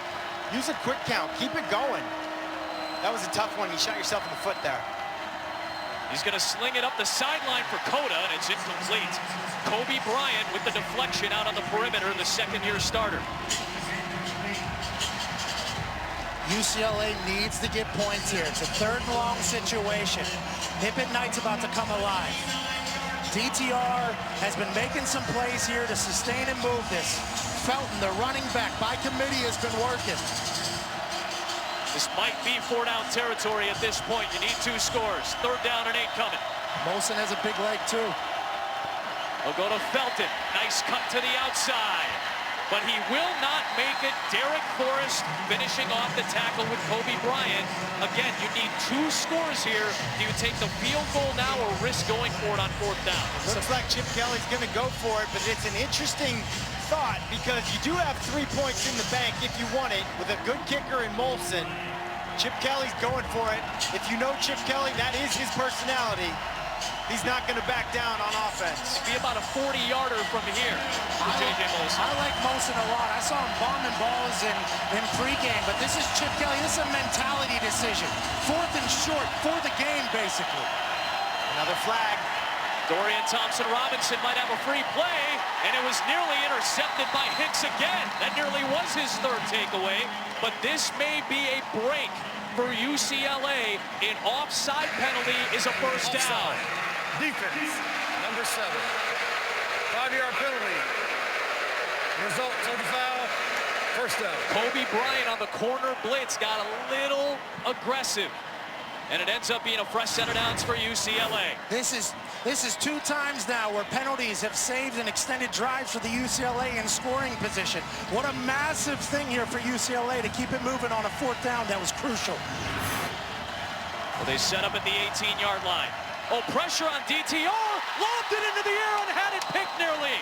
Use a quick count. Keep it going. That was a tough one. You shot yourself in the foot there. He's going to sling it up the sideline for Coda, and it's incomplete. Kobe Bryant with the deflection out on the perimeter, the second-year starter. UCLA needs to get points here. It's a third-and-long situation. Pippin Knight's about to come alive. DTR has been making some plays here to sustain and move this. Felton, the running back by committee, has been working. This might be 4-down territory at this point. You need 2 scores. 3rd down and 8 coming. Molson has a big leg, too. He'll go to Felton. Nice cut to the outside. But he will not make it. Derek Forrest finishing off the tackle with Kobe Bryant. Again, you need 2 scores here. Do you take the field goal now or risk going for it on 4th down? Looks like Chip Kelly's going to go for it, but it's an interesting thought because you do have 3 points in the bank if you want it with a good kicker in Molson. Chip Kelly's going for it. If you know Chip Kelly, that is his personality. He's not going to back down on offense. Be about a 40-yarder from here for J.J. Molson. I like Molson a lot. I saw him bombing balls in pregame, but this is Chip Kelly. This is a mentality decision. 4th and short for the game, basically. Another flag. Dorian Thompson-Robinson might have a free play, and it was nearly intercepted by Hicks again. That nearly was his 3rd takeaway, but this may be a break for UCLA. An offside penalty is a first down. Defense. Number 7. 5-yard penalty. Results of the foul. First down. Kobe Bryant on the corner blitz got a little aggressive, and it ends up being a fresh set of downs for UCLA. This is 2 times now where penalties have saved an extended drives for the UCLA in scoring position. What a massive thing here for UCLA to keep it moving on a 4th down. That was crucial. Well, they set up at the 18-yard line. Oh, pressure on DTR. Lobbed it into the air and had it picked nearly.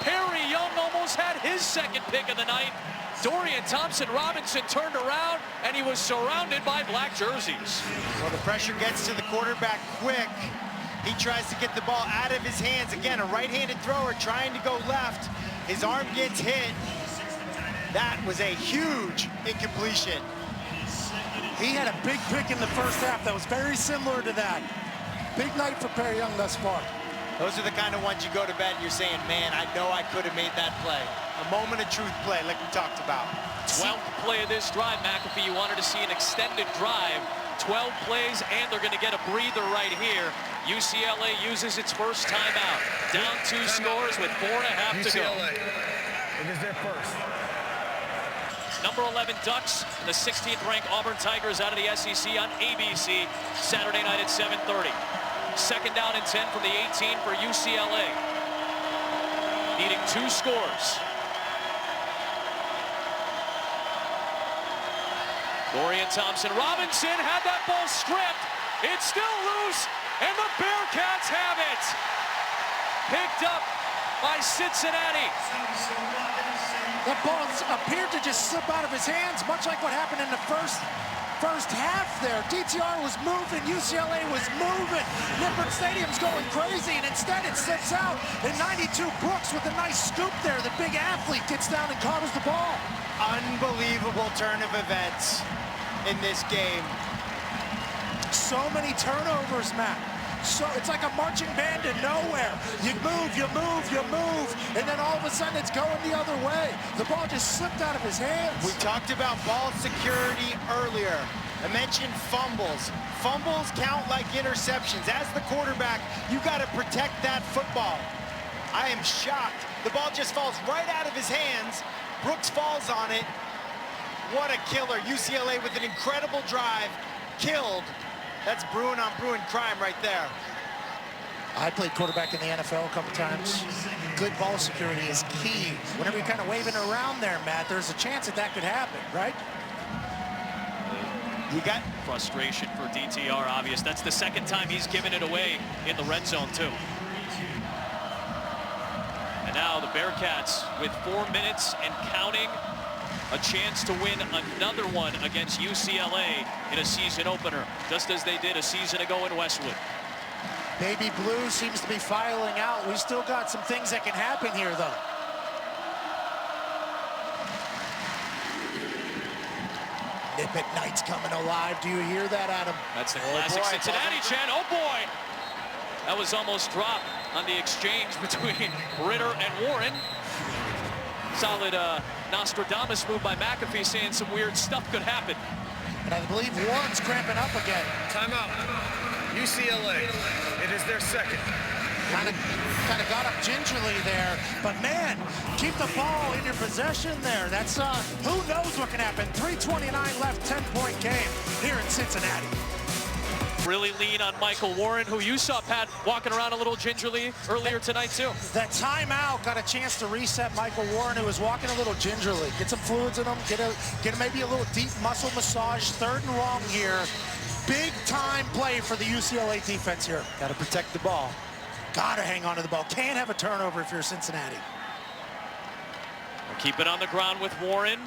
Perry Young almost had his 2nd pick of the night. Dorian Thompson-Robinson turned around, and he was surrounded by black jerseys. Well, the pressure gets to the quarterback quick. He tries to get the ball out of his hands. Again, a right-handed thrower trying to go left. His arm gets hit. That was a huge incompletion. He had a big pick in the first half that was very similar to that. Big night for Perry Young thus far. Those are the kind of ones you go to bed and you're saying, man, I know I could have made that play. A moment of truth play like we talked about. 12th play of this drive, McAfee. You wanted to see an extended drive. 12 plays, and they're going to get a breather right here. UCLA uses its first timeout. Down 2 scores with 4.5 to go. UCLA. It is their first. Number 11 Ducks and the 16th ranked Auburn Tigers out of the SEC on ABC Saturday night at 7:30. 2nd down and 10 from the 18 for UCLA. Needing 2 scores. Dorian Thompson-Robinson had that ball stripped. It's still loose, and the Bearcats have it. Picked up by Cincinnati. That ball appeared to just slip out of his hands, much like what happened in the first half there. DTR was moving, UCLA was moving. Nippert Stadium's going crazy, and instead it slips out. And 92 Brooks with a nice scoop there. The big athlete gets down and covers the ball. Unbelievable turn of events in this game. So many turnovers, Matt. So it's like a marching band in nowhere. You move, you move, you move, and then all of a sudden it's going the other way. The ball just slipped out of his hands. We talked about ball security earlier. I mentioned fumbles. Fumbles count like interceptions. As the quarterback, you got to protect that football. I am shocked. The ball just falls right out of his hands. Brooks falls on it. What a killer. UCLA with an incredible drive. Killed. That's Bruin on Bruin crime right there. I played quarterback in the NFL a couple times. Good ball security is key. Whenever you're kind of waving around there, Matt, there's a chance that could happen, right? You got frustration for DTR, obvious. That's the second time he's given it away in the red zone, too. And now the Bearcats with 4 minutes and counting, a chance to win another one against UCLA in a season opener, just as they did a season ago in Westwood. Baby Blue seems to be filing out. We still got some things that can happen here, though. Nippet Knight's coming alive. Do you hear that, Adam? That's the classic Cincinnati chant. Oh, boy. That was almost dropped on the exchange between Ritter and Warren. Solid Nostradamus move by McAfee, saying some weird stuff could happen. And I believe Warren's cramping up again. Timeout. UCLA. It is their second. Kind of got up gingerly there, but man, keep the ball in your possession there. That's who knows what can happen. 3:29 left, 10-point game here in Cincinnati. Really lean on Michael Warren, who you saw, Pat, walking around a little gingerly earlier tonight, too. That timeout got a chance to reset Michael Warren, who was walking a little gingerly. Get some fluids in him, get maybe a little deep muscle massage. 3rd and long here. Big time play for the UCLA defense here. Got to protect the ball. Got to hang on to the ball. Can't have a turnover if you're Cincinnati. We'll keep it on the ground with Warren.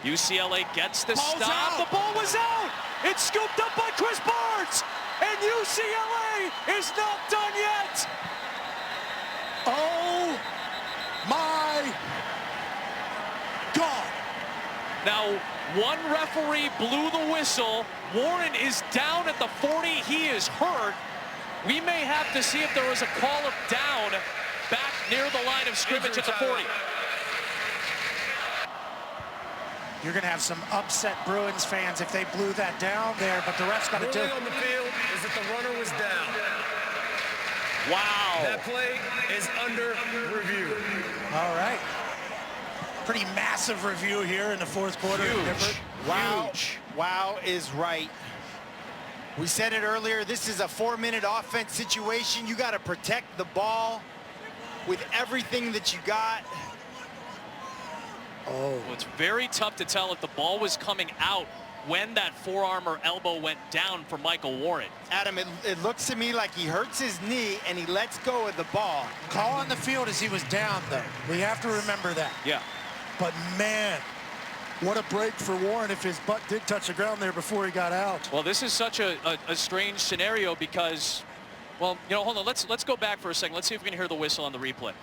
UCLA gets the Ball's stop. out. The ball was out. It's scooped up by Chris Barnes. And UCLA is not done yet. Oh my God. Now, one referee blew the whistle. Warren is down at the 40. He is hurt. We may have to see if there was a call of down back near the line of scrimmage at the 40. You're going to have some upset Bruins fans if they blew that down there, but the ref's got to do. Ruling on the field is that the runner was down. Wow. That play is under review. All right. Pretty massive review here in the 4th quarter. Huge. Wow. Wow is right. We said it earlier, this is a 4-minute offense situation. You got to protect the ball with everything that you got. Oh. Well, it's very tough to tell if the ball was coming out when that forearm or elbow went down for Michael Warren. Adam, it looks to me like he hurts his knee and he lets go of the ball. Call on the field as he was down, though. We have to remember that. Yeah. But, man, what a break for Warren if his butt did touch the ground there before he got out. Well, this is such a strange scenario because, well, you know, hold on. Let's go back for a second. Let's see if we can hear the whistle on the replay.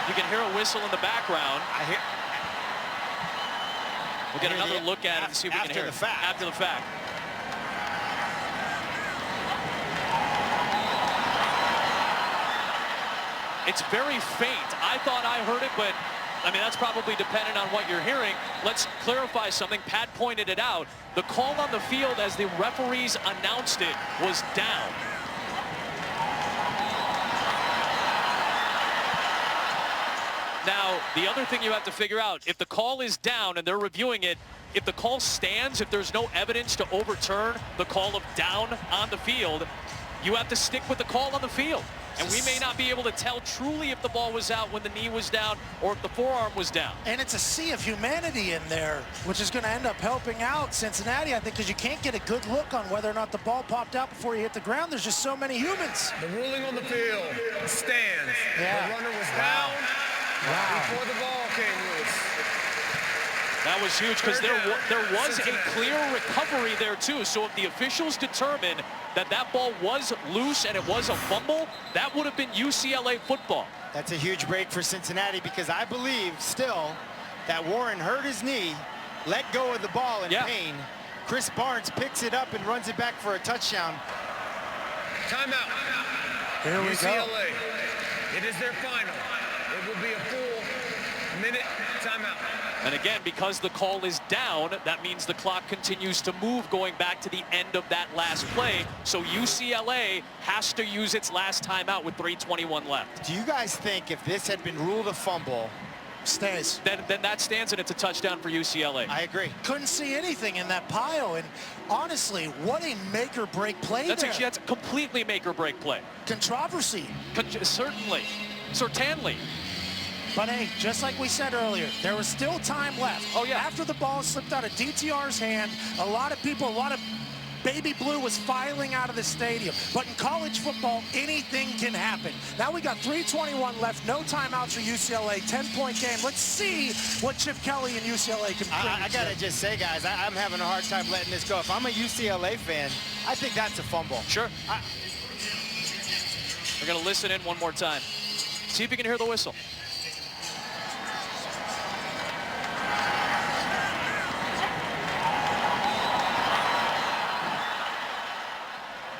You can hear a whistle in the background. We'll get another look at it and see if we can hear it. After the fact. It's very faint. I thought I heard it, but I mean, that's probably dependent on what you're hearing. Let's clarify something. Pat pointed it out. The call on the field as the referees announced it was down. Now, the other thing you have to figure out, if the call is down and they're reviewing it, if the call stands, if there's no evidence to overturn the call of down on the field, you have to stick with the call on the field. And we may not be able to tell truly if the ball was out when the knee was down or if the forearm was down. And it's a sea of humanity in there, which is going to end up helping out Cincinnati, I think, because you can't get a good look on whether or not the ball popped out before you hit the ground. There's just so many humans. The ruling on the field stands. Yeah. The runner was down before the ball came loose. That was huge because there was a clear recovery there too. So if the officials determined that that ball was loose and it was a fumble, that would have been UCLA football. That's a huge break for Cincinnati because I believe still that Warren hurt his knee, let go of the ball in pain. Chris Barnes picks it up and runs it back for a touchdown. Timeout. Here we UCLA. go. It is their final. It will be a full minute timeout. And again, because the call is down, that means the clock continues to move going back to the end of that last play. So UCLA has to use its last timeout with 3:21 left. Do you guys think if this had been ruled a fumble, stays? Then that stands and it's a touchdown for UCLA. I agree. Couldn't see anything in that pile, and honestly, what a make or break play there. That's a completely make or break play. Controversy. Certainly. But hey, just like we said earlier, there was still time left. Oh, yeah. After the ball slipped out of DTR's hand, a lot of baby blue was filing out of the stadium. But in college football, anything can happen. Now we got 3:21 left, no timeouts for UCLA, 10-point game. Let's see what Chip Kelly and UCLA can bring. I gotta just say, guys, I'm having a hard time letting this go. If I'm a UCLA fan, I think that's a fumble. Sure. We're gonna listen in one more time. See if you can hear the whistle.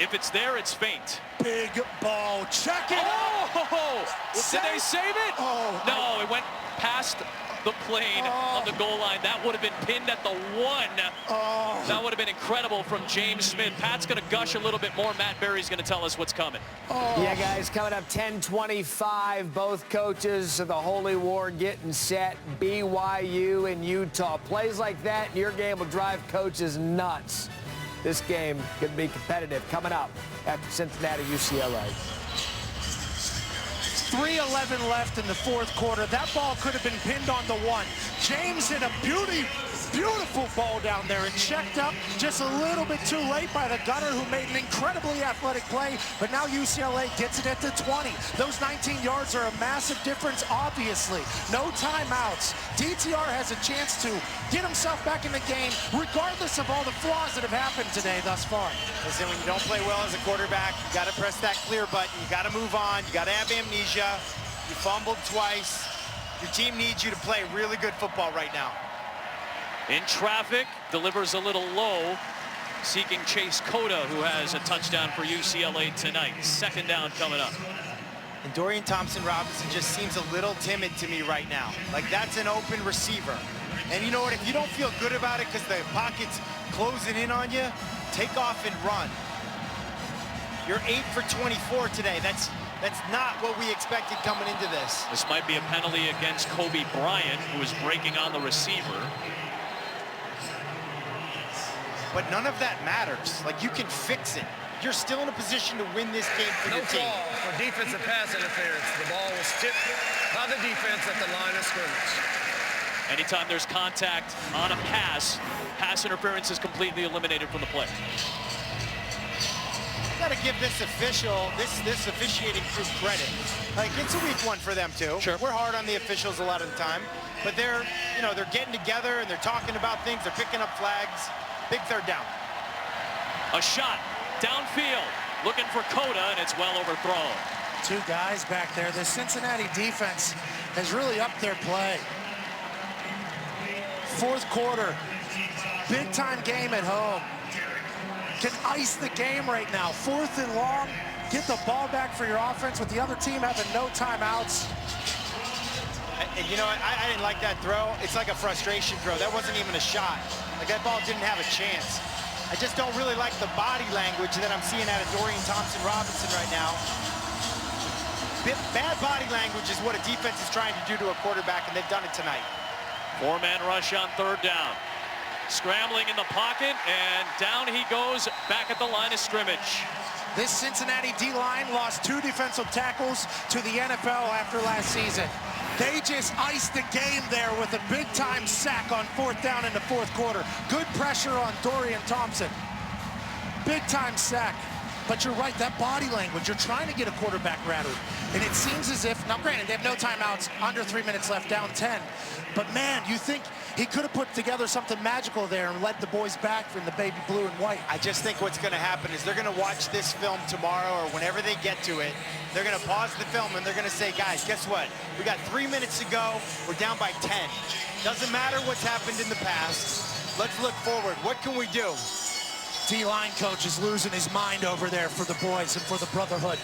If it's there, it's faint. Big ball. Check it. Oh! Did they save it? Oh. No, it went past the plane on the goal line. That would have been pinned at the 1. Oh. That would have been incredible from James Smith. Pat's going to gush a little bit more. Matt Berry's going to tell us what's coming. Oh. Yeah, guys, coming up 10:25. Both coaches of the Holy War getting set. BYU and Utah. Plays like that in your game will drive coaches nuts. This game could be competitive coming up after Cincinnati, UCLA. 3:11 left in the fourth quarter. That ball could have been pinned on the 1. James hit a beautiful ball down there. It checked up just a little bit too late by the gunner, who made an incredibly athletic play. But now UCLA gets it at the 20. Those 19 yards are a massive difference, obviously. No timeouts. DTR has a chance to get himself back in the game, regardless of all the flaws that have happened today thus far. Listen, when you don't play well as a quarterback, you got to press that clear button. You got to move on. You got to have amnesia. You fumbled twice. Your team needs you to play really good football right now. In traffic, delivers a little low, seeking Chase Cota, who has a touchdown for UCLA tonight. Second down coming up. And Dorian Thompson-Robinson just seems a little timid to me right now. Like, that's an open receiver. And you know what? If you don't feel good about it because the pocket's closing in on you, take off and run. You're 8 for 24 today. That's not what we expected coming into this. This might be a penalty against Kobe Bryant, who is breaking on the receiver. But none of that matters. Like, you can fix it. You're still in a position to win this game for your team. No call for defensive pass interference. The ball was tipped by the defense at the line of scrimmage. Anytime there's contact on a pass interference is completely eliminated from the play. Got to give this official, this officiating crew credit. Like, it's a weak one for them too. Sure. We're hard on the officials a lot of the time, but they're getting together and they're talking about things. They're picking up flags. Big third down. A shot downfield, looking for Cota, and it's well overthrown. 2 guys back there. The Cincinnati defense has really upped their play. Fourth quarter, big time game at home. Can ice the game right now. 4th and long, get the ball back for your offense with the other team having no timeouts. You know what? I didn't like that throw. It's like a frustration throw. That wasn't even a shot. Like, that ball didn't have a chance. I just don't really like the body language that I'm seeing out of Dorian Thompson-Robinson right now. Bad body language is what a defense is trying to do to a quarterback, and they've done it tonight. 4-man rush on third down. Scrambling in the pocket, and down he goes back at the line of scrimmage. This Cincinnati D-line lost 2 defensive tackles to the NFL after last season. They just iced the game there with a big-time sack on 4th down in the 4th quarter. Good pressure on Dorian Thompson. Big-time sack. But you're right, that body language, you're trying to get a quarterback rattled. And it seems as if, now granted, they have no timeouts, under 3 minutes left, down 10. But man, you think he could have put together something magical there and led the boys back from the baby blue and white. I just think what's going to happen is they're going to watch this film tomorrow, or whenever they get to it. They're going to pause the film and they're going to say, guys, guess what? We got 3 minutes to go. We're down by 10. Doesn't matter what's happened in the past. Let's look forward. What can we do? D-line coach is losing his mind over there for the boys and for the brotherhood.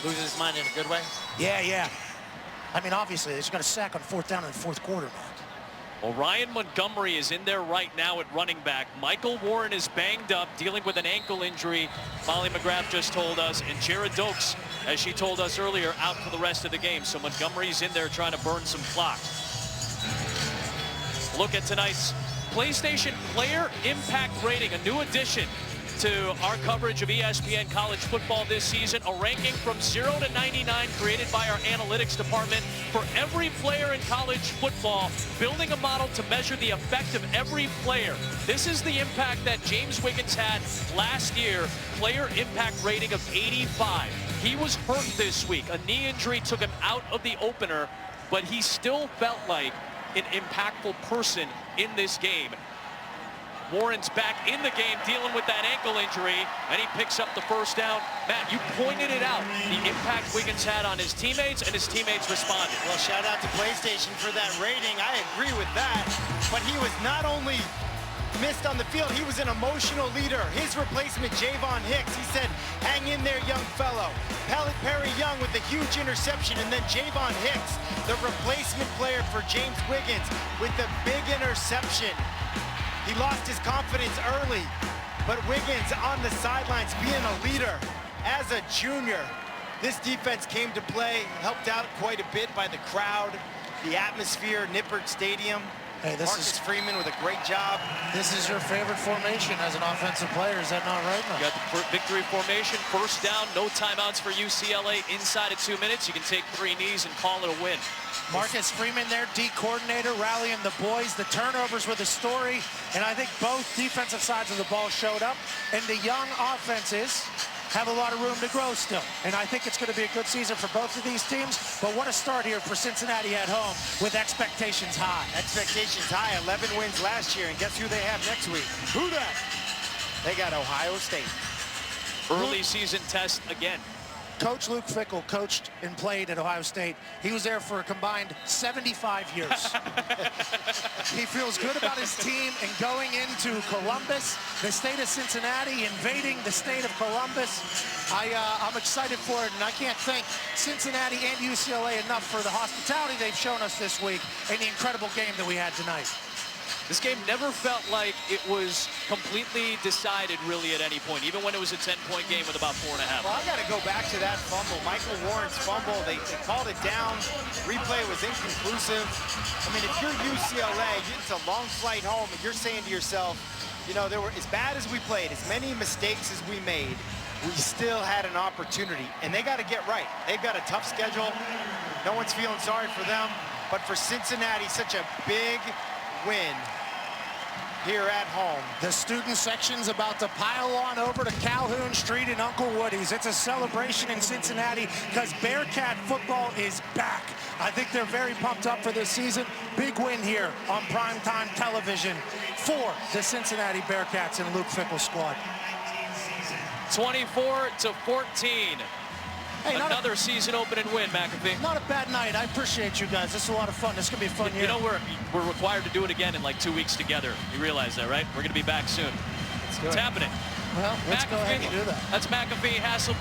Loses his mind in a good way? Yeah. I mean, obviously, they just got a sack on 4th down in the 4th quarter, man. Well, Ryan Montgomery is in there right now at running back. Michael Warren is banged up, dealing with an ankle injury, Molly McGrath just told us. And Jared Dokes, as she told us earlier, out for the rest of the game. So Montgomery's in there trying to burn some clock. Look at tonight's PlayStation Player Impact Rating, a new addition to our coverage of ESPN college football this season. A ranking from 0 to 99 created by our analytics department for every player in college football, building a model to measure the effect of every player. This is the impact that James Wiggins had last year, player impact rating of 85. He was hurt this week. A knee injury took him out of the opener, but he still felt like an impactful person in this game. Warren's back in the game dealing with that ankle injury, and he picks up the first down. Matt, you pointed it out, the impact Wiggins had on his teammates, and his teammates responded. Well, shout out to PlayStation for that rating. I agree with that, but he was not only missed on the field, he was an emotional leader. His replacement, Javon Hicks, he said, hang in there, young fellow. Perry Young with a huge interception, and then Javon Hicks, the replacement player for James Wiggins, with the big interception. He lost his confidence early, but Wiggins on the sidelines being a leader as a junior. This defense came to play, helped out quite a bit by the crowd, the atmosphere, Nippert Stadium. Hey, Marcus Freeman with a great job. This is your favorite formation as an offensive player, is that not right? You got the victory formation, first down, no timeouts for UCLA. Inside of 2 minutes, you can take 3 knees and call it a win. Marcus Freeman there, D coordinator, rallying the boys. The turnovers were the story, and I think both defensive sides of the ball showed up, and the young offenses have a lot of room to grow still. And I think it's going to be a good season for both of these teams, but what a start here for Cincinnati at home with expectations high. Expectations high, 11 wins last year, and guess who they have next week? Who that? They got Ohio State. Early season test again. Coach Luke Fickell coached and played at Ohio State. He was there for a combined 75 years. He feels good about his team and going into Columbus, the state of Cincinnati, invading the state of Columbus. I'm excited for it, and I can't thank Cincinnati and UCLA enough for the hospitality they've shown us this week and the incredible game that we had tonight. This game never felt like it was completely decided really at any point, even when it was a 10-point game with about 4.5. Well, I got to go back to that fumble. Michael Warren's fumble, they called it down. Replay was inconclusive. I mean, if you're UCLA, it's a long flight home, and you're saying to yourself, you know, there were, as bad as we played, as many mistakes as we made, we still had an opportunity, and they got to get right. They've got a tough schedule. No one's feeling sorry for them, but for Cincinnati, such a big win here at home. The student section's about to pile on over to Calhoun Street and Uncle Woody's. It's a celebration in Cincinnati because Bearcat football is back. I think they're very pumped up for this season. Big win here on primetime television for the Cincinnati Bearcats and Luke Fickell's squad. 24-14. Hey, another season-opening win, McAfee. Not a bad night. I appreciate you guys. This is a lot of fun. This is going to be a fun year. You know, we're required to do it again in like 2 weeks together. You realize that, right? We're going to be back soon. It's happening. Well, let's go ahead and do that. That's McAfee, Hasselbeck.